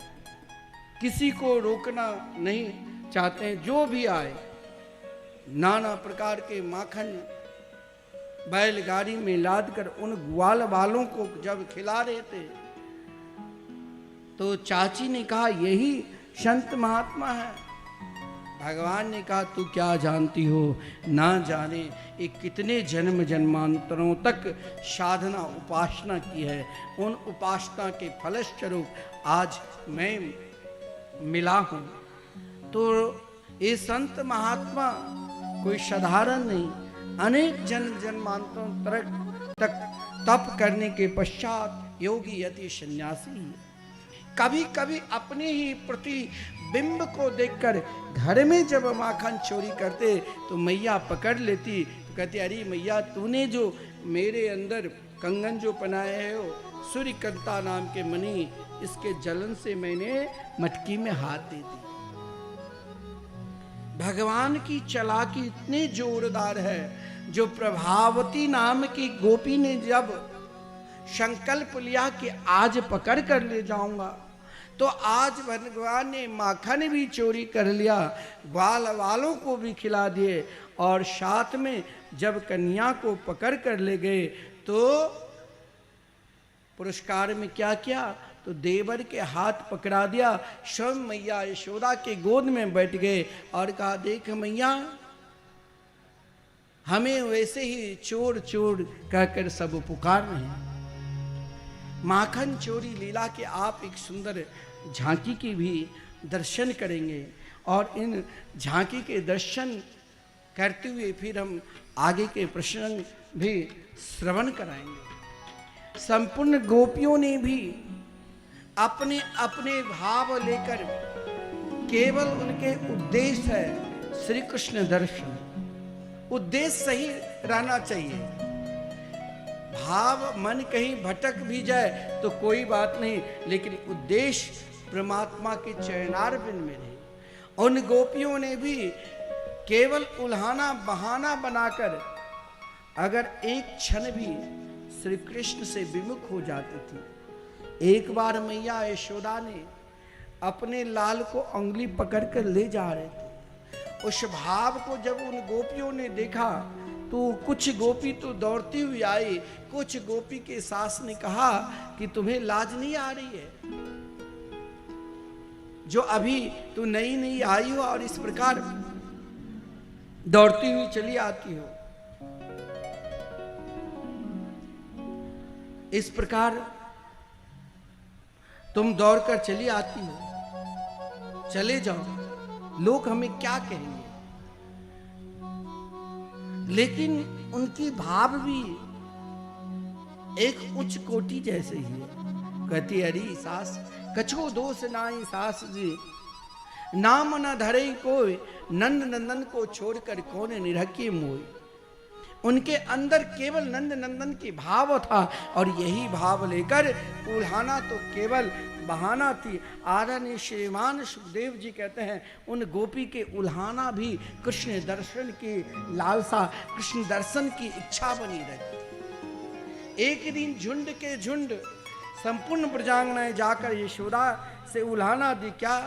किसी को रोकना नहीं चाहते हैं। जो भी आए नाना प्रकार के माखन बैलगाड़ी में लाद कर उन ग्वाल वालों को जब खिला रहे थे तो चाची ने कहा यही संत महात्मा है। भगवान ने कहा तू क्या जानती हो, ना जाने ये कितने जन्म जन्मांतरों तक साधना उपासना की है। उन उपासना के फलस्वरूप आज मैं मिला हूँ। तो ये संत महात्मा कोई साधारण नहीं, अनेक जन्म जन्मांतरों तक तप करने के पश्चात योगी यति सन्यासी कभी कभी अपने ही प्रतिबिंब को देखकर घर में जब माखन चोरी करते तो मैया पकड़ लेती, तो कहती अरे मैया तूने जो मेरे अंदर कंगन जो पहनाए हो सूर्यकांता नाम के मणि, इसके जलन से मैंने मटकी में हाथ दे दी। भगवान की चालाकी इतनी जोरदार है, जो प्रभावती नाम की गोपी ने जब संकल्प लिया कि आज पकड़ कर ले जाऊंगा, तो आज भगवान ने माखन भी चोरी कर लिया, ग्वाल वालों को भी खिला दिए, और साथ में जब कन्या को पकड़ कर ले गए तो पुरस्कार में क्या किया, तो देवर के हाथ पकड़ा दिया, स्वयं मैया यशोदा के गोद में बैठ गए और कहा देख मैया हमें वैसे ही चोर चोर कहकर सब पुकार रहे हैं। माखन चोरी लीला के आप एक सुंदर झांकी की भी दर्शन करेंगे, और इन झांकी के दर्शन करते हुए फिर हम आगे के प्रसंग भी श्रवण कराएंगे। संपूर्ण गोपियों ने भी अपने अपने भाव लेकर, केवल उनके उद्देश्य है श्री कृष्ण दर्शन। उद्देश्य सही रहना चाहिए, भाव मन कहीं भटक भी जाए तो कोई बात नहीं, लेकिन उद्देश्य परमात्मा के चरणारविंद में रहे। उन गोपियों ने भी केवल उल्हाना बहाना बनाकर अगर एक क्षण भी श्री कृष्ण से विमुख हो जाती थी। एक बार मैया यशोदा ने अपने लाल को उंगली पकड़कर ले जा रहे थे, उस भाव को जब उन गोपियों ने देखा तो कुछ गोपी तो दौड़ती हुई आई, कुछ गोपी के सास ने कहा कि तुम्हें लाज नहीं आ रही है, जो अभी तू नई नई आई हो और इस प्रकार दौड़ती हुई चली आती हो। इस प्रकार तुम दौड़कर चली आती हो, चले जाओ, लोग हमें क्या कहेंगे। लेकिन उनकी भाव भी एक उच्च कोटि जैसे ही है। कहती अरे सास कछो दोष नाई सास जी, नाम न धरे कोई, नंद नंदन को छोड़कर कौन निरखे मोई। उनके अंदर केवल नंद नंदन की भाव था, और यही भाव लेकर उल्हाना तो केवल बहाना थी। आदरणीय श्रीमान सुखदेव जी कहते हैं उन गोपी के उल्हाना भी कृष्ण दर्शन की लालसा, कृष्ण दर्शन की इच्छा बनी रही। एक दिन झुंड के झुंड संपूर्ण ब्रजांगनाएं जाकर यशोदा से उल्हाना दी। क्या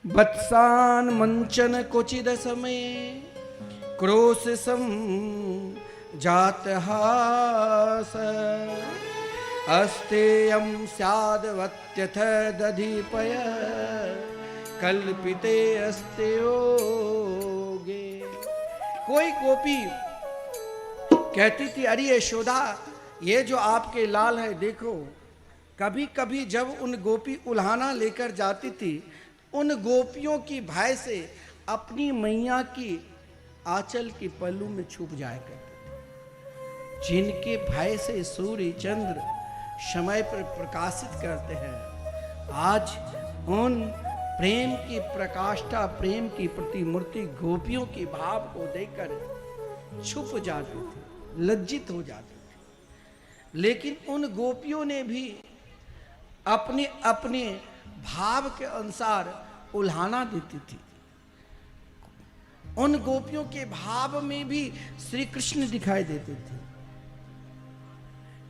वत्सान मंचन क्वचिद समय, क्रोश सम जात हास, अस्तेयम स्यादवत्यथ दधिपय, कल्पिते अस्ते योगे। कोई गोपी कहती थी अरे यशोदा ये जो आपके लाल है देखो। कभी कभी जब उन गोपी उल्हाना लेकर जाती थी, उन गोपियों की भय से अपनी मैया की आंचल के पल्लू में छुप जाया करते, जिनके भय से सूर्य चंद्र समय पर प्रकाशित करते हैं। आज उन प्रेम की प्रकाष्ठा, प्रेम की प्रतिमूर्ति गोपियों के भाव को देखकर छुप जाते थे, लज्जित हो जाते थे। लेकिन उन गोपियों ने भी अपने अपने भाव के अनुसार उल्हाना देती थी। उन गोपियों के भाव में भी श्री कृष्ण दिखाई देते थे।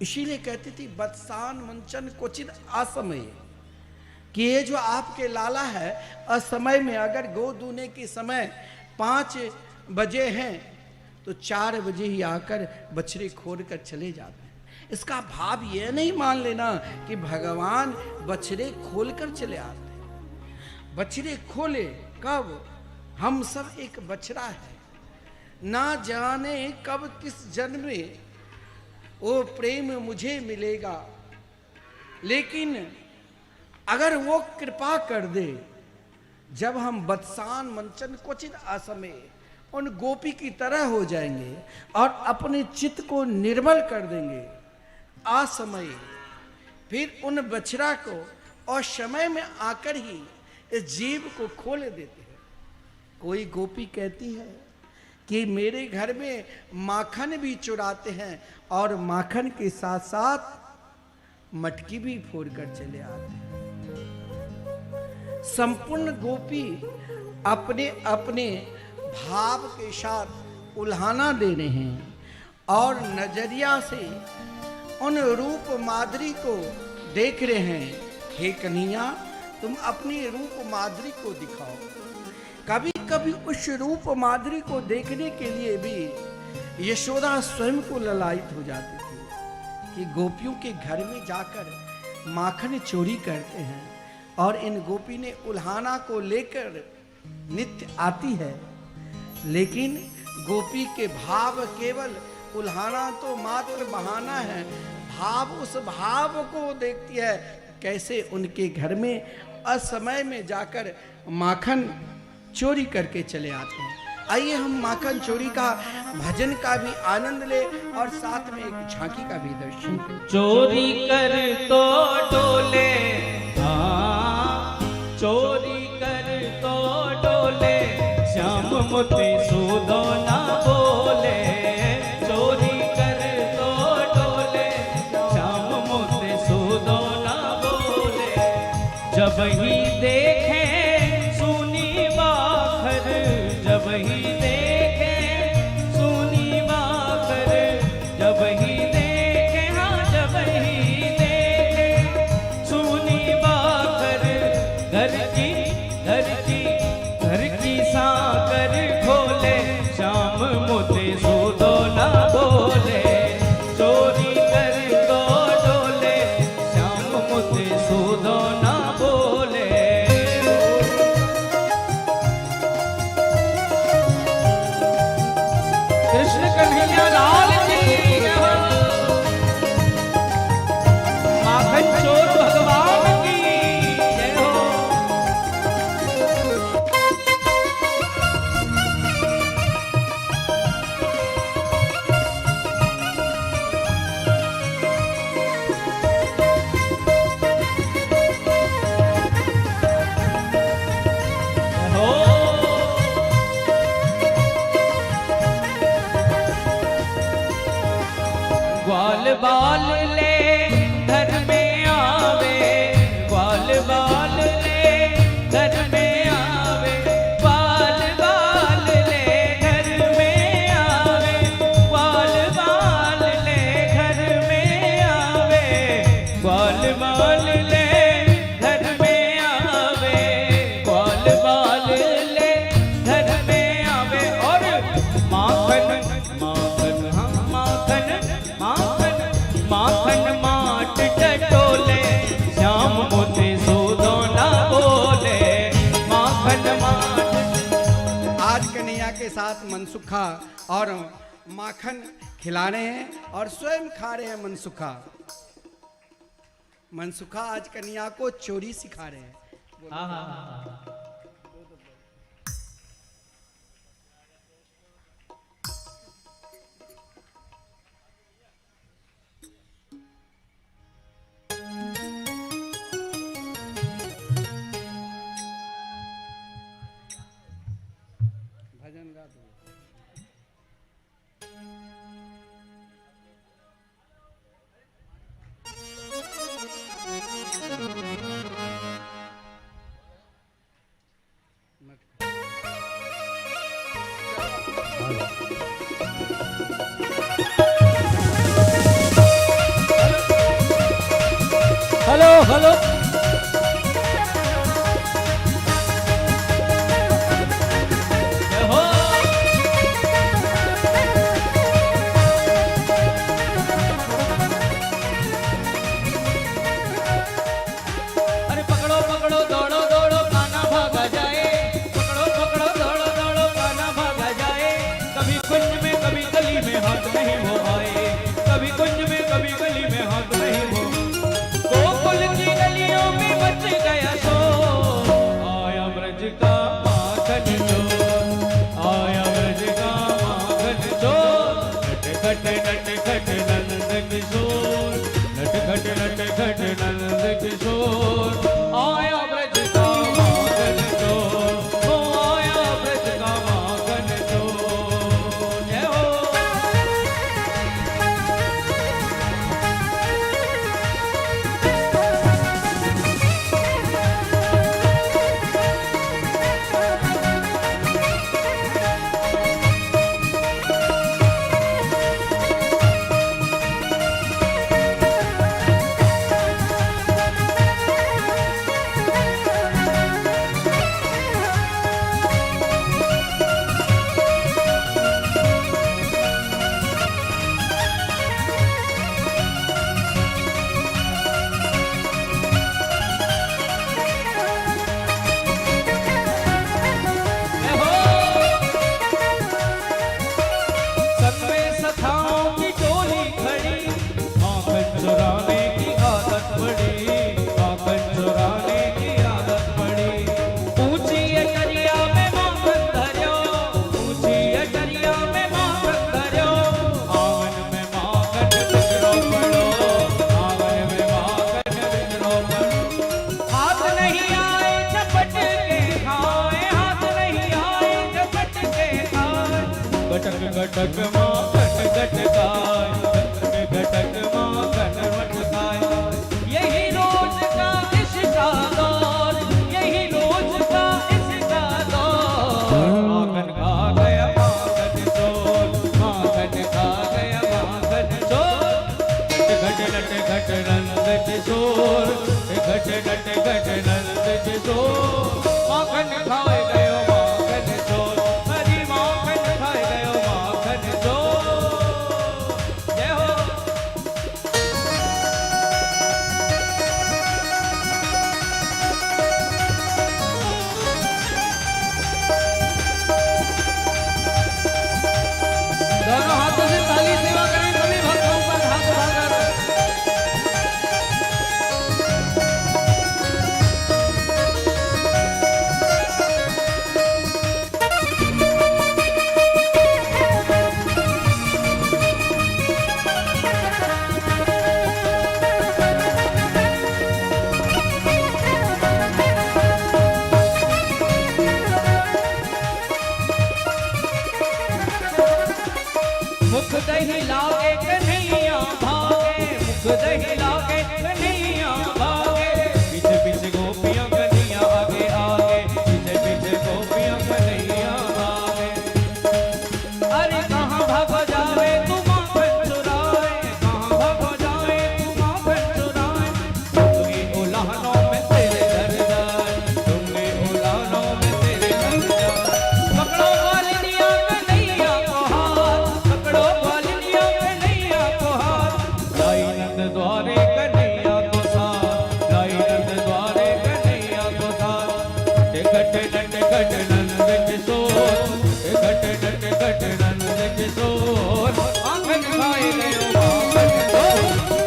इसीलिए कहती थी बत्सान मंचन क्वचित असमय, कि ये जो आपके लाला है असमय में, अगर गो दूने के समय 5 बजे हैं तो 4 बजे ही आकर बछड़े खोल कर चले जाते हैं। इसका भाव ये नहीं मान लेना कि भगवान बछड़े खोल कर चले आते हैं। बछड़े खोले कब? हम सब एक बछड़ा है, ना जाने कब किस जन्म में वो प्रेम मुझे मिलेगा, लेकिन अगर वो कृपा कर दे, जब हम बत्सान मंचन क्वचित असमय, उन गोपी की तरह हो जाएंगे और अपने चित्त को निर्मल कर देंगे। असमय फिर उन बछड़ा को और समय में आकर ही इस जीव को खोल देते हैं। कोई गोपी कहती है कि मेरे घर में माखन भी चुराते हैं और माखन के साथ साथ मटकी भी फोड़ कर चले आते हैं। संपूर्ण गोपी अपने अपने भाव के साथ उल्हाना दे रहे हैं और नजरिया से उन रूप माधुरी को देख रहे हैं। हे कन्हैया, तुम अपनी रूप माधुरी को दिखाओ। कभी कभी उस रूप माधुरी को देखने के लिए भी यशोदा स्वयं को ललायित हो जाती थी कि गोपियों के घर में जाकर माखन चोरी करते हैं और इन गोपी ने उल्हाना को लेकर नित्य आती है। लेकिन गोपी के भाव केवल उल्हाना तो मात्र बहाना है, भाव उस भाव को देखती है कैसे उनके घर में असमय में जाकर माखन चोरी करके चले आते हैं। आइए हम माखन चोरी का भजन का भी आनंद ले और साथ में एक झांकी का भी दर्शन करें। चोरी कर तो डोले, हाँ चोरी कर तो डोले, श्याम मोती सूदो ना बोले। चोरी कर तो डोले, श्याम मोती सूदो ना बोले। जब ही देखे सुनी बाखर, जब ही देखे सुनी बाखर, जब ही देखे, हाँ जब ही देखे सुनी बाखर। घर की साकर खोले, श्याम मोती सूदो ना बोले। चोरी कर तो डोले, श्याम मोती सूदो ना बोले। कृष्ण कन्हैया लाल की जय हो। माखन चोर भगवान की जय हो। ग्वाल बाल ले घर में आवे, ग्वाल बाल ले घर में आवे, ग्वाल बाल ले घर में आवे, ग्वाल बाल ले घर में आवे, ग्वाल बाल ले घर में आवे, ग्वाल बाल ले घर में आवे। और माखन माखन हम माखन माखन माखन माट टटोले, श्याम मोती सूदो ना बोले। माखन माट। आज कन्हैया के साथ मनसुखा और माखन खिला रहे हैं और स्वयं खा रहे हैं मनसुखा। मनसुखा आज कन्हैया को चोरी सिखा रहे हैं। हाँ हाँ हाँ। भजन गा दो। Hello hello. जय हो। अरे पकड़ो पकड़ो दौड़ो दौड़ो कान्हा भागा जाए, पकड़ो पकड़ो दौड़ो दौड़ो कान्हा भागा जाए। कभी कुंज में कभी गली में हाथ नहीं वो आए, कभी कुंज में कभी गली में हाथ नहीं वो। गोकुल की गलियों में बच गया शोर, आया ब्रज का माखन चोर, आया ब्रज खट नट खट नंद किशोर, नट खट नंद किशोर, आया ब्रज का माखन चोर, ओ आया ब्रज का माखन चोर। जय हो। घटक माखन घटकाय, घटक माखन मटकाय, यही रोज का इसका दौर, यही रोज का इसका दौर। माखन खा गया माखन चोर, माखन खा गया माखन चोर। घट नट घट नंद किशोर, घट नट घट नंद किशोर, माखन खाए गयो माखन चोर, हरी माखन खाए गयो माखन चोर। जय हो। दोनों हाथों से ताली सेवा करें सभी भक्तों पर हाथ उठाकर। मुख दही लागे कन्हैया भागे, मुख दही लागे कन्हैया भागे, पीछे पीछे गोपियां कन्हैया आगे आगे, पीछे पीछे गोपियां कन्हैया आगे। अरे कहाँ भागो जावे तू माखन चुराए, कहाँ भागो जावे तू माखन चुराए, दूंगी उलाहनों में तेरे घर जाए, दूंगी उलाहनों में तेरे घर जाए। पकड़ो वालिया कन्हैया को हाथ, पकड़ो वालिया कन्हैया को हाथ, लाई नंद द्वारे कन्हैया को साथ, लाई नंद द्वारे कन्हैया को साथ। घट नट घट नंद किशोर, घट नट घट नंद किशोर, माखन खाए गयो माखन चोर,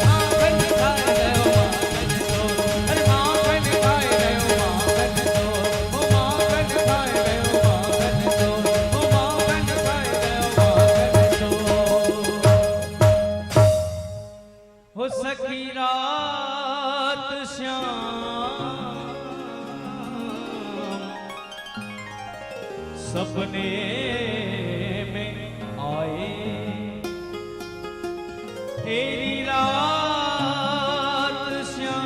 माखन खाए गयो माखन चोर, अरे माखन खाए गयो माखन चोर, ओ माखन खाए गयो माखन चोर, ओ माखन खाए गयो माखन चोर। हो सखी रात श्याम सपने में आए, तेरी रात श्याम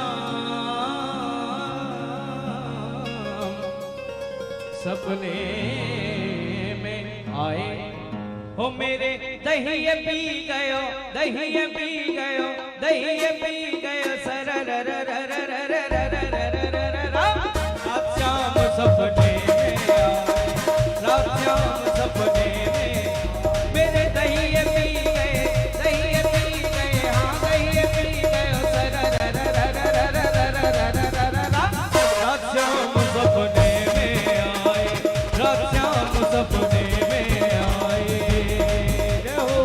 सपने में आए। हो मेरे दहिए पी गयो, दहिए पी गयो, दहिए पी गयो सरर रात श्याम सपने में आए, रात श्याम सपने में मेरे दहिए पी गए, दहिए पी गए, हाँ दहिए पी गयो सरर रात श्याम सपने में आए, रात श्याम सपने में आए। जय हो।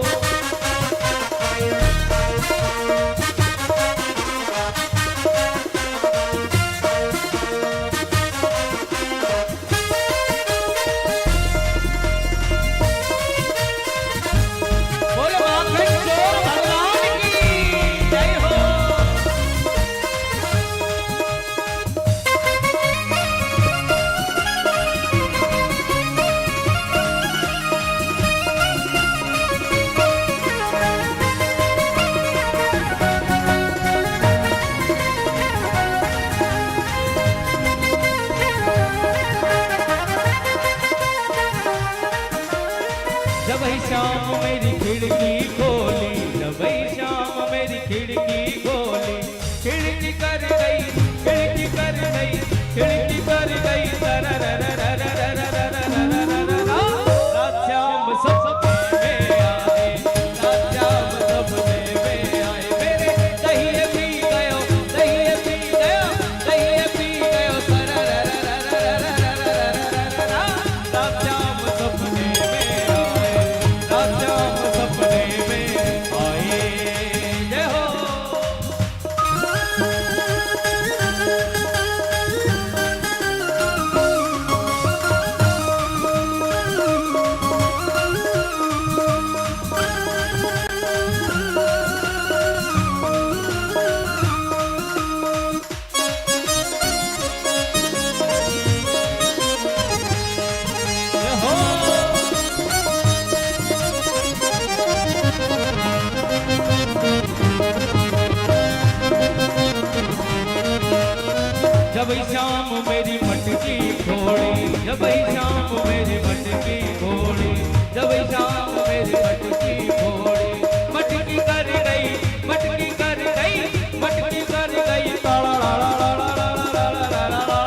जब शाम मेरी मटकी घोड़ी, जब शाम मेरी मटकी घोड़ी, जब शाम मेरी मटकी घोड़ी, मटकी कर गई, मटकी कर गई, मटकी कर गई, ताला ला ला ला ला ला ला ला ला ला।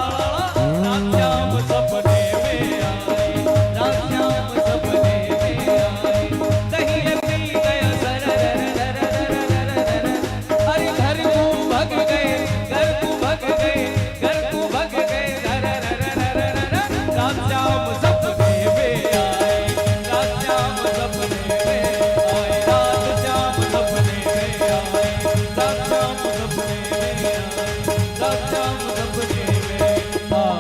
रात शाम सपने में आई, रात शाम सपने में आई, दही पी गया सर रर रर रर रर रर। अरे घर को भग गए, घर को भग गए, घर को भग गए, रर रर रर रर रर। रात शाम सपने में आई, रात शाम सपने में आई, रात शाम सपने में आई, रात शाम सपने में आई, रात शाम सपने में आई।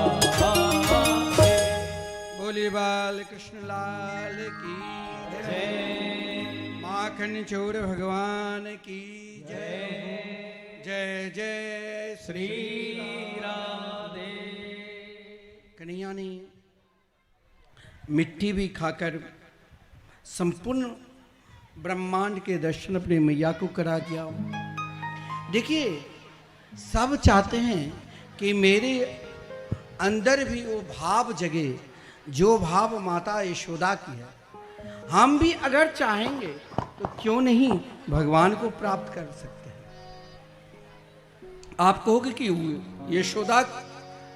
बोलिए बाल कृष्ण लाल की जय, माखन चोर भगवान की जय, जय जय श्री राधे। कन्हैया ने मिट्टी भी खाकर संपूर्ण ब्रह्मांड के दर्शन अपने मैया को करा दिया। देखिए, सब चाहते हैं कि मेरे अंदर भी वो भाव जगे जो भाव माता यशोदा की है। हम भी अगर चाहेंगे तो क्यों नहीं भगवान को प्राप्त कर सकते हैं। आप कहोगे कि यशोदा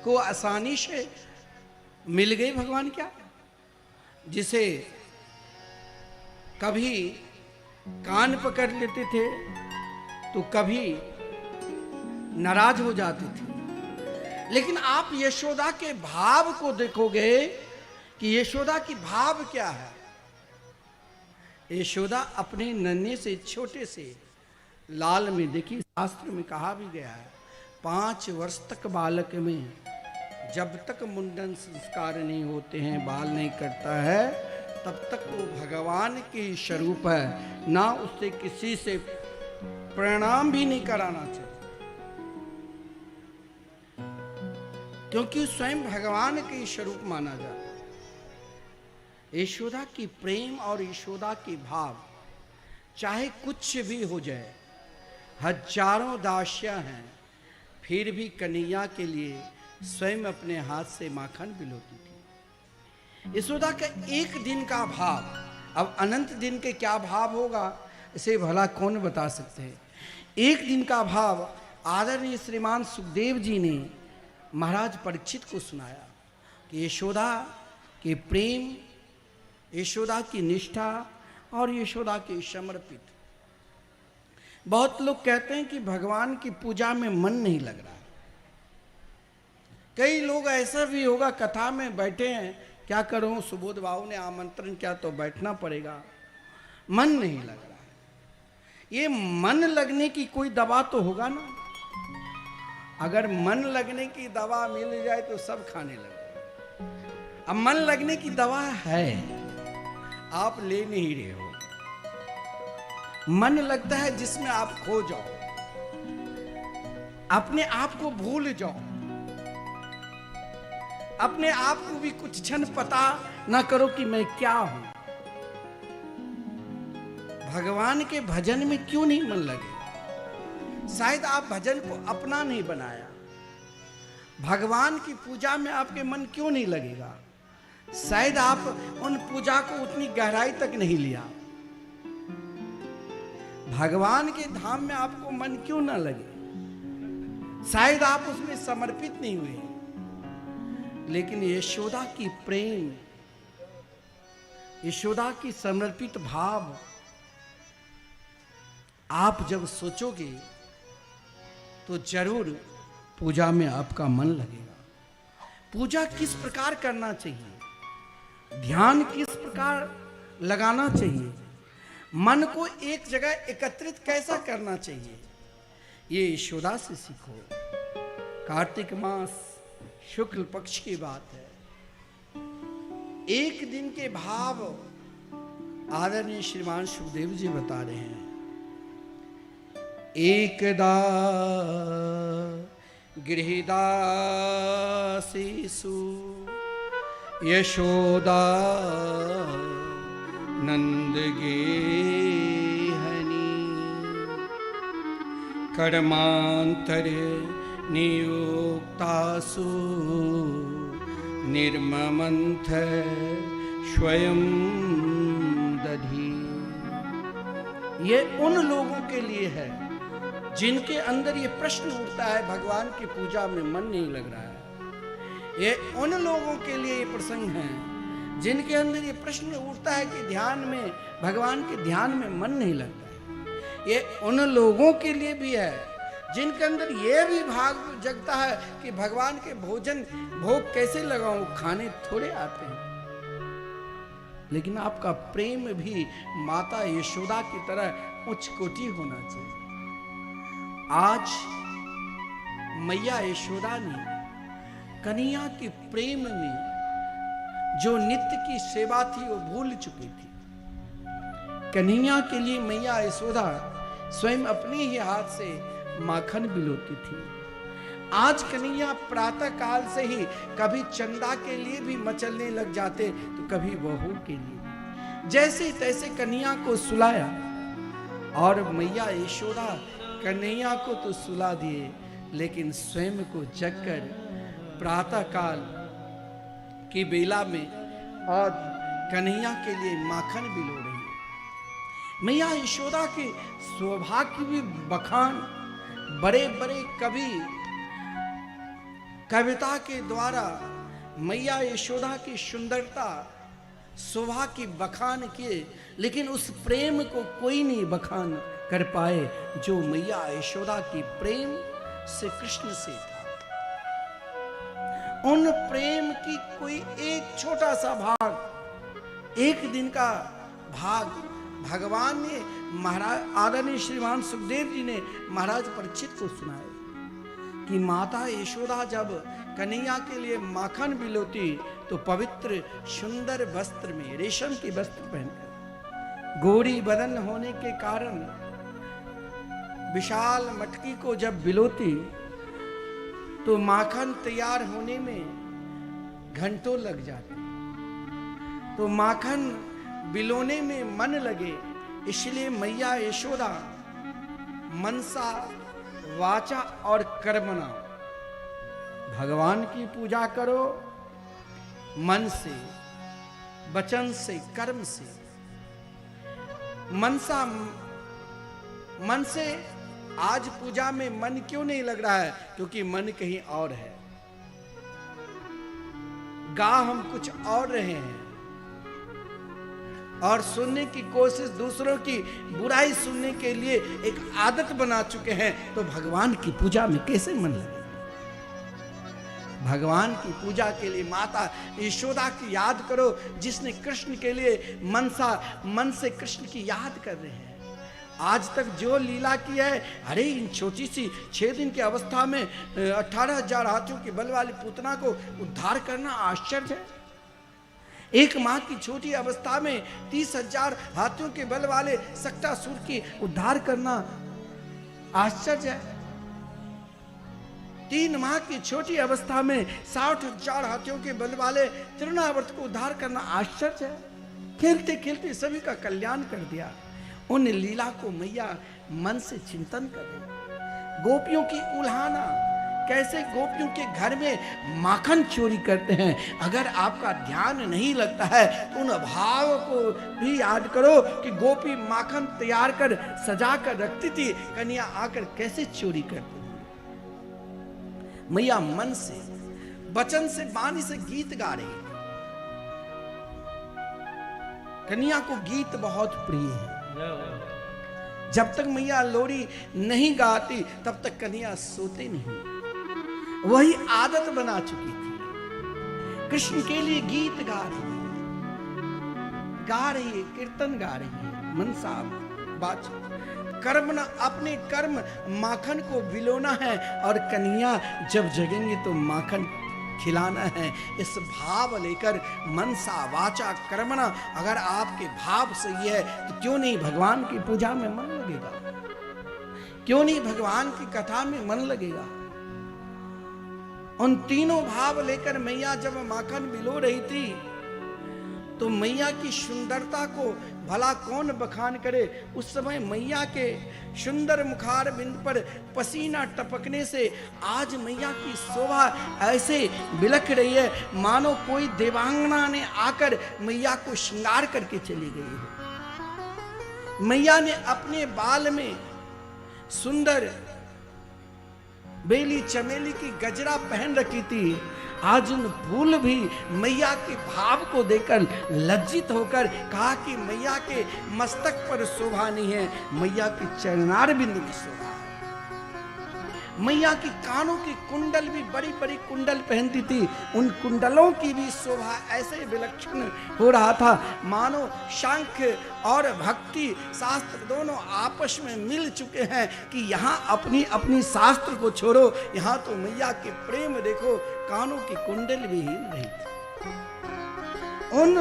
को आसानी से मिल गई भगवान, क्या जिसे कभी कान पकड़ लेते थे तो कभी नाराज हो जाते थे। लेकिन आप यशोदा के भाव को देखोगे कि यशोदा की भाव क्या है। यशोदा अपने नन्हे से छोटे से लाल में, देखिए शास्त्र में कहा भी गया है, 5 वर्ष तक बालक में जब तक मुंडन संस्कार नहीं होते हैं, बाल नहीं करता है, तब तक वो भगवान की स्वरूप है। ना उससे किसी से प्रणाम भी नहीं कराना चाहिए, क्योंकि स्वयं भगवान के स्वरूप माना जाता है। यशोदा की प्रेम और यशोदा की भाव, चाहे कुछ भी हो जाए, हजारों दासियां हैं, फिर भी कन्हैया के लिए स्वयं अपने हाथ से माखन बिलोती थी। यशोदा का एक दिन का भाव, अब अनंत दिन के क्या भाव होगा इसे भला कौन बता सकते हैं। एक दिन का भाव आदरणीय श्रीमान सुखदेव जी ने महाराज परीक्षित को सुनाया कि यशोदा के प्रेम, यशोदा की निष्ठा और यशोदा के समर्पित। बहुत लोग कहते हैं कि भगवान की पूजा में मन नहीं लग रहा है। कई लोग ऐसा भी होगा, कथा में बैठे हैं, क्या करूं, सुबोध बाबू ने आमंत्रण किया तो बैठना पड़ेगा, मन नहीं लग रहा है। ये मन लगने की कोई दवा तो होगा ना। अगर मन लगने की दवा मिल जाए तो सब खाने लगे। अब मन लगने की दवा है, आप ले नहीं रहे हो। मन लगता है जिसमें आप खो जाओ, अपने आप को भूल जाओ, अपने आप को भी कुछ क्षण पता ना करो कि मैं क्या हूं। भगवान के भजन में क्यों नहीं मन लगे? शायद आप भजन को अपना नहीं बनाया। भगवान की पूजा में आपके मन क्यों नहीं लगेगा? शायद आप उन पूजा को उतनी गहराई तक नहीं लिया। भगवान के धाम में आपको मन क्यों ना लगे? शायद आप उसमें समर्पित नहीं हुए। लेकिन यशोदा की प्रेम, यशोदा की समर्पित भाव आप जब सोचोगे तो जरूर पूजा में आपका मन लगेगा। पूजा किस प्रकार करना चाहिए, ध्यान किस प्रकार लगाना चाहिए, मन को एक जगह एकत्रित कैसा करना चाहिए, ये यशोदा से सीखो। कार्तिक मास शुक्ल पक्ष की बात है। एक दिन के भाव आदरणीय श्रीमान सुखदेव जी बता रहे हैं। एकदा गृहदासीसु यशोदा नंद गेहनी कर्मांतर नियुक्तासु निर्ममंथ स्वयं दधी। ये उन लोगों के लिए है जिनके अंदर ये प्रश्न उठता है भगवान की पूजा में मन नहीं लग रहा है। ये उन लोगों के लिए ये प्रसंग है जिनके अंदर ये प्रश्न उठता है कि ध्यान में, भगवान के ध्यान में मन नहीं लगता है। ये उन लोगों के लिए भी है जिनके अंदर ये भी भाग जगता है कि भगवान के भोग कैसे लगाऊं, खाने थोड़े आते हैं। लेकिन आपका प्रेम भी माता यशोदा की तरह उच्च कोटि होना चाहिए। आज मैया यशोदा ने कन्हैया के प्रेम में जो नित्य की सेवा थी वो भूल चुकी थी। कन्हैया के लिए मैया यशोदा स्वयं अपने ही हाथ से माखन बिलोती थी। आज कन्हैया प्रातः काल से ही कभी चंदा के लिए भी मचलने लग जाते तो कभी बहू के लिए। जैसे तैसे कन्हैया को सुलाया और मैया यशोदा कन्हैया को तो सुला दिए, लेकिन स्वयं को जगकर प्रातः काल की बेला में और कन्हैया के लिए माखन बिलो रही है। मैया यशोदा के स्वभाव की भी बखान बड़े बड़े कवि कविता के द्वारा मैया यशोदा की सुंदरता शोभा की बखान किए, लेकिन उस प्रेम को कोई नहीं बखान कर पाए जो मैया यशोदा की प्रेम से कृष्ण से था। उन प्रेम की कोई एक छोटा सा भाग, एक दिन का भाग भगवान ने महाराज आदरणीय श्रीमान सुखदेव जी ने महाराज परीक्षित को सुनाया कि माता यशोदा जब कन्हैया के लिए माखन बिलोती तो पवित्र सुंदर वस्त्र में, रेशम की वस्त्र पहनकर, गोरी बदन होने के कारण विशाल मटकी को जब बिलोती तो माखन तैयार होने में घंटों लग जाते। तो माखन बिलोने में मन लगे, इसलिए मैया यशोदा मनसा वाचा और कर्मणा, भगवान की पूजा करो मन से, वचन से, कर्म से। मनसा मन से आज पूजा में मन क्यों नहीं लग रहा है? क्योंकि मन कहीं और है, गा हम कुछ और रहे हैं और सुनने की कोशिश दूसरों की बुराई सुनने के लिए एक आदत बना चुके हैं, तो भगवान की पूजा में कैसे मन लगेगा? भगवान की पूजा के लिए माता यशोदा की याद करो, जिसने कृष्ण के लिए मन से कृष्ण की याद कर रहे हैं। आज तक जो लीला की है, अरे इन छोटी सी 6 दिन की अवस्था में 18,000 हाथियों की बल वाली पूतना को उद्धार करना आश्चर्य है। एक माँ की छोटी अवस्था में 30,000 हाथियों के बल वाले सक्टासुर की उद्धार करना आश्चर्य है। 3 माह की छोटी अवस्था में 60,000 हाथियों के बल वाले तृणावर्त को उद्धार करना आश्चर्य है। खेलते खेलते सभी का कल्याण कर दिया। उन लीला को मैया मन से चिंतन करें। गोपियों की उल्हाना, कैसे गोपियों के घर में माखन चोरी करते हैं। अगर आपका ध्यान नहीं लगता है तो उन भाव को भी याद करो कि गोपी माखन तैयार कर सजा कर रखती थी, कन्या आकर कैसे चोरी करती थी। मैया मन से, वचन से, वाणी से गीत गा रही है। कन्या को गीत बहुत प्रिय है। जब तक मैया लोरी नहीं गाती तब तक कन्या सोते नहीं, वही आदत बना चुकी थी। कृष्ण के लिए गीत गा रही है, कीर्तन गा रही है, मनसा वाचा कर्म न, अपने कर्म माखन को बिलोना है और कन्या जब जगेंगे तो माखन खिलाना है। इस भाव लेकर मनसा वाचा कर्मणा, अगर आपके भाव सही है तो क्यों नहीं भगवान की पूजा में मन लगेगा, क्यों नहीं भगवान की कथा में मन लगेगा। उन तीनों भाव लेकर मैया जब माखन बिलो रही थी तो मैया की सुंदरता को भला कौन बखान करे। उस समय मैया के सुंदर मुखार बिंद पर पसीना टपकने से आज मैया की शोभा ऐसे बिलख रही है मानो कोई देवांगना ने आकर मैया को श्रृंगार करके चली गई है। मैया ने अपने बाल में सुंदर बेली चमेली की गजरा पहन रखी थी। आज उन फूल भी मैया के भाव को देखकर लज्जित होकर कहा कि मैया के मस्तक पर शोभा नहीं है, मैया के चरणार बिंदु की शोभा है। मैया की कानों की कुंडल भी बड़ी बड़ी कुंडल पहनती थी, उन कुंडलों की भी शोभा ऐसे विलक्षण हो रहा था मानो सांख्य और भक्ति शास्त्र दोनों आपस में मिल चुके हैं कि यहाँ अपनी अपनी शास्त्र को छोड़ो, यहाँ तो मैया के प्रेम देखो। कानों की कुंडल भी हिल रही थी। उन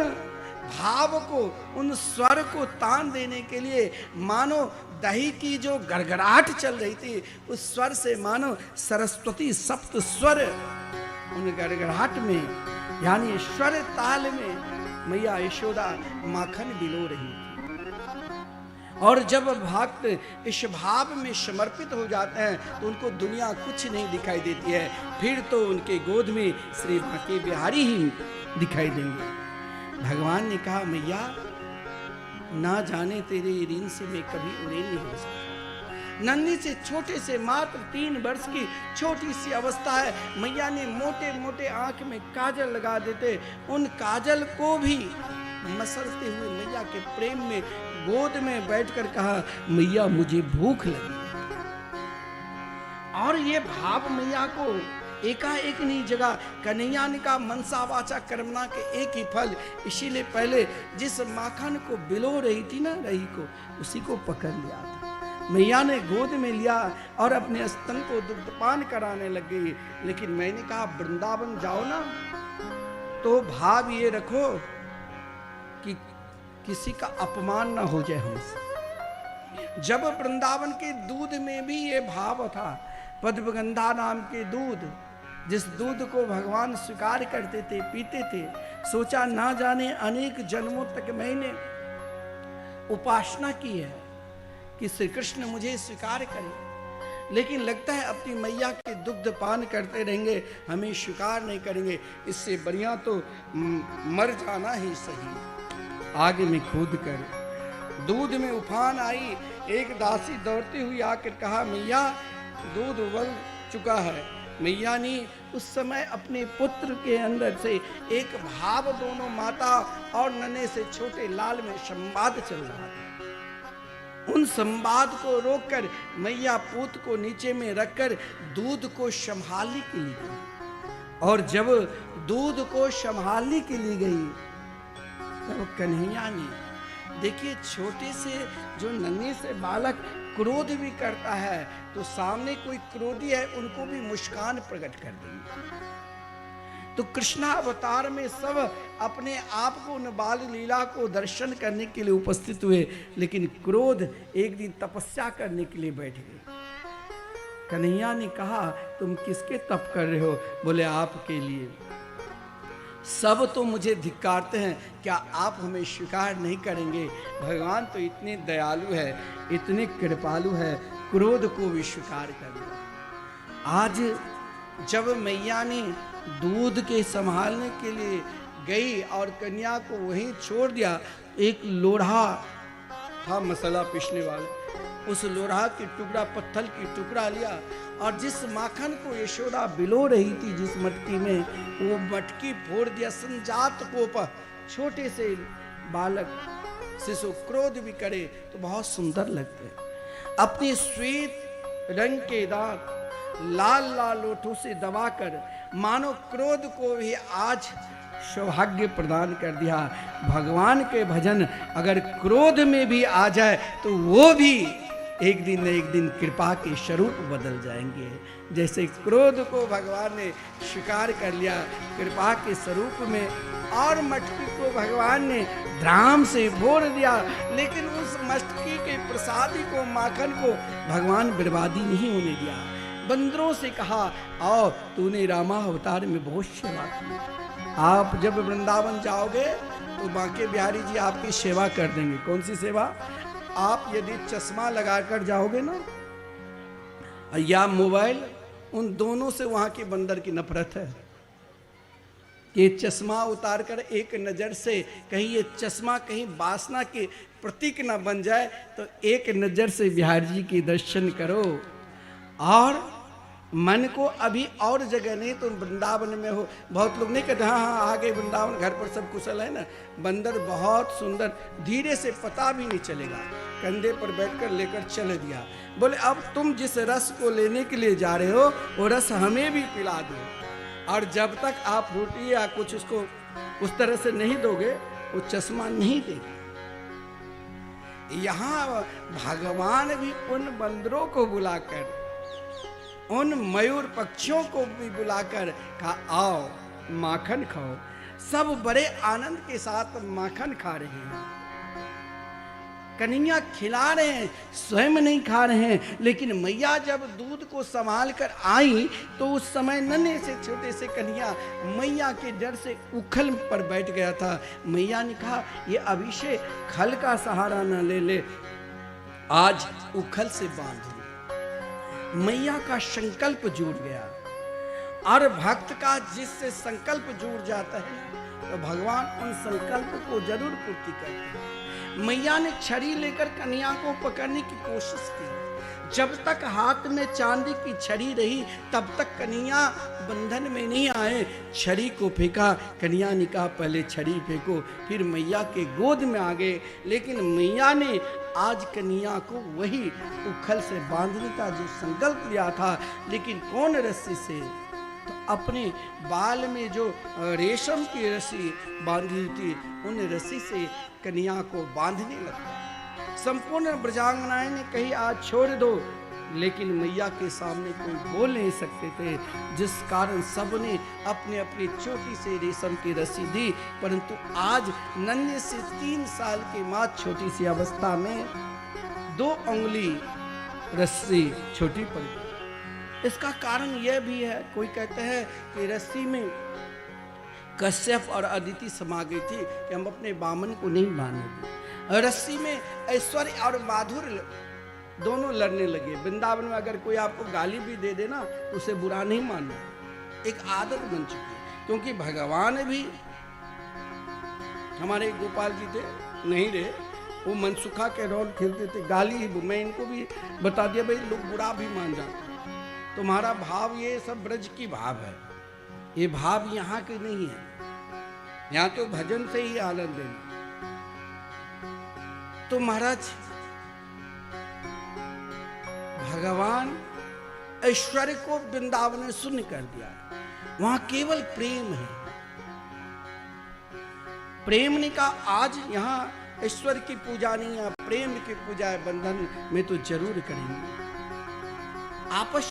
भाव को, उन स्वर को तान देने के लिए मानो दही की जो गड़गड़ाहट चल रही थी उस स्वर से मानो सरस्वती सप्त स्वर उन गड़गड़ाहट में यानी स्वर ताल में मैया यशोदा माखन बिलो रही थी। और जब भक्त इस भाव में समर्पित हो जाते हैं तो उनको दुनिया कुछ नहीं दिखाई देती है, फिर तो उनके गोद में श्री बांके बिहारी ही दिखाई देंगे। भगवान ने कहा मैया ना जाने तेरे ऋण से मैं कभी उड़े नहीं हो सकता। नन्ही से छोटे से मात्र 3 वर्ष की छोटी सी अवस्था है, मैया ने मोटे मोटे आंख में काजल लगा देते, उन काजल को भी मसलते हुए मैया के प्रेम में गोद में बैठकर कहा मैया मुझे भूख लगी। और ये भाव मैया को एकाएक नहीं जगा। कन्हैया ने कहा मनसा वाचा कर्मणा के एक ही फल, इसीलिए पहले जिस माखन को बिलो रही थी ना रही को, उसी को पकड़ लिया था। मैया ने गोद में लिया और अपने स्तन को दुग्धपान कराने लग गई। लेकिन मैंने कहा वृंदावन जाओ ना तो भाव ये रखो कि किसी का अपमान ना हो जाए हमसे। जब वृंदावन के दूध में भी ये भाव था, पद्मगंधा नाम के दूध, जिस दूध को भगवान स्वीकार करते थे, पीते थे, सोचा ना जाने अनेक जन्मों तक मैंने उपासना की है कि श्री कृष्ण मुझे स्वीकार करे, लेकिन लगता है अपनी मैया के दुग्ध पान करते रहेंगे, हमें स्वीकार नहीं करेंगे, इससे बढ़िया तो मर जाना ही सही। आग में कूद कर दूध में उफान आई। एक दासी दौड़ती हुई आकर कहा मैया दूध उबल चुका है। मैया ने उस समय अपने पुत्र के अंदर से एक भाव दोनों माता और नन्हे से छोटे लाल में संवाद चल रहा था। उन संवाद को रोककर मैया पूत को नीचे में रखकर दूध को संभालने के लिए गई। और जब दूध को संभालने के लिए गई तब कन्हैया ने देखिए छोटे से जो नन्हे से बालक क्रोध भी करता है तो सामने कोई क्रोधी है उनको भी मुस्कान प्रकट कर देंगे। तो कृष्णा अवतार में सब अपने आप को उन बाल लीला को दर्शन करने के लिए उपस्थित हुए, लेकिन क्रोध एक दिन तपस्या करने के लिए बैठ गए। कन्हैया ने कहा तुम किसके तप कर रहे हो? बोले आपके लिए। सब तो मुझे धिक्कारते हैं, क्या आप हमें स्वीकार नहीं करेंगे? भगवान तो इतने दयालु है, इतने कृपालु है, क्रोध को भी स्वीकार कर लिया। आज जब मैया ने दूध के संभालने के लिए गई और कन्या को वहीं छोड़ दिया, एक लोढ़ा था मसाला पीसने वाला, उस लोढ़ा की टुकड़ा पत्थर की टुकड़ा लिया और जिस माखन को यशोदा बिलो रही थी जिस मटकी में, वो मटकी फोड़ दिया। संजात कोप, छोटे से बालक शिशु क्रोध भी करे तो बहुत सुंदर लगते हैं। अपने श्वेत रंग के दांत लाल लाल ओठों से दबाकर मानो क्रोध को भी आज सौभाग्य प्रदान कर दिया। भगवान के भजन अगर क्रोध में भी आ जाए तो वो भी एक दिन न एक दिन कृपा के स्वरूप बदल जाएंगे। जैसे क्रोध को भगवान ने स्वीकार कर लिया कृपा के स्वरूप में, और मटकी को भगवान ने ध्राम से भोर दिया, लेकिन उस मटकी के प्रसादी को, माखन को भगवान बर्बादी नहीं होने दिया। बंदरों से कहा आओ, तूने रामा अवतार में बहुत सेवा की, आप जब वृंदावन जाओगे तो बांके बिहारी जी आपकी सेवा कर देंगे। कौन सी सेवा? आप यदि चश्मा लगाकर जाओगे ना या मोबाइल, उन दोनों से वहां के बंदर की नफरत है। ये चश्मा उतार कर एक नजर से कहीं ये चश्मा कहीं वासना के प्रतीक ना बन जाए, तो एक नजर से बिहारी जी के दर्शन करो। और मन को अभी और जगह नहीं तो वृंदावन में हो। बहुत लोग नहीं कहते हाँ हाँ आ गए वृंदावन, घर पर सब कुशल है ना। बंदर बहुत सुंदर, धीरे से पता भी नहीं चलेगा, कंधे पर बैठकर लेकर चल दिया। बोले अब तुम जिस रस को लेने के लिए जा रहे हो वो रस हमें भी पिला दो। और जब तक आप रोटी या कुछ उसको उस तरह से नहीं दोगे वो चश्मा नहीं देगा। यहाँ भगवान भी उन बंदरों को बुलाकर, उन मयूर पक्षियों को भी बुलाकर कहा आओ माखन खाओ। सब बड़े आनंद के साथ माखन खा रहे हैं, कन्हैया खिला रहे हैं, स्वयं नहीं खा रहे हैं। लेकिन मैया जब दूध को संभाल कर आई तो उस समय नन्हे से छोटे से कन्हैया मैया के डर से उखल पर बैठ गया था। मैया ने कहा ये अभिषेक खल का सहारा न ले ले, आज उखल से बांध। मैया का संकल्प जुड़ गया। और भक्त का जिससे संकल्प जुड़ जाता है तो भगवान उन संकल्प को जरूर पूर्ति करते हैं। मैया ने छड़ी लेकर कन्हैया को पकड़ने की कोशिश की। जब तक हाथ में चांदी की छड़ी रही तब तक कन्हैया बंधन में नहीं आए। छड़ी को फेंका, कन्हैया ने कहा पहले छड़ी फेंको, फिर मैया के गोद में आ गए। लेकिन मैया ने आज कन्हैया को वही उखल से बांधने का जो संकल्प लिया था, लेकिन कौन रस्सी से, तो अपने बाल में जो रेशम की रस्सी बांधी थी उन रस्सी से कन्हैया को बांधने लगा। संपूर्ण ब्रजांगनाएं ने कही आज छोड़ दो, लेकिन मैया के सामने कोई बोल नहीं सकते थे, जिस कारण सबने अपने अपनी छोटी से रेशम की रस्सी दी। परंतु आज नन्हे से 3 साल के माँ छोटी सी अवस्था में 2 उंगली रस्सी छोटी पड़ गई। इसका कारण यह भी है, कोई कहते हैं कि रस्सी में कश्यप और अदिति समा गई थी कि हम अपने बामन को नहीं बांधेंगे। रस्सी में ऐश्वर्य और माधुर्य दोनों लड़ने लगे। वृंदावन में अगर कोई आपको गाली भी दे देना तो उसे बुरा नहीं मानना, एक आदत बन चुकी है। क्योंकि भगवान भी, हमारे गोपाल जी थे नहीं रहे, वो मनसुखा के रोल खेलते थे, गाली। मैं इनको भी बता दिया भाई लोग बुरा भी मान जाते हैं। तुम्हारा भाव ये सब ब्रज की भाव है, ये भाव यहाँ के नहीं है। यहाँ तो भजन से ही आनंद लेना। तो महाराज भगवान ऐश्वर्य को वृंदावन में शून्य कर दिया, वहां केवल प्रेम है। प्रेम ने कहा आज यहाँ ऐश्वर्य की पूजा नहीं है, प्रेम की पूजा है, बंधन में तो जरूर करेंगे। आपस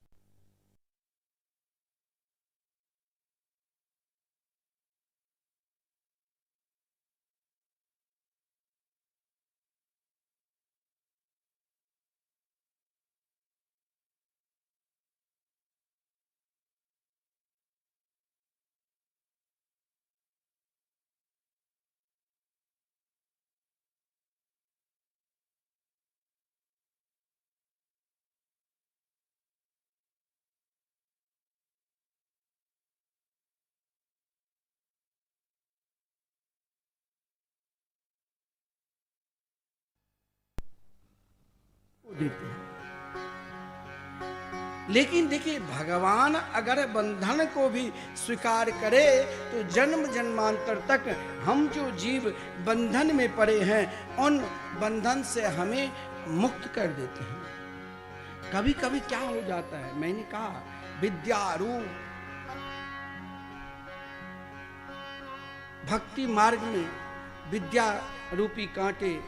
देते हैं। लेकिन देखिए भगवान अगर बंधन को भी स्वीकार करे तो जन्म जन्मांतर तक हम जो जीव बंधन में पड़े हैं उन बंधन से हमें मुक्त कर देते हैं। कभी कभी क्या हो जाता है, मैंने कहा विद्या रूप भक्ति मार्ग में विद्या रूपी कांटे,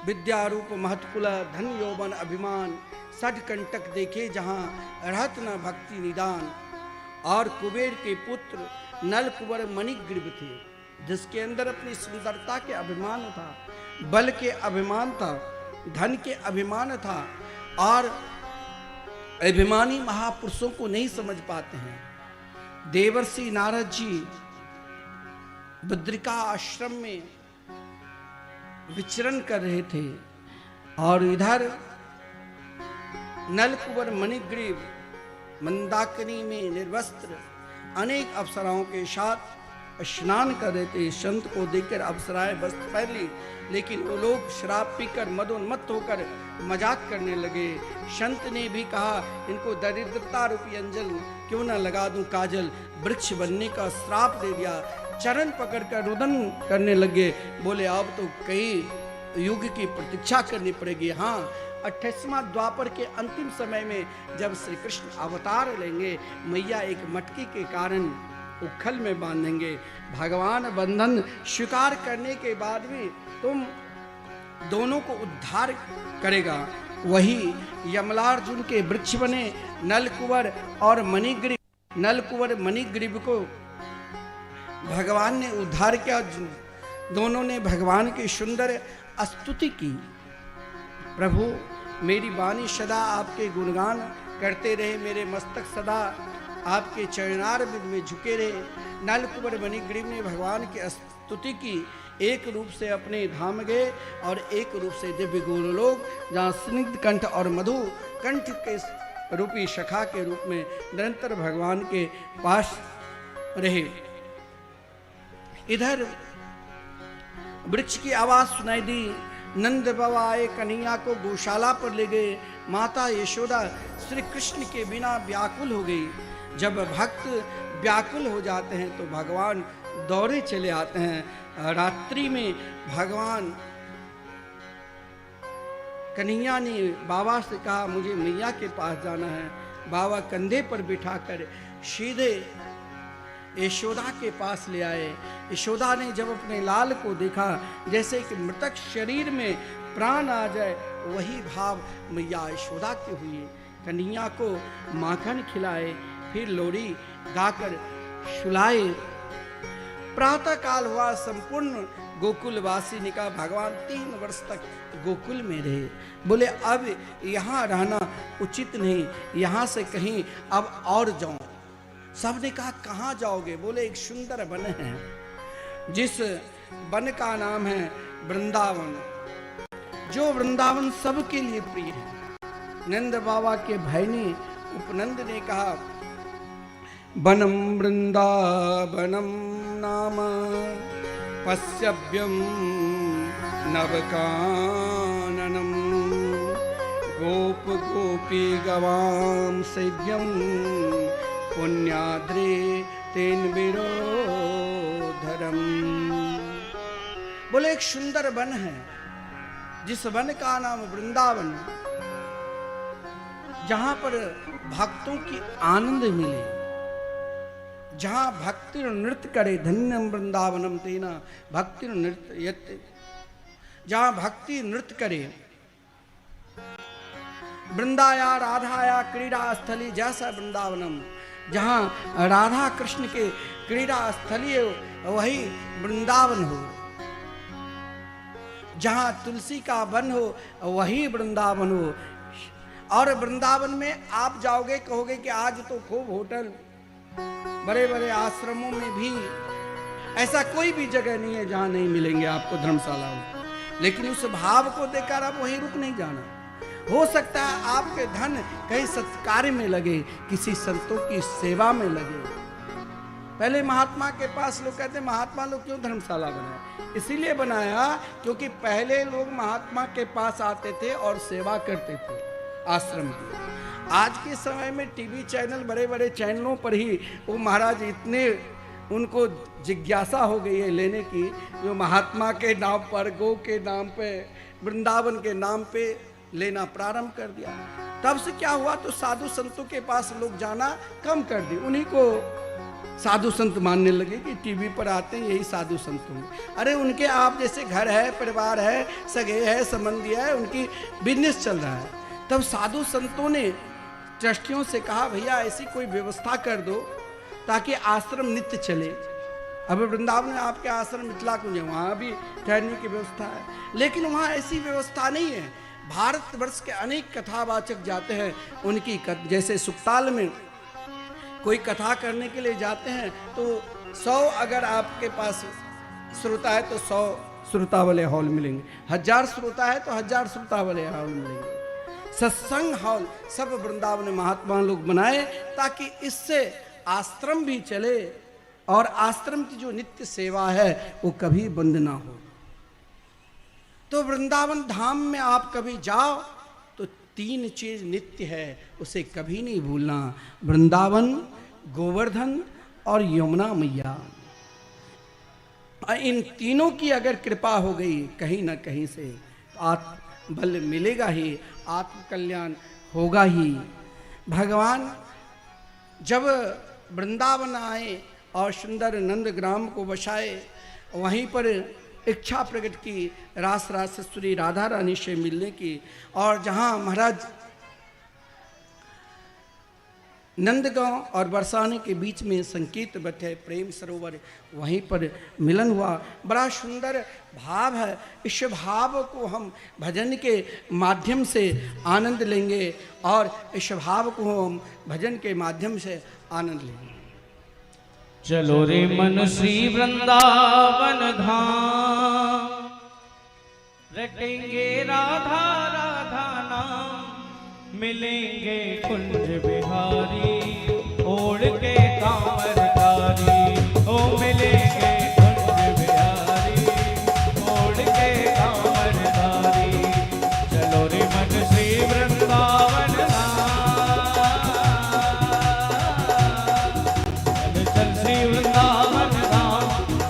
विद्या रूप महत्कुला धन यौवन अभिमान सठ कंटक देखे जहां रहत न भक्ति निदान। और कुबेर के पुत्र नल कुंवर मणिग्रीव थे, जिसके अंदर अपनी सुंदरता के अभिमान था, बल के अभिमान था, धन के अभिमान था। और अभिमानी महापुरुषों को नहीं समझ पाते हैं। देवर्षि नारद जी बद्रिका आश्रम में विचरण कर रहे थे और इधर नलकुबर मणिग्रीव मंदाकिनी में निर्वस्त्र अनेक अप्सराओं के साथ स्नान कर रहे थे। संत को देखकर अप्सराएं वस्त्र पहन ली, लेकिन वो लोग शराब पीकर मदोन्मत्त होकर मजाक करने लगे। संत ने भी कहा, इनको दरिद्रता रूपी अंजल क्यों न लगा दूं काजल। वृक्ष बनने का श्राप दे दिया। चरण पकड़कर रुदन करने लगे। बोले अब तो कई युग की प्रतीक्षा करनी पड़ेगी। हाँ, 28वां द्वापर के अंतिम समय में जब श्री कृष्ण अवतार लेंगे, मैया एक मटकी के कारण उखल में बांधेंगे। भगवान बंधन स्वीकार करने के बाद भी तुम दोनों को उद्धार करेगा। वही यमलार्जुन के वृक्ष बने नलकुवर और मणिग्रीव। नलकुवर मणिग्रीव को भगवान ने उद्धार किया। दोनों ने भगवान की सुंदर स्तुति की। प्रभु, मेरी वाणी सदा आपके गुणगान करते रहे, मेरे मस्तक सदा आपके चरणारविंद में झुके रहे। नलकुबर मणिग्रीव ने भगवान की स्तुति की। एक रूप से अपने धाम गए और एक रूप से दिव्य गोलोक, जहाँ स्निग्ध कंठ और मधु कंठ के रूपी सखा के रूप में निरंतर भगवान के पास रहे। इधर वृक्ष की आवाज सुनाई दी। नंद बाबा आए, कन्हैया को गौशाला पर ले गए। माता यशोदा श्री कृष्ण के बिना व्याकुल हो गई। जब भक्त व्याकुल हो जाते हैं तो भगवान दौड़े चले आते हैं। रात्रि में भगवान कन्हैया ने बाबा से कहा, मुझे मैया के पास जाना है। बाबा कंधे पर बिठाकर सीधे यशोदा के पास ले आए। यशोदा ने जब अपने लाल को देखा, जैसे कि मृतक शरीर में प्राण आ जाए, वही भाव मैया यशोदा की हुई। कन्हैया को माखन खिलाए, फिर लोरी गाकर सुलाए। प्रातः काल हुआ। संपूर्ण गोकुलवासी ने कहा, भगवान 3 वर्ष तक गोकुल में रहे। बोले अब यहाँ रहना उचित नहीं, यहाँ से कहीं अब और जाऊं। सबने कहा, कहाँ जाओगे? बोले एक सुंदर वन है, जिस वन का नाम है वृंदावन, जो वृंदावन सबके लिए प्रिय है। नंद बाबा के भाई ने, उपनंद ने कहा, वनम वृंदावनम नाम पश्यव्यम नवकाननम गोप गोपी गवाम सेव्यम पुण्याद्रे तेन विरोधरम। बोले एक सुंदर वन है, जिस वन का नाम वृंदावन, जहां पर भक्तों की आनंद मिले, जहां भक्ति नृत्य करे। धन्यम वृंदावनम तेना भक्ति नृत्य, जहां भक्ति नृत्य करे। वृंदाया राधाया क्रीड़ा स्थली जैसा वृंदावनम, जहां राधा कृष्ण के क्रीड़ा स्थली हो, वही वृंदावन हो। जहां तुलसी का वन हो, वही वृंदावन हो। और वृंदावन में आप जाओगे, कहोगे कि आज तो खूब होटल, बड़े बड़े आश्रमों में भी ऐसा कोई भी जगह नहीं है जहां नहीं मिलेंगे आपको धर्मशालाओं। लेकिन उस भाव को देखकर आप वहीं रुक नहीं जाना। हो सकता है आपके धन कहीं सत्कार्य में लगे, किसी संतों की सेवा में लगे। पहले महात्मा के पास लोग कहते हैं, महात्मा लोग क्यों धर्मशाला बनाए? इसीलिए बनाया क्योंकि पहले लोग महात्मा के पास आते थे और सेवा करते थे आश्रम की। आज के समय में टीवी चैनल, बड़े बड़े चैनलों पर ही वो महाराज इतने उनको जिज्ञासा हो गई है लेने की, जो महात्मा के नाम पर, गो के नाम पे, वृंदावन के नाम पे लेना प्रारंभ कर दिया। तब से क्या हुआ, तो साधु संतों के पास लोग जाना कम कर दी। उन्हीं को साधु संत मानने लगे कि टीवी पर आते हैं यही साधु संत होंगे। अरे उनके आप जैसे घर है, परिवार है, सगे है, संबंधी है, उनकी बिजनेस चल रहा है। तब साधु संतों ने ट्रस्टियों से कहा, भैया ऐसी कोई व्यवस्था कर दो ताकि आश्रम नित्य चले। अब वृंदावन में आपके आश्रम मिथिला कुंज है, वहाँ भी ठहरने की व्यवस्था है, लेकिन वहाँ ऐसी व्यवस्था नहीं है। भारतवर्ष के अनेक कथावाचक जाते हैं, उनकी जैसे सुक्ताल में कोई कथा करने के लिए जाते हैं तो 100 अगर आपके पास श्रोता है तो 100 श्रोता वाले हॉल मिलेंगे, 1000 श्रोता है तो 1000 श्रोता वाले हॉल मिलेंगे। सत्संग हॉल सब वृंदावन महात्मा लोग बनाए ताकि इससे आश्रम भी चले और आश्रम की जो नित्य सेवा है वो कभी बंद ना हो। तो वृंदावन धाम में आप कभी जाओ तो 3 चीज नित्य है, उसे कभी नहीं भूलना, वृंदावन, गोवर्धन और यमुना मैया। इन तीनों की अगर कृपा हो गई कहीं ना कहीं से तो आत्म बल मिलेगा ही, आत्म कल्याण होगा ही। भगवान जब वृंदावन आए और सुंदर नंद ग्राम को बसाए, वहीं पर इच्छा प्रकट की रास रासेश्वरी राधा रानी से मिलने की, और जहाँ महाराज नंदगांव और बरसाने के बीच में संकेत बैठे प्रेम सरोवर, वहीं पर मिलन हुआ। बड़ा सुंदर भाव है, इस भाव को हम भजन के माध्यम से आनंद लेंगे और इस भाव को हम भजन के माध्यम से आनंद लेंगे। चलो रे मन श्री वृंदावन धाम, रटेंगे राधा राधा नाम, मिलेंगे कुंज बिहारी, ओढ़ के कांवरधारी, ओ मिलेंगे कुंज बिहारी, ओढ़ के कांवरधारी। चलो रे मन श्री वृंदावन धाम, चल श्री वृंदावन धाम,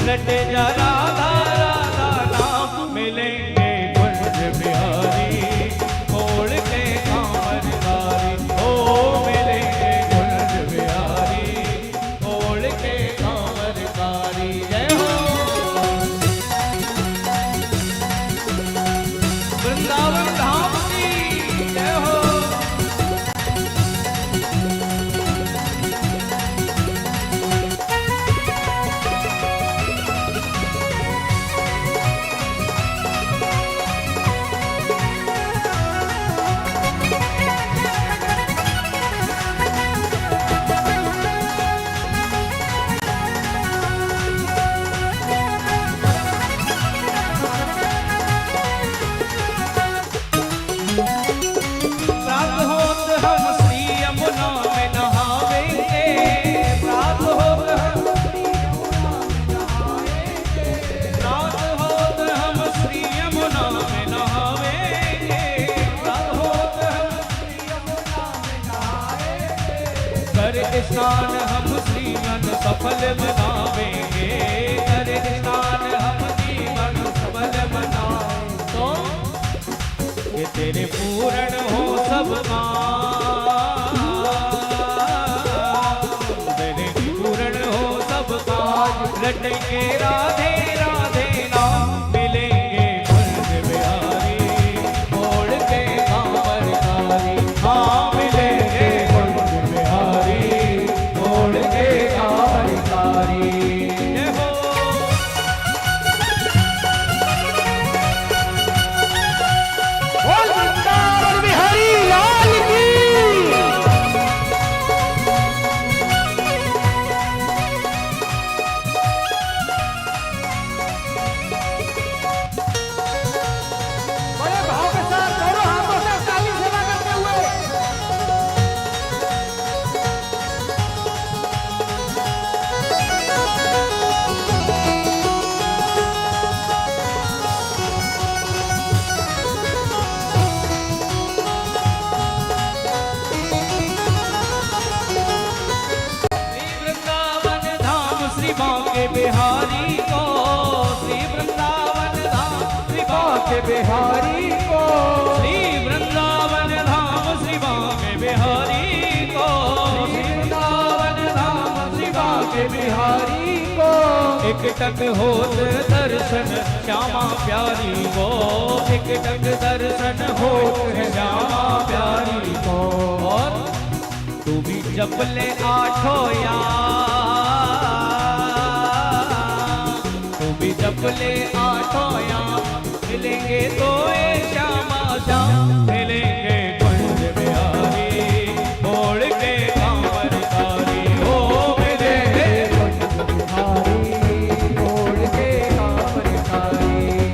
रटे जा राधा राधा नाम, मिलेंगे कुंज बिहारी, ओढ़ के स्नान हम जीवन सफल बनावेंगे, करे स्नान हम जीवन सफल बनाए, तो ये तेरे पूर्ण हो सब काम, तेरे पूर्ण हो सब काज, रटेंगे राधे राधे नाम, मिलेंगे कुंज बिहारी, ओढ़ के कांवरधारी, हाँ मिलेंगे कुंज बिहारी, ओढ़ के कांवरधारी। जय हो बोल वृंदावन बिहारी लाल की। बड़े भाव के साथ दोनों हाथों से ताली सेवा करते हुए श्री वृंदावन धाम श्री बांके बिहारी को, श्री वृंदावन धाम श्री बांके बिहारी को, श्री वृंदावन धाम श्री बांके बिहारी को, श्री वृंदावन धाम श्री बांके बिहारी को। एक टक होत दर्शन श्यामा प्यारी को, एक टक दर्शन होत श्यामा प्यारी को, और तू भी जप ले आठो याम, तू भी जप ले आठो याम, मिलेंगे तो ये श्यामा श्याम, मिलेंगे कुंज बिहारी, ओढ़ के कांवरधारी, ओ मिलेंगे कुंज बिहारी, ओढ़ के कांवरधारी।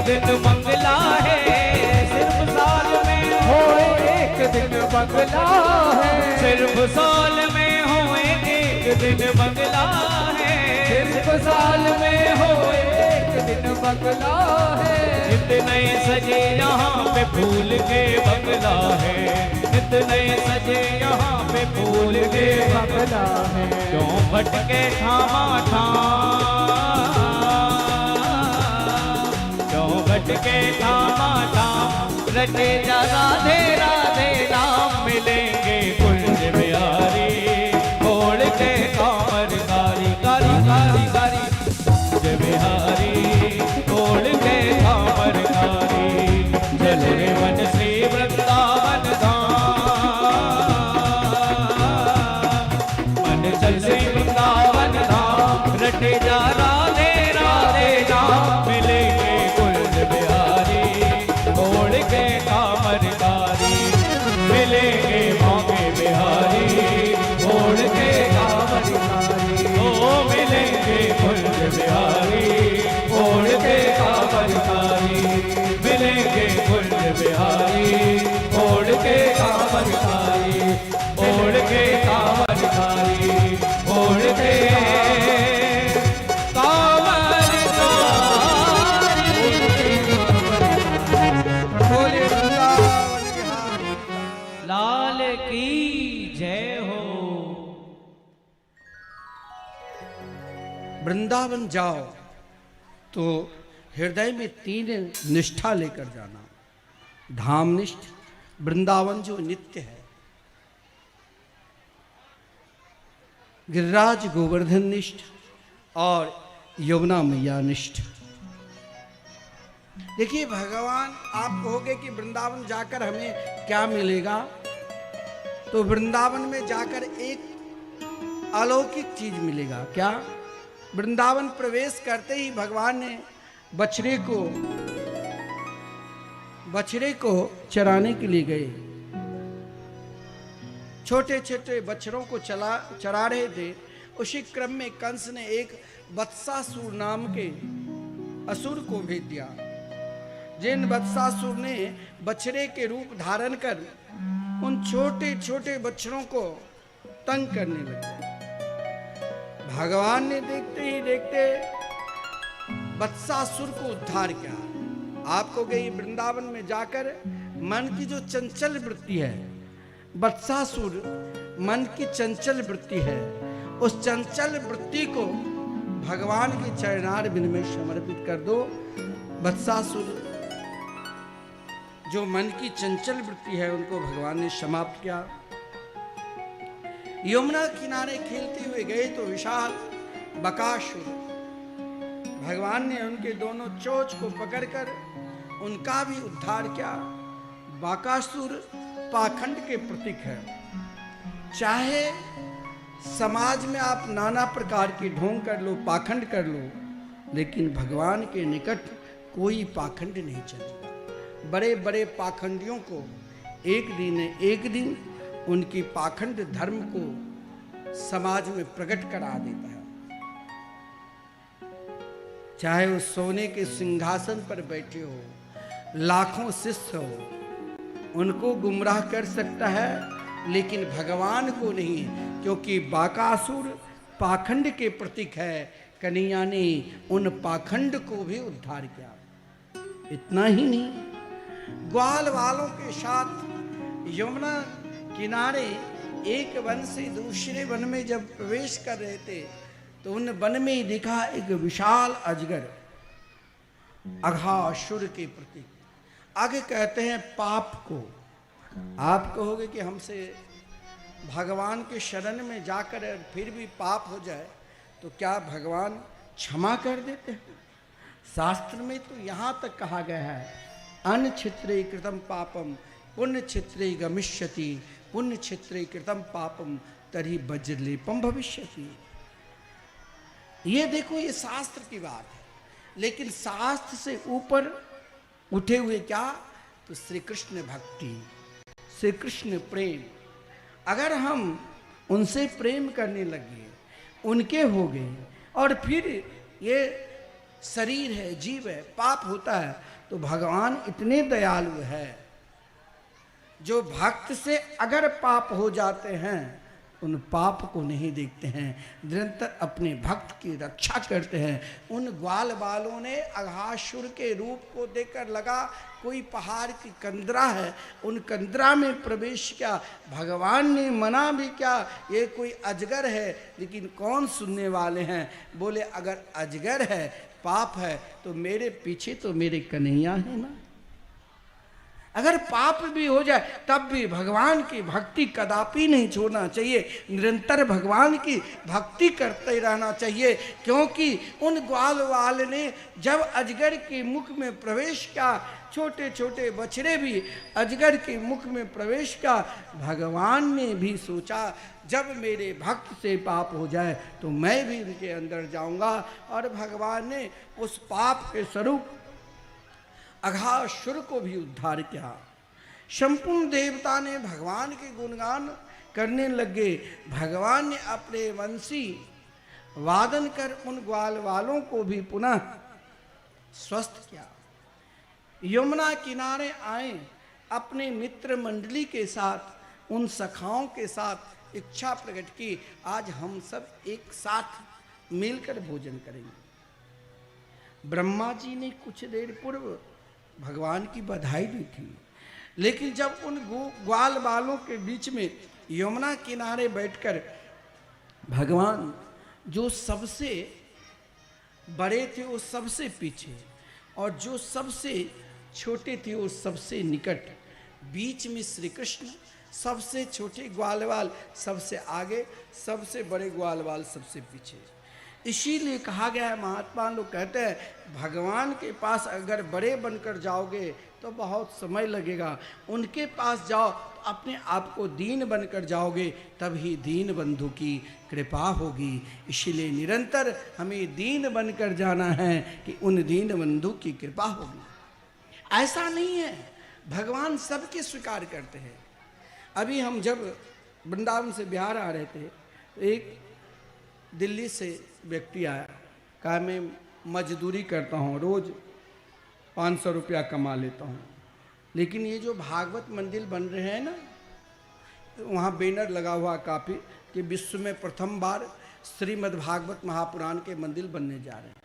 दिन मंगला है, सिर्फ साल में हो एक दिन मंगला है, सिर्फ साल में हो एक दिन मंगला है, सिर्फ साल में हो एक दिन मंगला है। इतने सजे यहाँ पे फूल के बंगला है, इतने सजे यहाँ पे फूल के मंगला है। क्यों भटके थामा थाम, क्यों भटके थामा थाम, रटे जा राधे राधे नाम, मिलेंगे कुंज बिहारी खोल के कामर कारी कारी कारी कारी, कुंज बिहारी खोल के कामर कारी, चल रे वन श्री वृंदावन धाम, मन चल श्री वृंदावन धाम, रटे जा राधे राधे नाम, मिलेंगे कुंज बिहारी खोल के कामर कारी, मिलेंगे मांगे बिहारी खोल के कामर कारी, ओ मिलेंगे कुंज बिहारी खोल के कामर कारी, मिलेंगे कुंज बिहारी खोल के कामर कारी, खोल के कामर कारी, खोल के कामर कारी। बोले वृंदावन बिहारी लाल की जय हो। वृंदावन जाओ तो हृदय में 3 निष्ठा लेकर जाना। धाम निष्ठ, वृंदावन जो नित्य है, गिरिराज गोवर्धन निष्ठ और यमुना मैया निष्ठ। देखिए भगवान, आप कहोगे कि वृंदावन जाकर हमें क्या मिलेगा, तो वृंदावन में जाकर एक अलौकिक चीज मिलेगा। क्या? वृंदावन प्रवेश करते ही भगवान ने बछड़े को चराने के लिए गए। छोटे छोटे बछड़ों को चरा रहे थे। उसी क्रम में कंस ने एक वत्सासुर नाम के असुर को भेज दिया, जिन वत्सासुर ने बछड़े के रूप धारण कर उन छोटे छोटे बच्चों को तंग करने लगे। भगवान ने देखते ही देखते वत्सासुर को उद्धार किया। आपको गई वृंदावन में जाकर मन की जो चंचल वृत्ति है, वत्सासुर मन की चंचल वृत्ति है, उस चंचल वृत्ति को भगवान के चरणार बिंद में समर्पित कर दो। वत्सासुर जो मन की चंचल वृत्ति है उनको भगवान ने समाप्त किया। यमुना किनारे खेलते हुए गए तो विशाल बकासुर, भगवान ने उनके दोनों चोंच को पकड़कर उनका भी उद्धार किया। बकासुर पाखंड के प्रतीक है। चाहे समाज में आप नाना प्रकार के ढोंग कर लो, पाखंड कर लो, लेकिन भगवान के निकट कोई पाखंड नहीं चलेगा। बड़े बड़े पाखंडियों को एक दिन उनकी पाखंड धर्म को समाज में प्रकट करा देता है। चाहे वो सोने के सिंहासन पर बैठे हो, लाखों शिष्य हो, उनको गुमराह कर सकता है, लेकिन भगवान को नहीं, क्योंकि बकासुर पाखंड के प्रतीक है। कन्हैया ने उन पाखंड को भी उद्धार किया। इतना ही नहीं, ग्वाल वालों के साथ यमुना किनारे एक वन से दूसरे वन में जब प्रवेश कर रहे थे तो उन वन में दिखा एक विशाल अजगर, अघासुर के प्रतीक। आगे कहते हैं पाप को। आप कहोगे कि हमसे भगवान के शरण में जाकर फिर भी पाप हो जाए तो क्या भगवान क्षमा कर देते हैं? शास्त्र में तो यहाँ तक कहा गया है, अन्न क्षेत्रे कृतम पापम पुण्य क्षेत्रे गमिष्यति, पुण्य क्षेत्रे कृतम पापम तरी वज्रलेपम भविष्यति। ये देखो, ये शास्त्र की बात है, लेकिन शास्त्र से ऊपर उठे हुए क्या, तो श्री कृष्ण भक्ति, श्री कृष्ण प्रेम। अगर हम उनसे प्रेम करने लगे, उनके हो गए, और फिर ये शरीर है, जीव है, पाप होता है, तो भगवान इतने दयालु है, जो भक्त से अगर पाप हो जाते हैं उन पाप को नहीं देखते हैं, निरंतर अपने भक्त की रक्षा करते हैं। उन ग्वाल बालों ने अघासुर के रूप को देखकर लगा कोई पहाड़ की कंदरा है, उन कंदरा में प्रवेश किया। भगवान ने मना भी क्या, ये कोई अजगर है, लेकिन कौन सुनने वाले हैं। बोले अगर अजगर है, पाप है, तो मेरे पीछे तो मेरे कन्हैया है ना। अगर पाप भी हो जाए तब भी भगवान की भक्ति कदापि नहीं छोड़ना चाहिए, निरंतर भगवान की भक्ति करते रहना चाहिए। क्योंकि उन ग्वाल वाल ने जब अजगर के मुख में प्रवेश किया, छोटे छोटे बछड़े भी अजगर के मुख में प्रवेश किया, भगवान ने भी सोचा जब मेरे भक्त से पाप हो जाए तो मैं भी उनके अंदर जाऊंगा। और भगवान ने उस पाप के स्वरूप अघासुर को भी उद्धार किया। संपूर्ण देवता ने भगवान के गुणगान करने लगे। भगवान ने अपने वंशी वादन कर उन ग्वाल वालों को भी पुनः स्वस्थ किया। यमुना किनारे आए, अपने मित्र मंडली के साथ, उन सखाओं के साथ इच्छा प्रकट की, आज हम सब एक साथ मिलकर भोजन करेंगे। ब्रह्मा जी ने कुछ देर पूर्व भगवान की बधाई दी थी, लेकिन जब उन ग्वाल बालों के बीच में यमुना किनारे बैठकर भगवान जो सबसे बड़े थे वो सबसे पीछे, और जो सबसे छोटे थे वो सबसे निकट, बीच में श्री कृष्ण, सबसे छोटे ग्वालवाल सबसे आगे, सबसे बड़े ग्वालवाल सबसे पीछे। इसीलिए कहा गया है, महात्मा लोग कहते हैं भगवान के पास अगर बड़े बनकर जाओगे तो बहुत समय लगेगा, उनके पास जाओ तो अपने आप को दीन बनकर जाओगे, तभी दीन बंधु की कृपा होगी। इसीलिए निरंतर हमें दीन बनकर जाना है कि उन दीन बंधु की कृपा होगी। ऐसा नहीं है, भगवान सबके स्वीकार करते हैं। अभी हम जब वृंदावन से बिहार आ रहे थे तो एक दिल्ली से व्यक्ति आया, कहा मैं मजदूरी करता हूँ, रोज़ 500 रुपया कमा लेता हूँ, लेकिन ये जो भागवत मंदिर बन रहे हैं ना, वहाँ बैनर लगा हुआ काफ़ी कि विश्व में प्रथम बार श्रीमद् भागवत महापुराण के मंदिर बनने जा रहे हैं।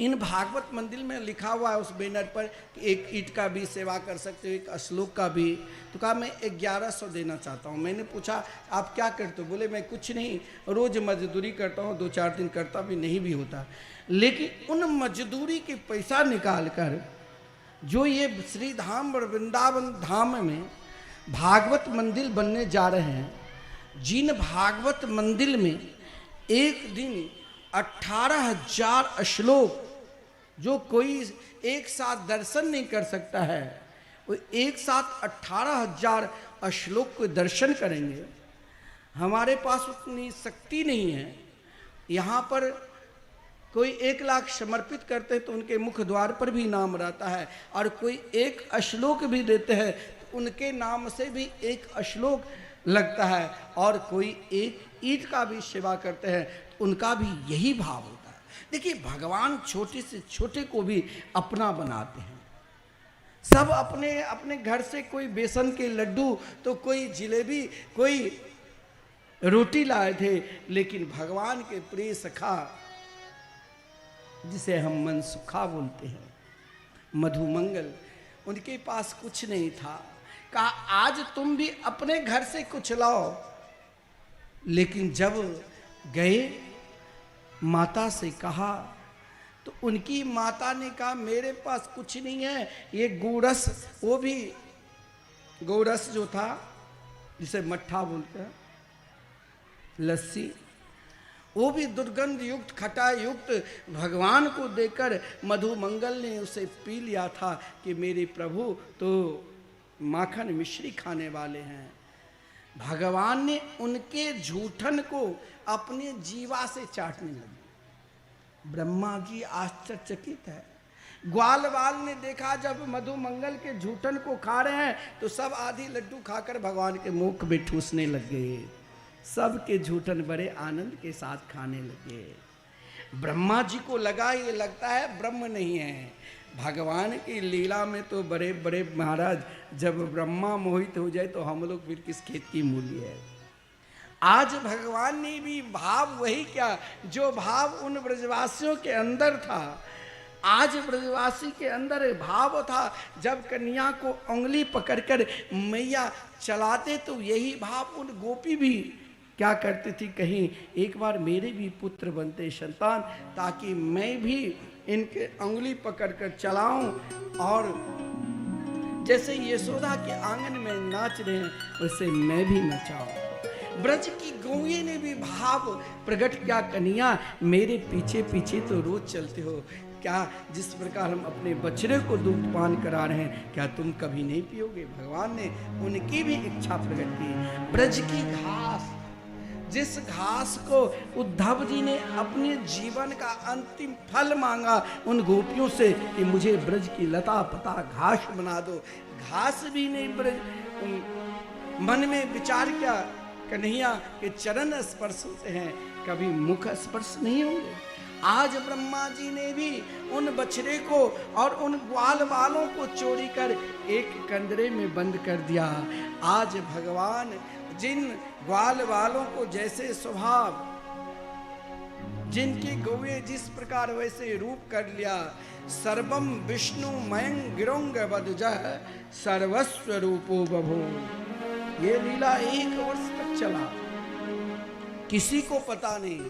इन भागवत मंदिर में लिखा हुआ है उस बैनर पर कि एक ईंट का भी सेवा कर सकते हो, एक श्लोक का भी। तो कहा मैं 1100 देना चाहता हूँ। मैंने पूछा आप क्या करते हो? बोले मैं कुछ नहीं, रोज़ मजदूरी करता हूँ, 2-4 दिन करता भी नहीं भी होता, लेकिन उन मजदूरी के पैसा निकाल कर जो ये श्री धाम और वृंदावन धाम में भागवत मंदिर बनने जा रहे हैं, जिन भागवत मंदिर में एक दिन 18,000 श्लोक जो कोई एक साथ दर्शन नहीं कर सकता है, वो एक साथ 18,000 श्लोक को दर्शन करेंगे। हमारे पास उतनी शक्ति नहीं है। यहाँ पर कोई 1 लाख समर्पित करते हैं तो उनके मुख द्वार पर भी नाम रहता है, और कोई 1 श्लोक भी देते हैं तो उनके नाम से भी 1 श्लोक लगता है, और कोई 1 ईंट का भी सेवा करते हैं तो उनका भी यही भाव होता है। देखिए भगवान छोटे से छोटे को भी अपना बनाते हैं। सब अपने अपने घर से कोई बेसन के लड्डू तो कोई जिलेबी, कोई रोटी लाए थे, लेकिन भगवान के प्रिय सखा जिसे हम मनसुखा बोलते हैं, मधुमंगल, उनके पास कुछ नहीं था। कहा आज तुम भी अपने घर से कुछ लाओ, लेकिन जब गए माता से कहा तो उनकी माता ने कहा मेरे पास कुछ नहीं है, ये गोरस, वो भी गोरस जो था जिसे मट्ठा बोलते हैं, लस्सी, वो भी दुर्गंध युक्त खटा युक्त भगवान को देकर मधुमंगल ने उसे पी लिया था कि मेरे प्रभु तो माखन मिश्री खाने वाले हैं। भगवान ने उनके झूठन को अपने जीवा से चाटने लगे। ब्रह्मा जी आश्चर्यचकित है। ग्वालवाल ने देखा जब मधुमंगल के झूठन को खा रहे हैं तो सब आधी लड्डू खाकर भगवान के मुख में ठूसने लग गए। सबके झूठन बड़े आनंद के साथ खाने लगे। ब्रह्मा जी को लगा ये लगता है ब्रह्म नहीं है, भगवान की लीला में तो बड़े बड़े महाराज, जब ब्रह्मा मोहित हो जाए तो हम लोग फिर किस खेत की मूली है। आज भगवान ने भी भाव वही क्या जो भाव उन ब्रजवासियों के अंदर था, आज ब्रजवासी के अंदर भाव था। जब कन्या को उंगली पकड़कर मैया चलाते तो यही भाव उन गोपी भी क्या करती थी, कहीं एक बार मेरे भी पुत्र बनते संतान, ताकि मैं भी इनके उंगली पकड़कर चलाऊं और जैसे यशोदा के आंगन में नाच रहे हैं वैसे मैं भी नचाऊं। ब्रज की गौए ने भी भाव प्रकट किया, कन्या मेरे पीछे पीछे तो रोज चलते हो, क्या जिस प्रकार हम अपने बछड़े को दूध पान करा रहे हैं क्या तुम कभी नहीं पियोगे। भगवान ने उनकी भी इच्छा प्रकट की। ब्रज की घास, जिस घास को उद्धव जी ने अपने जीवन का अंतिम फल मांगा उन गोपियों से कि मुझे ब्रज की लता पता घास बना दो, घास भी नहीं ब्रज मन में विचार किया कन्हैया के चरण स्पर्श होते हैं, कभी मुख स्पर्श नहीं होंगे। आज ब्रह्मा जी ने भी उन बछड़े को और उन ग्वाल वालों को चोरी कर एक कंदरे में बंद कर दिया। आज भगवान जिन ग्वाल वालों को जैसे स्वभाव, जिनकी गौए जिस प्रकार वैसे रूप कर लिया, सर्वम विष्णु मयं गिरोंग वदजः सर्वस्व रूपो बभो। ये लीला 1 वर्ष तक चला, किसी को पता नहीं।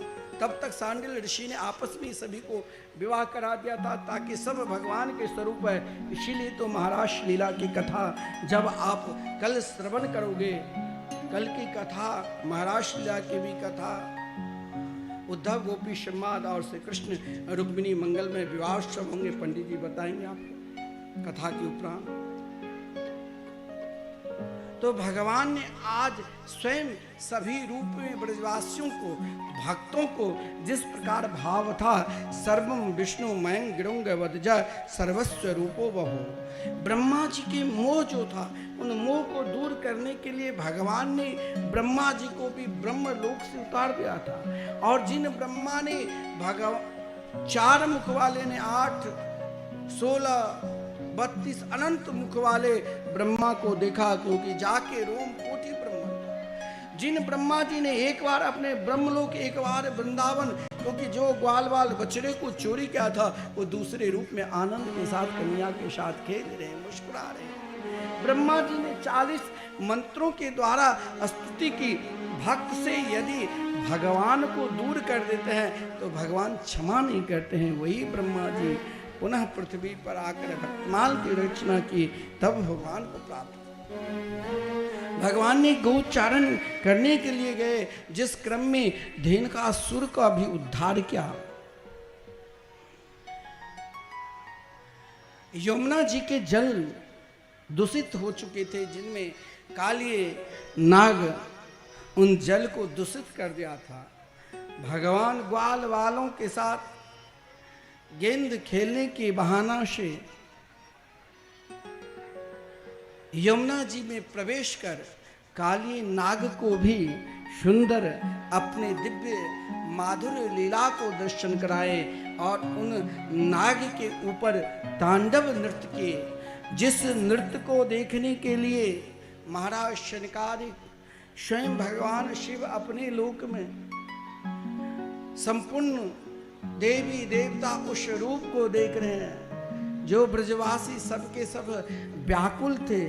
तब तक सांडिल ऋषि ने आपस में सभी को विवाह करा दिया था ताकि सब भगवान के स्वरूप है। इसीलिए तो महाराज लीला की कथा जब आप कल श्रवण करोगे, कल की कथा महाराज लीला की भी कथा, उद्धव गोपी संवाद और श्री कृष्ण रुक्मिणी मंगल में विवाह उत्सव होंगे, पंडित जी बताएंगे आपको कथा के उपरांत। तो भगवान ने आज स्वयं सभी रूप में ब्रजवासियों को, भक्तों को जिस प्रकार भाव था, सर्वम विष्णु मयं गिरोंग वदजा सर्वस्व रूपो बहो। ब्रह्मा जी के मोह जो था उन मोह को दूर करने के लिए भगवान ने ब्रह्मा जी को भी ब्रह्म लोक से उतार दिया था। और जिन ब्रह्मा ने 4 मुख वाले ने 8, 16, 32 अनंत मुख वाले ब्रह्मा को देखा, क्योंकि जाके रोम कोटि ब्रह्म। जिन ब्रह्मा जी ने एक बार अपने ब्रह्मलोक, एक बार वृंदावन, क्योंकि जो ग्वाल वाल बछड़े को चोरी किया था वो दूसरे रूप में आनंद के साथ कन्या के साथ खेल रहे हैं, मुस्कुरा रहे हैं। ब्रह्मा जी ने 40 मंत्रों के द्वारा स्तुति की। भक्त से यदि भगवान को दूर कर देते हैं तो भगवान क्षमा नहीं करते हैं। वही ब्रह्मा जी पुनः पृथ्वी पर आकर भक्तमाल की रचना की, तब भगवान को प्राप्त। भगवान ने गोचारण करने के लिए गए, जिस क्रम में धेनुकासुर का भी उद्धार किया। यमुना जी के जल दूषित हो चुके थे, जिनमें कालिए नाग उन जल को दूषित कर दिया था। भगवान ग्वाल वालों के साथ गेंद खेलने के बहाना से यमुना जी में प्रवेश कर काली नाग को भी सुंदर अपने दिव्य माधुर लीला को दर्शन कराए और उन नाग के ऊपर तांडव नृत्य किए। जिस नृत्य को देखने के लिए महाराज शनकादिक स्वयं भगवान शिव अपने लोक में संपूर्ण देवी देवता उस रूप को देख रहे हैं, जो ब्रजवासी सबके सब व्याकुल थे।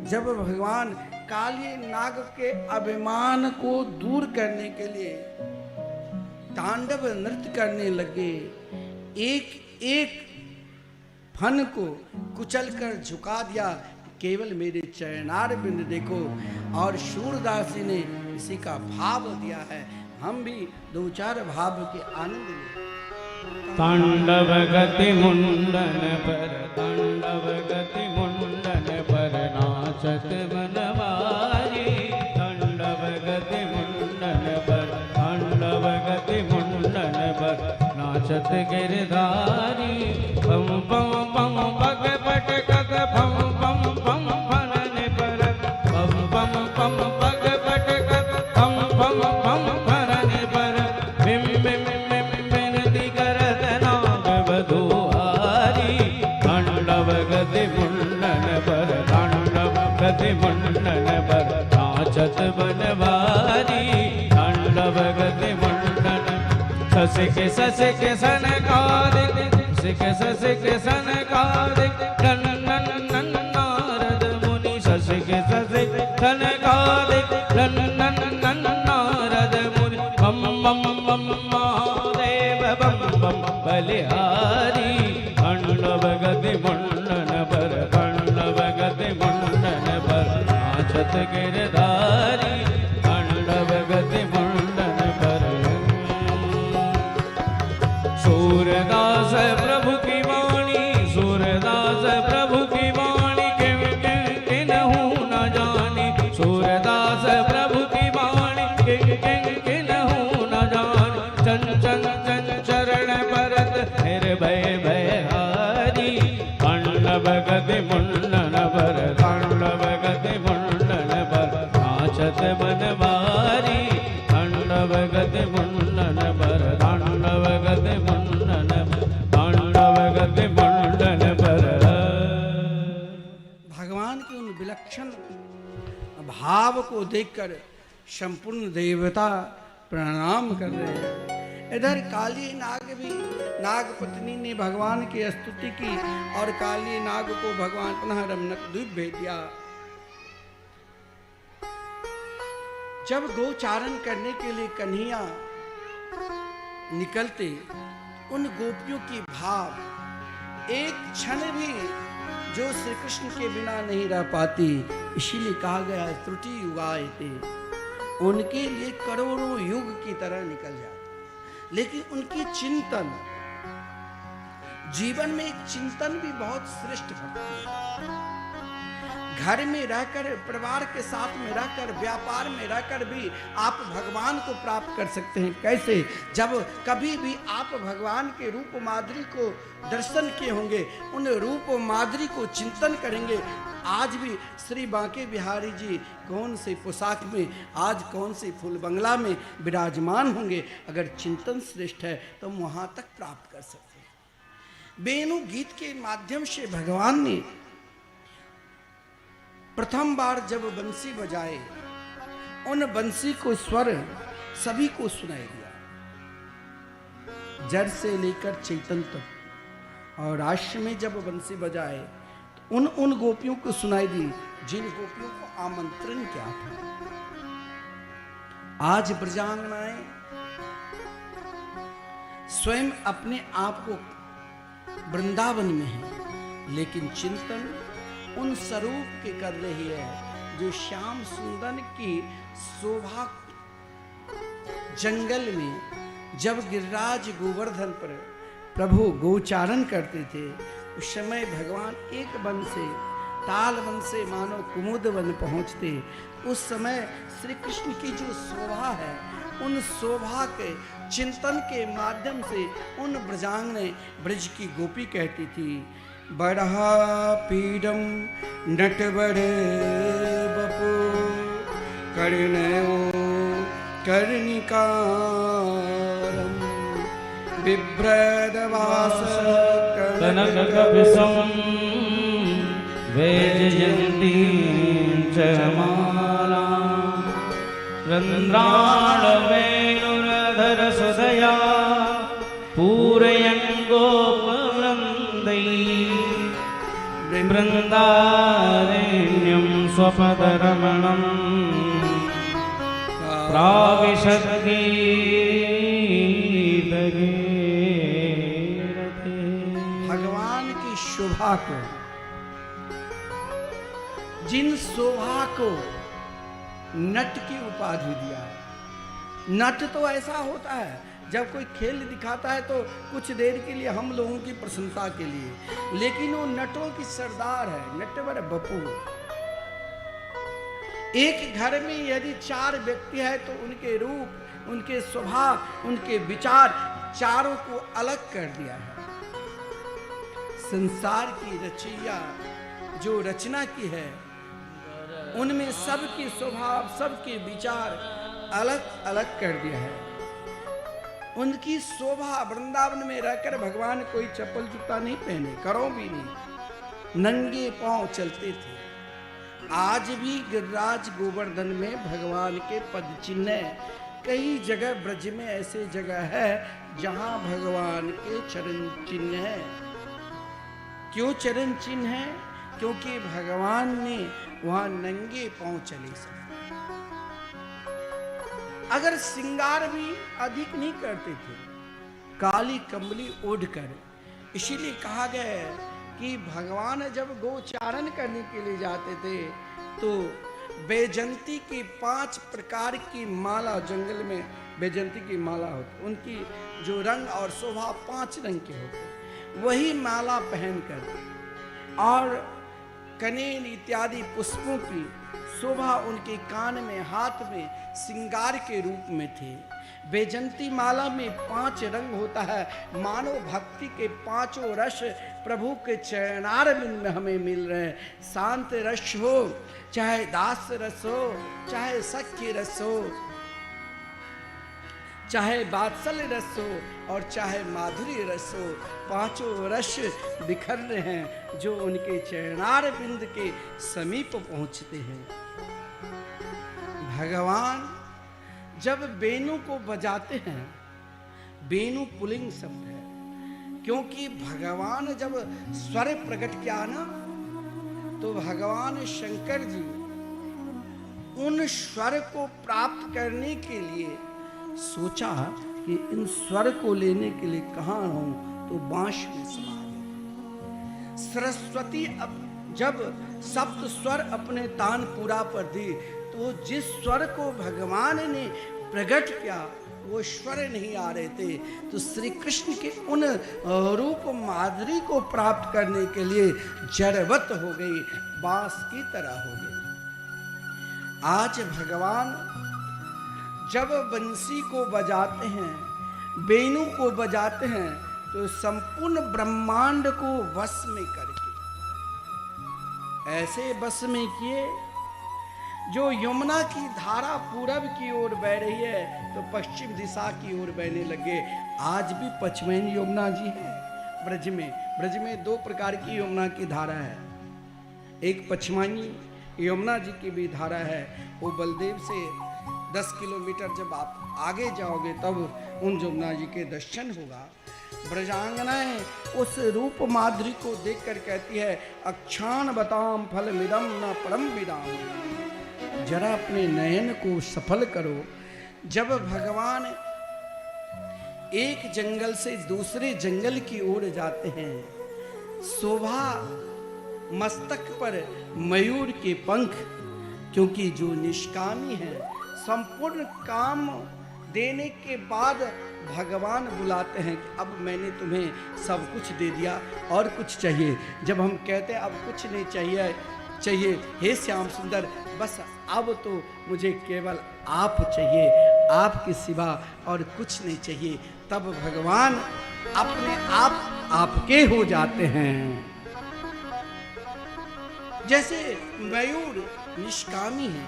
जब भगवान काली नाग के अभिमान को दूर करने के लिए तांडव नृत्य करने लगे, एक एक फन को कुचल कर झुका दिया, केवल मेरे चरणार बिंद देखो। और सूरदासी ने इसी का भाव दिया है, हम भी 2-4 भाव के आनंद लें। तांडव गति मुंडन पर, तांडव गति मुंडन पर नाचत मनमारी। तांडव गति मुंडन पर, तांडव गति मुंडन पर नाचत गिरधारी। पम पम पम पग पट कग पम पम पम फरन पर, पम पम पम पग पट कग पम पम पम फरन पर। बिम बिम बिम बिम बिनती करत नाग बधुआरी। तांडव गति मुंडन पर तांडव गति मुंडन पर नाचत बनवारी तांडव गति मुंडन ससिक ससिक सनकादिक सिक ससिक सनकादिक नन्नन नारद मुनि ससिक ससिक सनकादिक नन्नन नारद मुनि बम बम बम महादेव बम बम बलिहारी तांडव गति मुंडन पर तांडव गति मुंडन पर नाचत गिरधारी तांडव गति मुंडन पर सूरदास प्रभु की वाणी सूरदास प्रभु की वाणी किन किन किन्हु न जानी सूरदास प्रभु की वाणी किन किन किन्हु न जानी चन चन चन चरण परत निर्भय भयहारी तांडव गति मुंडन पर तांडव गति मुंडन पर नाचत बनवारी तांडव गति मुंडन पर तांडव गति मुंडन तांडव गति मुंडन पर। भगवान के उन विलक्षण भाव को देखकर संपूर्ण देवता प्रणाम कर रहे हैं। इधर काली नाग भी नाग पत्नी ने भगवान की स्तुति की और काली नाग को भगवान पुनः रमणक द्वीप भेज दिया। जब गोचारण करने के लिए कन्हैया निकलते उन गोपियों की भाव एक क्षण भी जो श्री कृष्ण के बिना नहीं रह पाती, इसीलिए कहा गया त्रुटि युगाए थे, उनके लिए करोड़ों युग की तरह निकल जाते। लेकिन उनकी चिंतन जीवन में एक चिंतन भी बहुत श्रेष्ठ भक्ति है। घर में रहकर परिवार के साथ में रहकर व्यापार में रहकर भी आप भगवान को प्राप्त कर सकते हैं। कैसे? जब कभी भी आप भगवान के रूप माधुरी को दर्शन किए होंगे, उन रूप माधुरी को चिंतन करेंगे। आज भी श्री बांके बिहारी जी कौन से पोशाक में, आज कौन से फूल बंगला में विराजमान होंगे, अगर चिंतन श्रेष्ठ है तो हम वहां तक प्राप्त कर सकते हैं। वेणु गीत के माध्यम से भगवान ने प्रथम बार जब बंसी बजाए, उन बंसी को स्वर सभी को सुनाई दिया, जड़ से लेकर चैतन्य तक। और राष्ट्र में जब बंसी बजाए तो उन गोपियों को सुनाई दी जिन गोपियों को आमंत्रण किया था। आज ब्रजांगनाएं स्वयं अपने आप को वृंदावन में है, लेकिन चिंतन उन स्वरूप के कर रही है जो श्याम सुंदर की शोभा। जंगल में जब गिरिराज गोवर्धन पर प्रभु गोचारण करते थे, उस समय भगवान एक वन से ताल वन से मानो कुमुद वन पहुंचते। उस समय श्री कृष्ण की जो शोभा है, उन शोभा के चिंतन के माध्यम से उन ब्रजांगने ब्रज की गोपी कहती थी, बड़ा पीडम नटवर बपो कर्णयो कर्णिकारम बिभ्रदवास कनक कपिसं वैजयन्ती च माला रन्ध्राण वेणुरधर सुदया पूरयन् गोपवृन्दै वृन्दारण्यं स्वपदरमणं प्राविशद्गीतगीरथे। भगवान की शोभा को, जिन शोभा को नट की उपाधि दिया है। नट तो ऐसा होता है, जब कोई खेल दिखाता है तो कुछ देर के लिए हम लोगों की प्रशंसा के लिए, लेकिन वो नटों की सरदार है, नटवर बपू। एक घर में यदि 4 व्यक्ति है तो उनके रूप, उनके स्वभाव, उनके विचार चारों को अलग कर दिया है। संसार की रचैया जो रचना की है, उनमें सबके स्वभाव, सबके विचार अलग अलग कर दिया है। उनकी शोभा, वृंदावन में रहकर भगवान कोई चप्पल जूता नहीं पहने, करो भी नहीं, नंगे पांव चलते थे। आज भी गिरिराज गोवर्धन में भगवान के पद चिन्ह है। कई जगह ब्रज में ऐसे जगह है जहां भगवान के चरण चिन्ह है। क्यों चरण चिन्ह है? क्योंकि भगवान ने वहां नंगे पांव चले सके। अगर श्रृंगार भी अधिक नहीं करते थे, काली कंबली ओढ़कर, इसीलिए कहा गया है कि भगवान जब गोचारण करने के लिए जाते थे तो बैजंती की 5 प्रकार की माला, जंगल में बैजंती की माला होती, उनकी जो रंग और शोभा 5 रंग के होते, वही माला पहनकर और कनेर इत्यादि पुष्पों की शोभा उनके कान में, हाथ में श्रृंगार के रूप में थे। बैजंती माला में 5 रंग होता है। मानव भक्ति के 5 रस प्रभु के चरणारविंद में हमें मिल रहे हैं। शांत रस हो, चाहे दास रस हो, चाहे सख्य रस हो, चाहे वात्सल्य रस हो और चाहे माधुर्य रस हो, 5 रस बिखर रहे हैं जो उनके चरणारविंद के समीप पहुंचते हैं। भगवान जब वेणु को बजाते हैं, वेणु पुल्लिंग शब्द है, क्योंकि भगवान जब स्वर प्रकट किया ना, तो भगवान शंकर जी उन स्वर को प्राप्त करने के लिए सोचा कि इन स्वर को लेने के लिए कहाँ हूं, तो बांश में समा गए। सरस्वती अब जब सप्त स्वर अपने तानपुरा पर दी, तो जिस स्वर को भगवान ने प्रकट किया वो स्वर नहीं आ रहे थे, तो श्री कृष्ण के उन रूप माधुरी को प्राप्त करने के लिए जड़वत हो गई, बांस की तरह हो गई। आज भगवान जब बंसी को बजाते हैं, वेणु को बजाते हैं, तो संपूर्ण ब्रह्मांड को वश में करके ऐसे वश में किए, जो यमुना की धारा पूरब की ओर बह रही है तो पश्चिम दिशा की ओर बहने लगे। आज भी पश्चिम यमुना जी है ब्रज में। ब्रज में 2 प्रकार की यमुना की धारा है। एक पश्चिमानी यमुना जी की भी धारा है, वो बलदेव से 10 किलोमीटर जब आप आगे जाओगे तब उन यमुना जी के दर्शन होगा। ब्रजांगनाएं उस रूप माधुरी को देखकर कहती है, अक्षाण बताम फल मिदम न परम विदाम, जरा अपने नयन को सफल करो। जब भगवान एक जंगल से दूसरे जंगल की ओर जाते हैं, शोभा मस्तक पर मयूर के पंख, क्योंकि जो निष्कामी है, संपूर्ण काम देने के बाद भगवान बुलाते हैं कि अब मैंने तुम्हें सब कुछ दे दिया और कुछ चाहिए। जब हम कहते हैं अब कुछ नहीं चाहिए, हे श्याम सुंदर, बस अब तो मुझे केवल आप चाहिए, आपके सिवा और कुछ नहीं चाहिए, तब भगवान अपने आप आपके हो जाते हैं। जैसे मयूर निष्कामी है,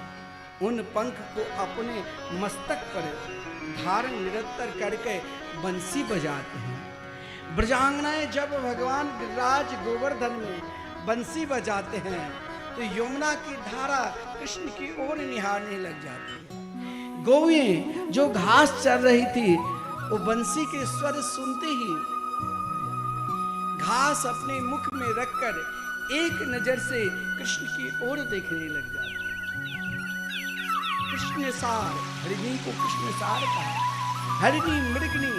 उन पंख को अपने मस्तक पर धारण निरंतर करके बंसी बजाते हैं। ब्रजांगनाएं जब भगवान गिरिराज गोवर्धन में बंसी बजाते हैं तो यमुना की धारा कृष्ण की ओर निहारने लग जाती है। गौएं जो घास चर रही थी, वो बंसी के स्वर सुनते ही घास अपने मुख में रखकर एक नजर से कृष्ण की ओर देखने लग जाती। कृष्ण सार, हरिणी को कृष्ण सार कहा। हरिणी मृगनी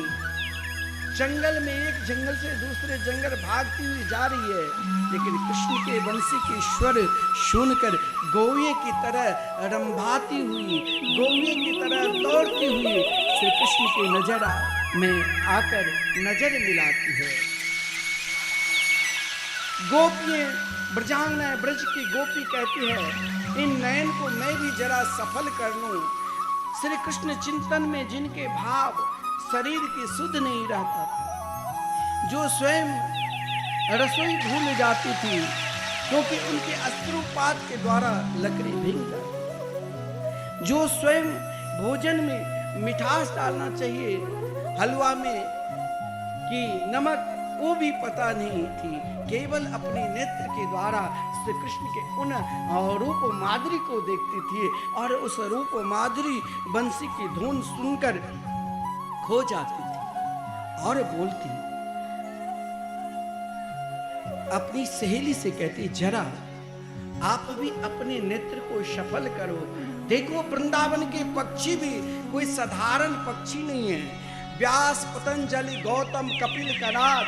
जंगल में एक जंगल से दूसरे जंगल भागती हुई जा रही है, लेकिन कृष्ण के बंसी के स्वर सुनकर गौए की तरह रंभाती हुई, गौए की तरह दौड़ती हुई श्री कृष्ण के नजर में आकर नजर मिलाती है। गोपियां ब्रजांगनाएं ब्रज की गोपी कहती है, इन नयन को मैं भी जरा सफल कर लूं। श्री कृष्ण चिंतन में जिनके भाव शरीर की सुध नहीं रहता था, जो स्वयं रसोई भूल जाती थी क्योंकि उनके अश्रुपात के द्वारा लकड़ी भीग जाती, जो स्वयं भोजन में मिठास डालना चाहिए हलवा में कि नमक वो भी पता नहीं थी। केवल अपने नेत्र के द्वारा श्री कृष्ण के उन रूप माधुरी को देखती थी और उस रूप माधुरी बंसी की धुन सुनकर खो जाती थी और बोलती, अपनी सहेली से कहती, जरा आप भी अपने नेत्र को सफल करो। देखो वृंदावन के पक्षी भी कोई साधारण पक्षी नहीं है। व्यास, पतंजलि, गौतम, कपिल, कनाद,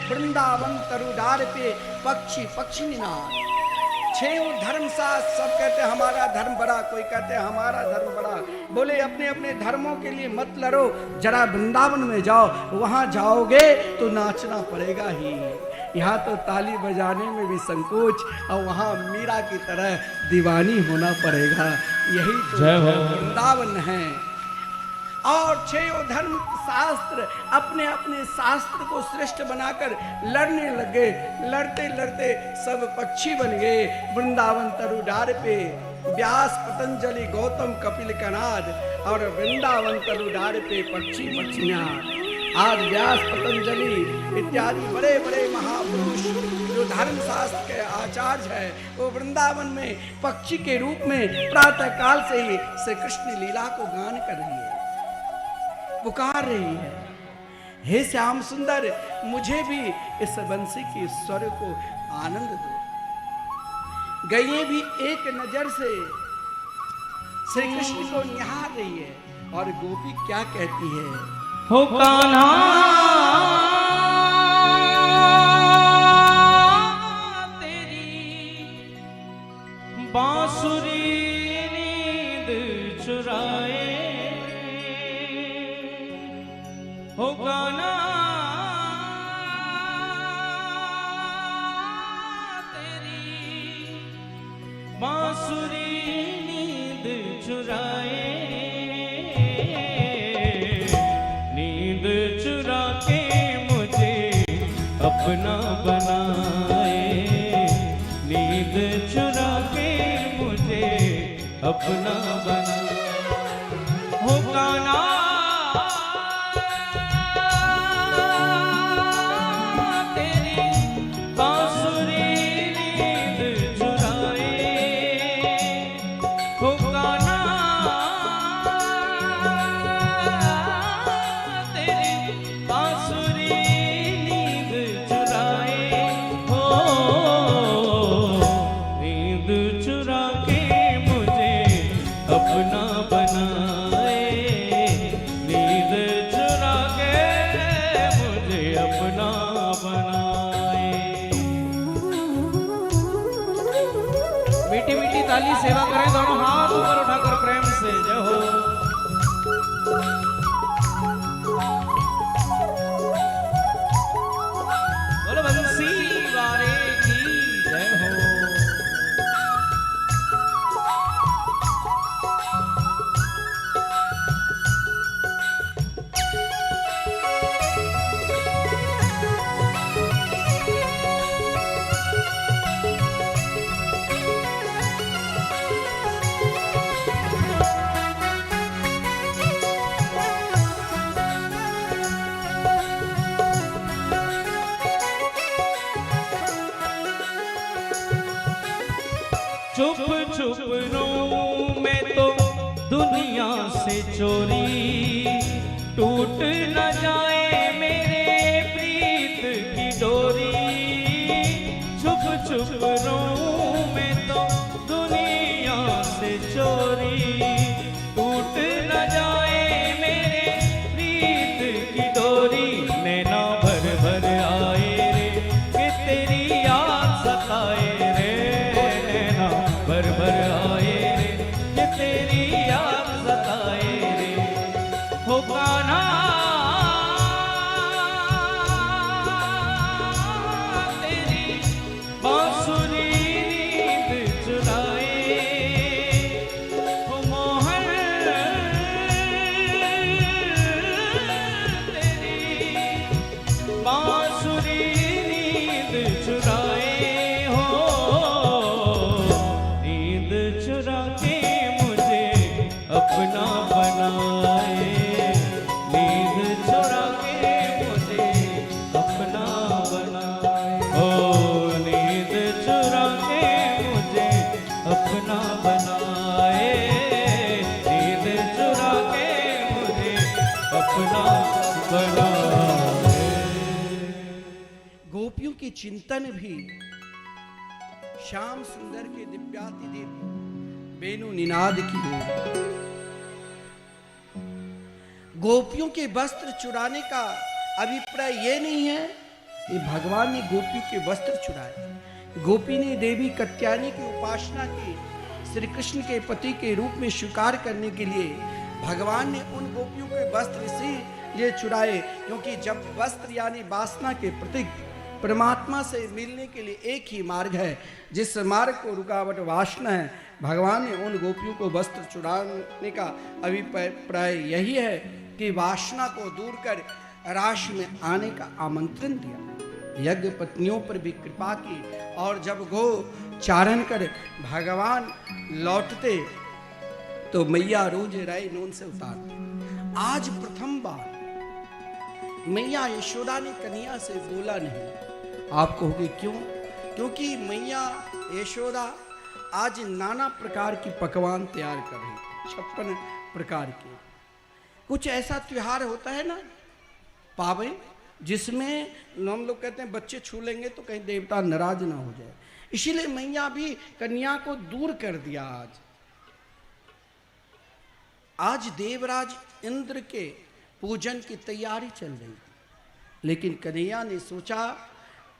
वृंदावन तरुडार पे पक्षी पक्षी निनाद। छह धर्मशास्त्र सब कहते हैं हमारा धर्म बड़ा, कोई कहते हैं हमारा धर्म बड़ा। बोले अपने अपने धर्मों के लिए मत लड़ो, जरा वृंदावन में जाओ, वहां जाओगे तो नाचना पड़ेगा ही। यहाँ तो ताली बजाने में भी संकोच और वहाँ मीरा की तरह दीवानी होना पड़ेगा। यही तो वृंदावन है। और छह धर्म शास्त्र अपने अपने शास्त्र को श्रेष्ठ बनाकर लड़ने लगे। लड़ते लड़ते सब पक्षी बन गए। वृंदावन तरुडार पे व्यास, पतंजलि, गौतम, कपिल, कनाद और वृंदावन तरुडार पे पक्षी पक्षियां। आज व्यास, पतंजलि इत्यादि बड़े बड़े महापुरुष जो धर्म शास्त्र के आचार्य है, वो वृंदावन में पक्षी के रूप में प्रातः काल से ही श्री कृष्ण लीला को गान कर रही है, पुकार रही है, हे श्याम सुंदर मुझे भी इस बंसी के स्वर को आनंद दो। गैये भी एक नजर से श्री कृष्ण को निहार रही है और गोपी क्या कहती है, हो कान्हा तेरी बांसुरी नींद चुराए, हो कान्हा तेरी बांसुरी नींद चुराए, चुरा के मुझे अपना बनाए, नींद चुरा के मुझे अपना बनाए, हो कान्हा तेरी बांसुरी नींद चुराए, हो कान्हा बांसुरी नींद चुराए, हो नींद चुरा के मुझे अपना बनाए, नींद चुरा के मुझे अपना बनाए। मीठी मीठी ताली सेवा करें, दोनों हाथ ऊपर उठाकर प्रेम से जय हो। चुप चुप रहूं मैं तो दुनिया से चोरी, टूट न जाए मेरे प्रीत की डोरी। चुप चुप रहूं मैं तो दुनिया से चोरी, टूट न जाए मेरे प्रीत की डोरी। नैना भर भर आए रे कि तेरी याद सताए रे, भर भर आए रे कि तेरी याद सताए रे, हो कान्हा तेरी बांसुरी चिंतन भी श्याम सुंदर के दिव्याति दिव्य वेणु निनाद की ओर। गोपियों के वस्त्र चुराने का अभिप्राय यह नहीं है कि भगवान ने गोपियों के वस्त्र चुराए। गोपी ने देवी कात्यायनी की उपासना की, श्री कृष्ण के पति के रूप में स्वीकार करने के लिए भगवान ने उन गोपियों के वस्त्र इसीलिए चुराए क्योंकि जब वस्त्र यानी वासना के प्रतीक परमात्मा से मिलने के लिए एक ही मार्ग है, जिस मार्ग को रुकावट वासना है। भगवान ने उन गोपियों को वस्त्र चुराने का अभिप्राय यही है कि वासना को दूर कर राश में आने का आमंत्रण दिया, यज्ञ पत्नियों पर भी कृपा की और जब गो चारण कर भगवान लौटते तो मैया रोज राय नून से उतारती। आज प्रथम बार मैया यशोदा ने कन्हैया से बोला नहीं। आप कहोगे क्यों? क्योंकि मैया यशोदा आज नाना प्रकार की पकवान तैयार कर रही थी, 56 प्रकार के। कुछ ऐसा त्योहार होता है ना पावन, जिसमें हम लोग कहते हैं बच्चे छू लेंगे तो कहीं देवता नाराज ना हो जाए, इसीलिए मैया भी कन्या को दूर कर दिया। आज देवराज इंद्र के पूजन की तैयारी चल रही थी, लेकिन कन्हैया ने सोचा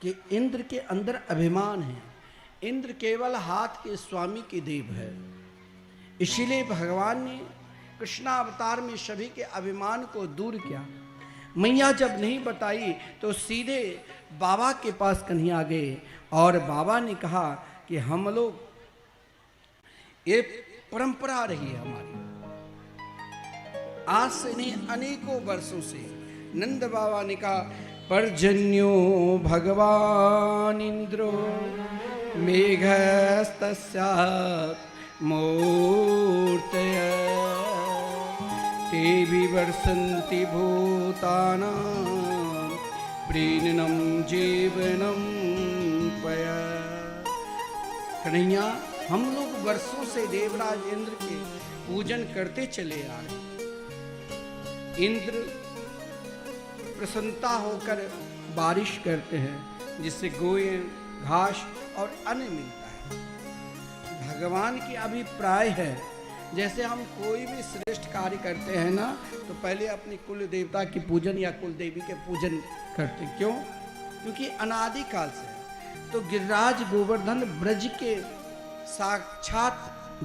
कि इंद्र के अंदर अभिमान है, इंद्र केवल हाथ के स्वामी के देव है, इसीलिए भगवान ने कृष्णावतार में सभी के अभिमान को दूर किया। मैया जब नहीं बताई तो सीधे बाबा के पास कन्हैया गए और बाबा ने कहा कि हम लोग, ये परंपरा रही है हमारी, आज से नहीं अनेकों वर्षों से। नंद बाबा ने कहा पर्जन्यो भगवान इंद्रो मेघस्तस्यात् मूर्तय ते विवर्षन्ति भूतानां प्रीणनं जीवनं पया। कन्हैया, हम लोग वर्षों से देवराज इंद्र के पूजन करते चले आ रहे। इंद्र प्रसन्नता होकर बारिश करते हैं जिससे गोए घास और अन्न मिलता है। भगवान की अभिप्राय है जैसे हम कोई भी श्रेष्ठ कार्य करते हैं ना तो पहले अपने कुल देवता की पूजन या कुल देवी के पूजन करते। क्यों? क्योंकि अनादि काल से तो गिरिराज गोवर्धन ब्रज के साक्षात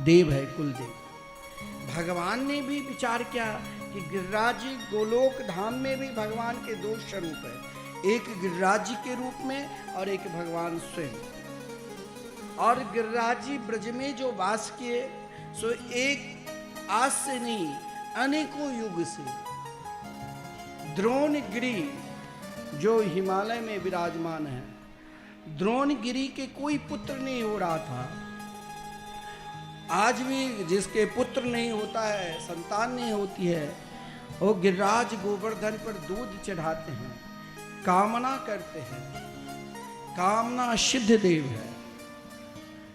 देव है, कुल देव। भगवान ने भी विचार किया कि गिरिराज जी गोलोक धाम में भी भगवान के दो स्वरूप है, एक गिरिराज जी के रूप में और एक भगवान स्वयं। और गिरिराज जी ब्रज में जो वास किए सो एक आज से नहीं अनेकों युग से। द्रोणगिरी जो हिमालय में विराजमान है, द्रोणगिरी के कोई पुत्र नहीं हो रहा था। आज भी जिसके पुत्र नहीं होता है, संतान नहीं होती है, वो गिरिराज गोवर्धन पर दूध चढ़ाते हैं, कामना करते हैं। कामना सिद्ध देव है,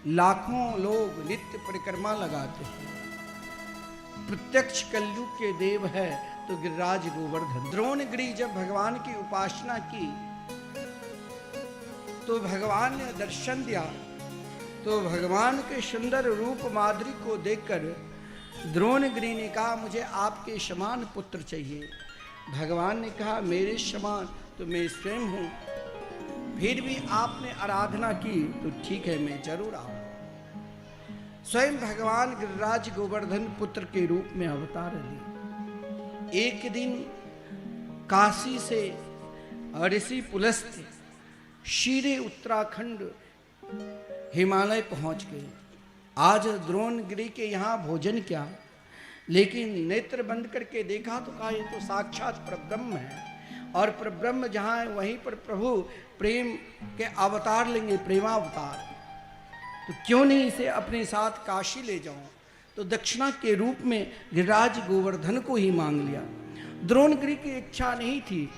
लाखों लोग नित्य परिक्रमा लगाते हैं। प्रत्यक्ष कलयुग के देव है तो गिरिराज गोवर्धन। द्रोणगिरी जब भगवान की उपासना की तो भगवान ने दर्शन दिया, तो भगवान के सुंदर रूप माधुरी को देखकर द्रोणगिरी ने कहा मुझे आपके समान पुत्र चाहिए। भगवान ने कहा मेरे समान तो मैं स्वयं हूँ, फिर भी आपने आराधना की तो ठीक है, मैं जरूर आऊँ। स्वयं भगवान गिरिराज गोवर्धन पुत्र के रूप में अवतार लिए। एक दिन काशी से ऋषि पुलस्त्य शीरे उत्तराखंड हिमालय पहुंच गए। आज द्रोणगिरी के यहाँ भोजन किया, लेकिन नेत्र बंद करके देखा तो कहा ये तो साक्षात परब्रह्म है, और परब्रह्म जहाँ है वहीं पर प्रभु प्रेम के अवतार लेंगे, प्रेमावतार। तो क्यों नहीं इसे अपने साथ काशी ले जाऊं। तो दक्षिणा के रूप में गिरिराज गोवर्धन को ही मांग लिया। द्रोणगिरी की इच्छा नहीं थी,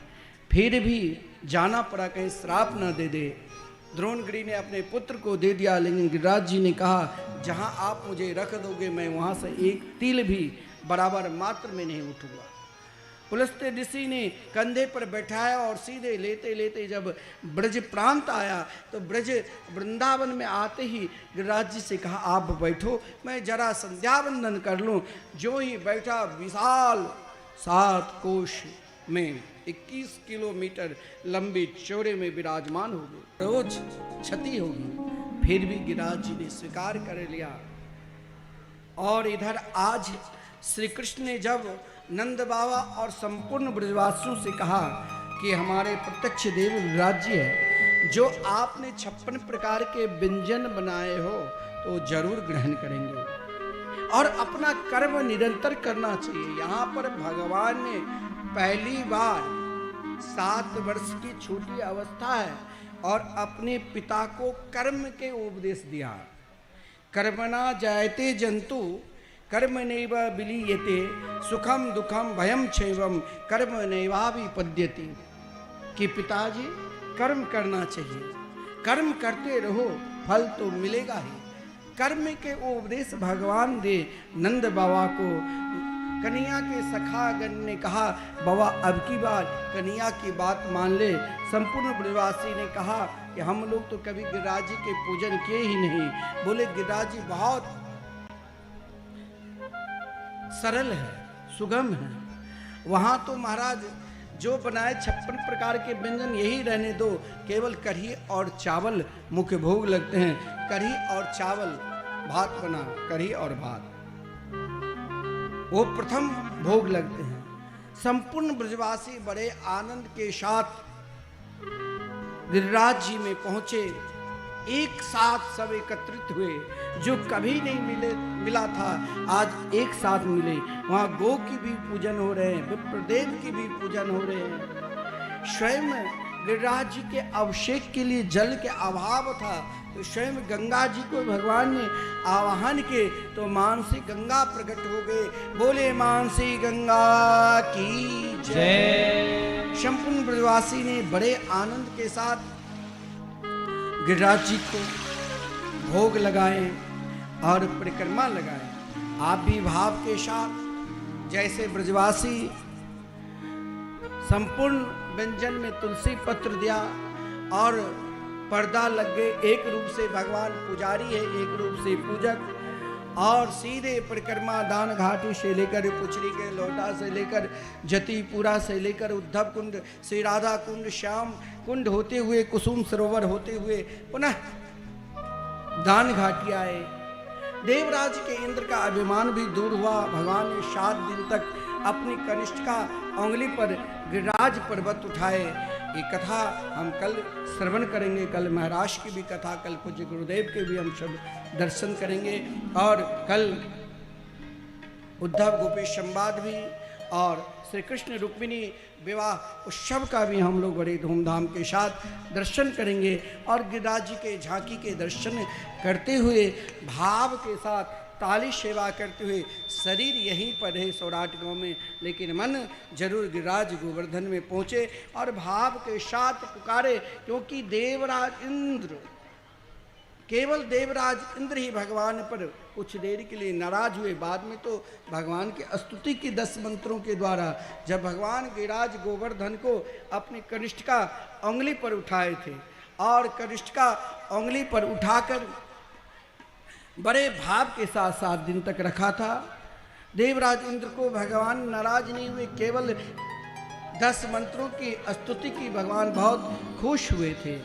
फिर भी जाना पड़ा, कहीं श्राप न दे दे। द्रोणगिरी ने अपने पुत्र को दे दिया, लेकिन गिरिराज जी ने कहा जहां आप मुझे रख दोगे मैं वहां से एक तिल भी बराबर मात्र में नहीं उठूंगा। पुलस्त्य ऋषि ने कंधे पर बैठाया और सीधे लेते लेते जब ब्रज प्रांत आया तो ब्रज वृंदावन में आते ही गिरिराज जी से कहा आप बैठो, मैं जरा संध्या वंदन कर लूं। जो ही बैठा विशाल 7 कोश में 21 किलोमीटर लंबी चौड़े में विराजमान हो गए। रोज क्षति होगी, फिर भी गिरिराज जी ने स्वीकार कर लिया। और इधर आज श्री कृष्ण ने जब नंद बाबा और संपूर्ण ब्रजवासियों से कहा कि हमारे प्रत्यक्ष देव राज्य है, जो आपने 56 प्रकार के व्यंजन बनाए हो तो जरूर ग्रहण करेंगे और अपना कर्म निरंतर करना चाहिए। यहाँ पर भगवान ने पहली बार 7 वर्ष की छोटी अवस्था है और अपने पिता को कर्म के उपदेश दिया। कर्मणा जायते जंतु कर्म नैव विलीयते सुखम दुखम भयम छैवम कर्म नैवाभिपद्यते, कि पिताजी कर्म करना चाहिए, कर्म करते रहो, फल तो मिलेगा ही। कर्म के उपदेश भगवान दे नंद बाबा को। कन्हैया के सखागण ने कहा बाबा अब की बार कन्हैया की बात मान ले। संपूर्ण ब्रजवासी ने कहा कि हम लोग तो कभी गिरिराज जी के पूजन किए ही नहीं। बोले गिरिराज जी बहुत सरल है, सुगम है, वहाँ तो महाराज जो बनाए 56 प्रकार के व्यंजन यही रहने दो, केवल कढ़ी और चावल मुख्य भोग लगते हैं। कढ़ी और चावल भात बना, कढ़ी और भात वो प्रथम भोग लगते हैं। संपूर्ण ब्रजवासी बड़े आनंद के साथ गिरिराज जी में पहुंचे। एक साथ सब एकत्रित हुए, जो कभी नहीं मिला था आज एक साथ मिले। वहाँ गौ की भी पूजन हो रहे हैं, विप्रदेव की भी पूजन हो रहे हैं। स्वयं गिरिराज जी के अभिषेक के लिए जल के अभाव था तो स्वयं गंगा जी को भगवान ने आवाहन के तो मानसी गंगा प्रकट हो गए। बोले मानसी गंगा की जय। संपूर्ण ब्रजवासी ने बड़े आनंद के साथ गिरिराज जी को भोग लगाए और परिक्रमा लगाए। आप भी भाव के साथ जैसे ब्रजवासी संपूर्ण व्यंजन में तुलसी पत्र दिया और पर्दा लग गए। एक रूप से भगवान पुजारी है, एक रूप से पूजक, और सीधे परिक्रमा दान घाटी से लेकर पुचरी के लोटा से लेकर जतीपुरा से लेकर उद्धव कुंड, श्री राधा कुंड, श्याम कुंड होते हुए कुसुम सरोवर होते हुए पुनः दान घाटी आए। देवराज के इंद्र का अभिमान भी दूर हुआ। भगवान ने 7 दिन तक अपनी कनिष्ठिका उंगली पर गिरिराज पर्वत उठाए। ये कथा हम कल श्रवण करेंगे। कल महाराज की भी कथा, कल पूज्य गुरुदेव के भी हम सब दर्शन करेंगे और कल उद्धव गोपेश संवाद भी और श्री कृष्ण रुक्मिणी विवाह उत्सव का भी हम लोग बड़े धूमधाम के साथ दर्शन करेंगे और गिरिराज जी के झांकी के दर्शन करते हुए भाव के साथ ताली सेवा करते हुए शरीर यहीं पर है सौराठ गांव में, लेकिन मन जरूर गिरिराज गोवर्धन में पहुँचे और भाव के साथ पुकारे। क्योंकि देवराज इंद्र, केवल देवराज इंद्र ही भगवान पर कुछ देर के लिए नाराज हुए। बाद में तो भगवान की स्तुति की 10 मंत्रों के द्वारा जब भगवान गिरिराज गोवर्धन को अपनी कनिष्ठिका उंगली पर उठाए थे और कनिष्ठिका उंगली पर उठाकर बड़े भाव के साथ 7 दिन तक रखा था। देवराज इंद्र को भगवान नाराज नहीं हुए, केवल 10 मंत्रों की स्तुति की भगवान बहुत खुश हुए थे।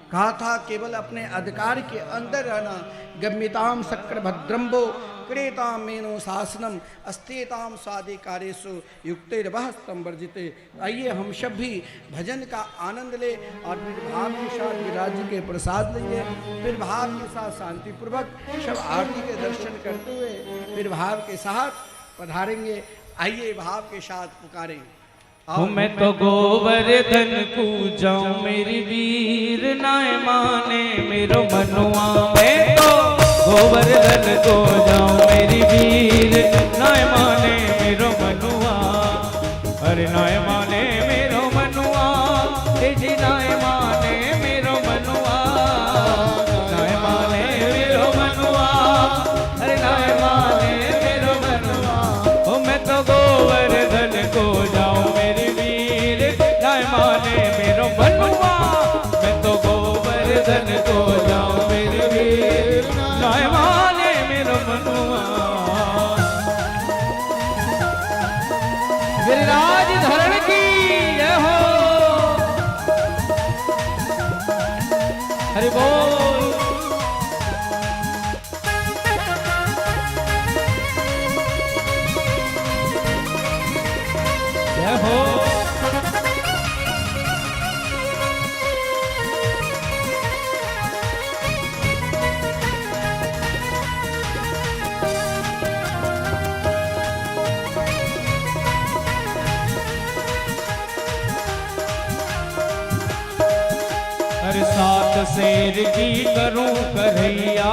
कहा था केवल अपने अधिकार के अंदर रहना। गम्यताम शक्र भद्रम्बो क्रेताम मेनो शासनम अस्तेताम स्वाधिकारेषु युक्तैर्वह स्तंभर्जिते। आइए हम सब भी भजन का आनंद ले और फिर भाव के साथ गिरिराज जी के प्रसाद लेंगे। फिर भाव के साथ शांतिपूर्वक सब आरती के दर्शन करते हुए फिर भाव के साथ पधारेंगे। आइए भाव के साथ पुकारें। मैं तो गोवर्धन पूजाऊं मेरी वीर नाय माने मेरो मनुआ। मैं तो गोवर्धन को जाऊं मेरी वीर नाय माने मेरो मनुआ। अरे नाय माने मेरो मनुआ, जी नाय माने मेरो मनुआ, नाय माने मेरो मनुआ, अरे नाय माने मेरो मनुआ। मैं तो गोवर्धन को जाऊं शेर की करूं करैया,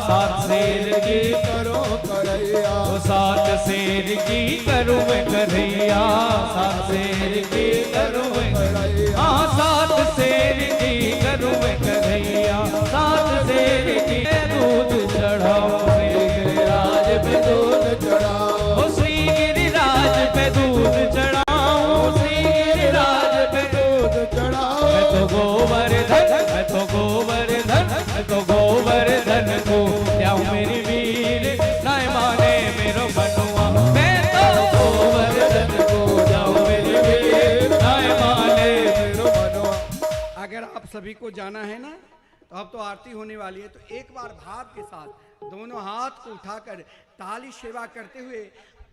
सात शेर की करो करैया, ओ सात शेर की करूं मैं करैया, सात शेर की करूं मैं करैया, हाँ सात शेर की करूं मैं करैया, सात शेर की दूध चढ़ाऊं गिरिराज पे दूध चढ़ाओ ओ श्री गिरिराज पे दूध चढ़ाऊं, श्री गिरिराज पे दूध चढ़ाओ, मैं तो गोवर्धन, मैं तो गोवर्धन, मैं तो गोवर्धन को जाऊं मेरी वीर नाय माने मेरो मनुआ, मैं तो गोवर्धन को जाऊं मेरी वीर नाय माने मेरो मनुआ। अगर आप सभी को जाना है ना, तो अब तो आरती होने वाली है, तो एक बार भाव के साथ दोनों हाथ को उठाकर ताली सेवा करते हुए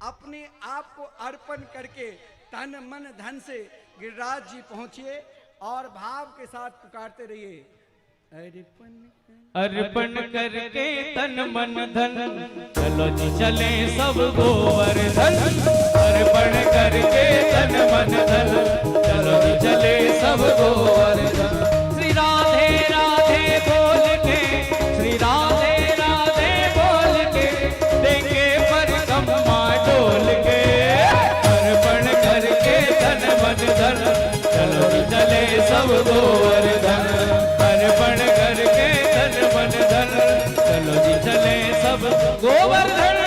अपने आप को अर्पण करके तन मन धन से गिरिराज जी पहुंचिए और भाव के साथ पुकारते रहिए, अर्पण करके तन मन धन, चलो जी चले सब गोवर्धन, अर्पण करके तन मन धन, चलो जी चले सब गोवर्धन। श्री राधे राधे बोल के, श्री राधे राधे बोल के, देंगे परिक्रमा डोल के, अर्पण करके तन मन धन, चलो जी चले सब गोवर्धन, अर्पण करके तन मन धन, चलो जी चले सब गोवर्धन।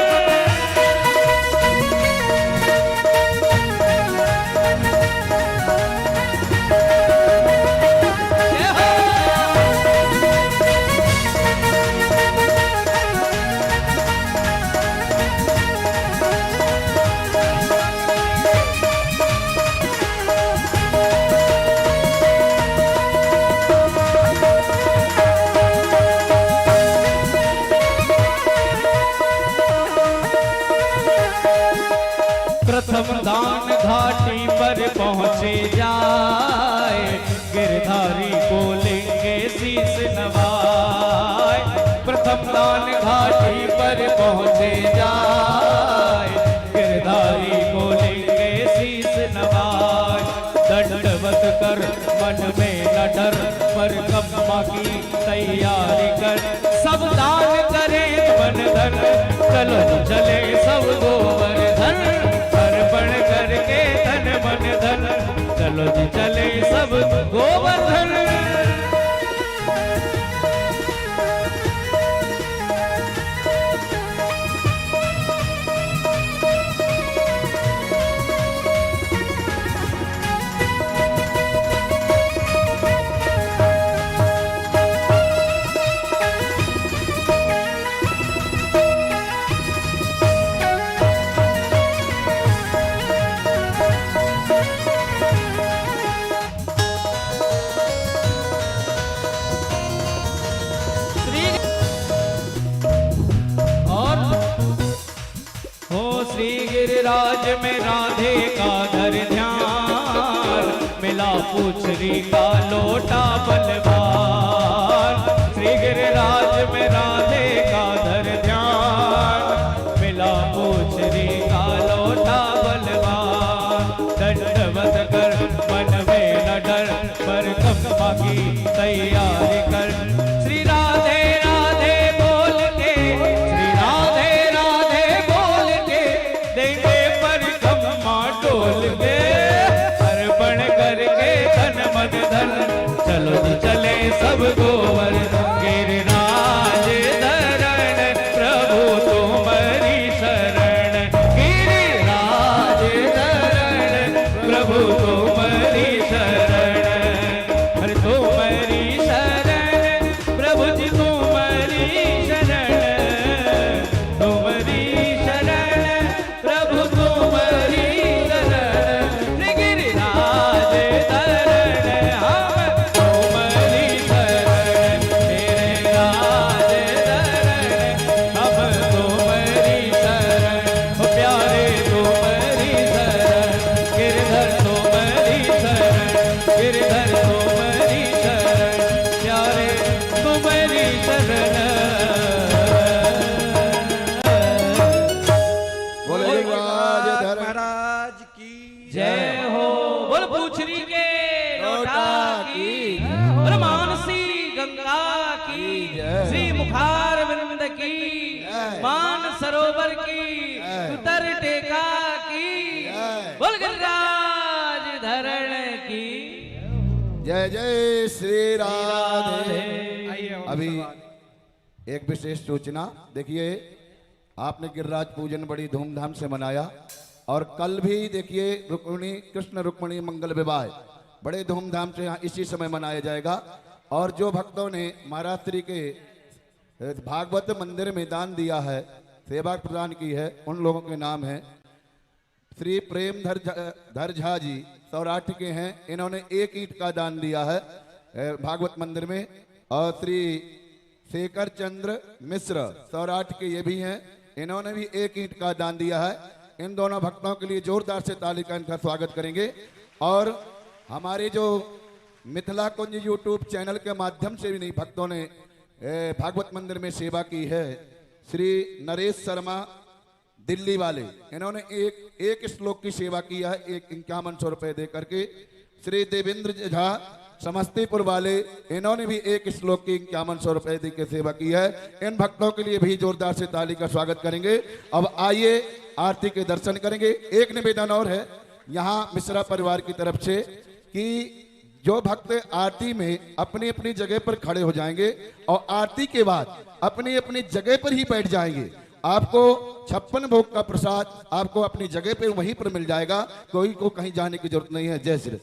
प्रथम दान घाटी पर पहुँचे जाए, गिरधारी को लेंगे शीश नवाए, प्रथम दान घाटी पर पहुँचे जाए, गिरधारी को लेंगे शीश नवाए, दंडवत कर मन में न डर, परिक्रमा की तैयारी कर, सब दान करें मन धन, चलो चले सब गोवर्धन, अर्पण करके तन मन धन, चलो जी चले सब गोवर्धन। श्री गिरिराज में राधे का धर ध्यान, मिला पूछरी का लोटा बलवान, श्री गिरिराज में राधे का धर ध्यान, मिला पूछरी का लोटा बलवान, दंडवत कर मन में न डर, परिक्रमा की तैयारी कर, श्री राधे राधे बोल के, श्री राधे राधे बोल के, देंगे परिक्रमा डोल के, अर्पण करके तन मन धन, चलो जी चले सब गोवर्धन, गिरिराज की मान सरोवर की उतर टेका की बोल गिरिराज धरण की जय जय श्री राधे। आइए और अभी सवाल। एक विशेष सूचना देखिए, आपने गिरिराज पूजन बड़ी धूमधाम से मनाया और कल भी देखिए रुक्मिणी कृष्ण रुक्मिणी मंगल विवाह बड़े धूमधाम से यहाँ इसी समय मनाया जाएगा। और जो भक्तों ने महाराष्ट्री के भागवत मंदिर में दान दिया है, सेवा प्रदान की है, उन लोगों के नाम हैं श्री प्रेमधर झा जी सौराष्ट्र के हैं, इन्होंने 1 ईंट का दान दिया है भागवत मंदिर में। और श्री शेखर चंद्र मिश्र सौराष्ट्र के ये भी हैं, इन्होंने भी 1 ईंट का दान दिया है। इन दोनों भक्तों के लिए जोरदार से ताली का इनका स्वागत करेंगे। और हमारे जो मिथिला कुंज यूट्यूब चैनल के माध्यम से भी नहीं भक्तों ने भागवत मंदिर में सेवा की है, श्री नरेश शर्मा दिल्ली वाले, इन्होंने एक श्लोक की सेवा किया है 5100 रुपए दे करके। श्री देवेंद्र झा समस्तीपुर वाले, इन्होंने भी 1 श्लोक की 5100 रुपए दे के सेवा की है। इन भक्तों के लिए भी जोरदार से ताली का स्वागत करेंगे। अब आइए आरती के दर्शन करेंगे। एक निवेदन और है यहाँ मिश्रा परिवार की तरफ से कि जो भक्त आरती में अपनी अपनी जगह पर खड़े हो जाएंगे और आरती के बाद अपनी अपनी जगह पर ही बैठ जाएंगे, आपको 56 भोग का प्रसाद आपको अपनी जगह पे वहीं पर मिल जाएगा, कोई को कहीं जाने की जरूरत नहीं है। जय श्री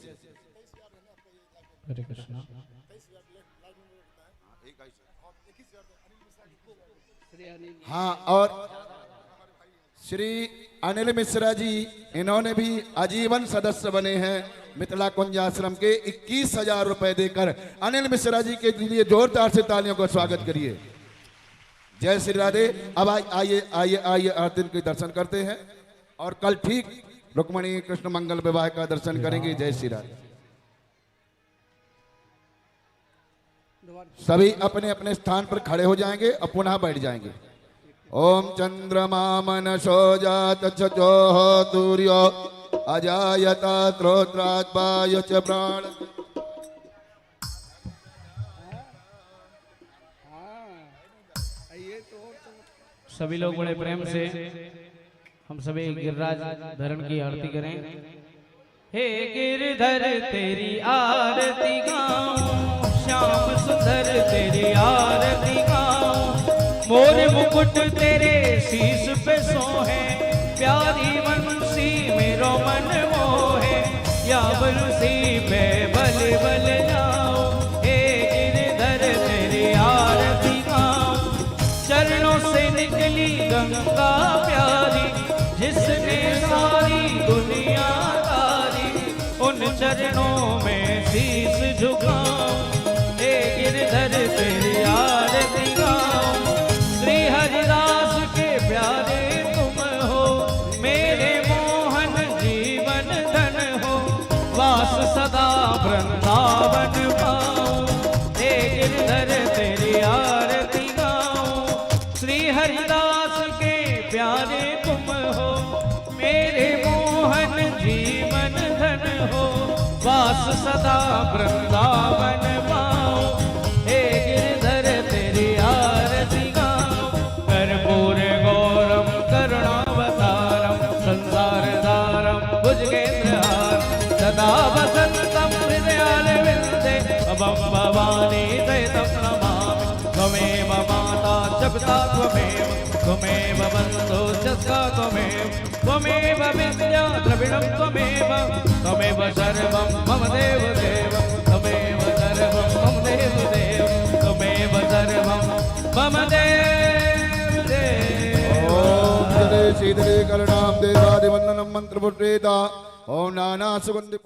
हाँ। और श्री अनिल मिश्रा जी, इन्होंने भी आजीवन सदस्य बने हैं मिथिला कुंज आश्रम के। 21,000 रुपए देकर अनिल मिश्रा जी के लिए जोरदार से तालियों का स्वागत करिए। जय श्री राधे। अब आइए आइए आइए आरती के दर्शन करते हैं और कल ठीक रुक्मिणी कृष्ण मंगल विवाह का दर्शन करेंगे। जय श्री राधे। सभी अपने अपने स्थान पर खड़े हो जाएंगे और पुनः बैठ जाएंगे। ओम चंद्रमा मनसो जात चो सूर्यो अजायता स्त्रोत्रात्पाय च प्राण। सभी लोग बड़े प्रेम से हम सभी गिरिराज धरण की आरती करें। हे गिरधर तेरी आरती गाऊं, श्याम सुंदर तेरी आरती गाऊं, मोर मुकुट तेरे शीश पे सोहे, प्यारी बंसी मेरो मन मोहे, या बंसी पे बल बल जाओ। हे गिरधर तेरी आरती गाऊं, चरणों से निकली गंगा प्यारी, जिसने सारी दुनिया तारी, उन चरणों में शीश झुकाऊं। हे गिरधर तेरी आरती गाऊं, श्री हरिदास के प्यारे तुम हो, मेरे मोहन जीवन धन हो, वास सदा वृंदावन पाऊं। हे गिरधर तेरी आरती गाऊं, श्री हरिदास के प्यारे तुम हो, मेरे मोहन जीवन धन हो, वास सदा वृंदावन पाऊं। हे गिरधर तेरी आरती गाऊं, कर्पूर गौरम करुणावतारम, संसार दारम भुजगेन्द्रहारम, सदा वसंतम हृदयारविंदे, अभं भवानी सहितं नमामि। त्वमेव माता च पिता त्वमेव, त्वमेव बन्धो च सखा त्वमेव, त्वमेव विद्या द्रविणं त्वमेव, त्वमेव सर्वं मम देवदेव, त्वमेव सर्वं मम देवदेव, त्वमेव सर्वं मम देवदेव। ओम जय श्री करुणाम देवादिवंदनम मंत्र पुत्रेता। ओम नाना सुगंधि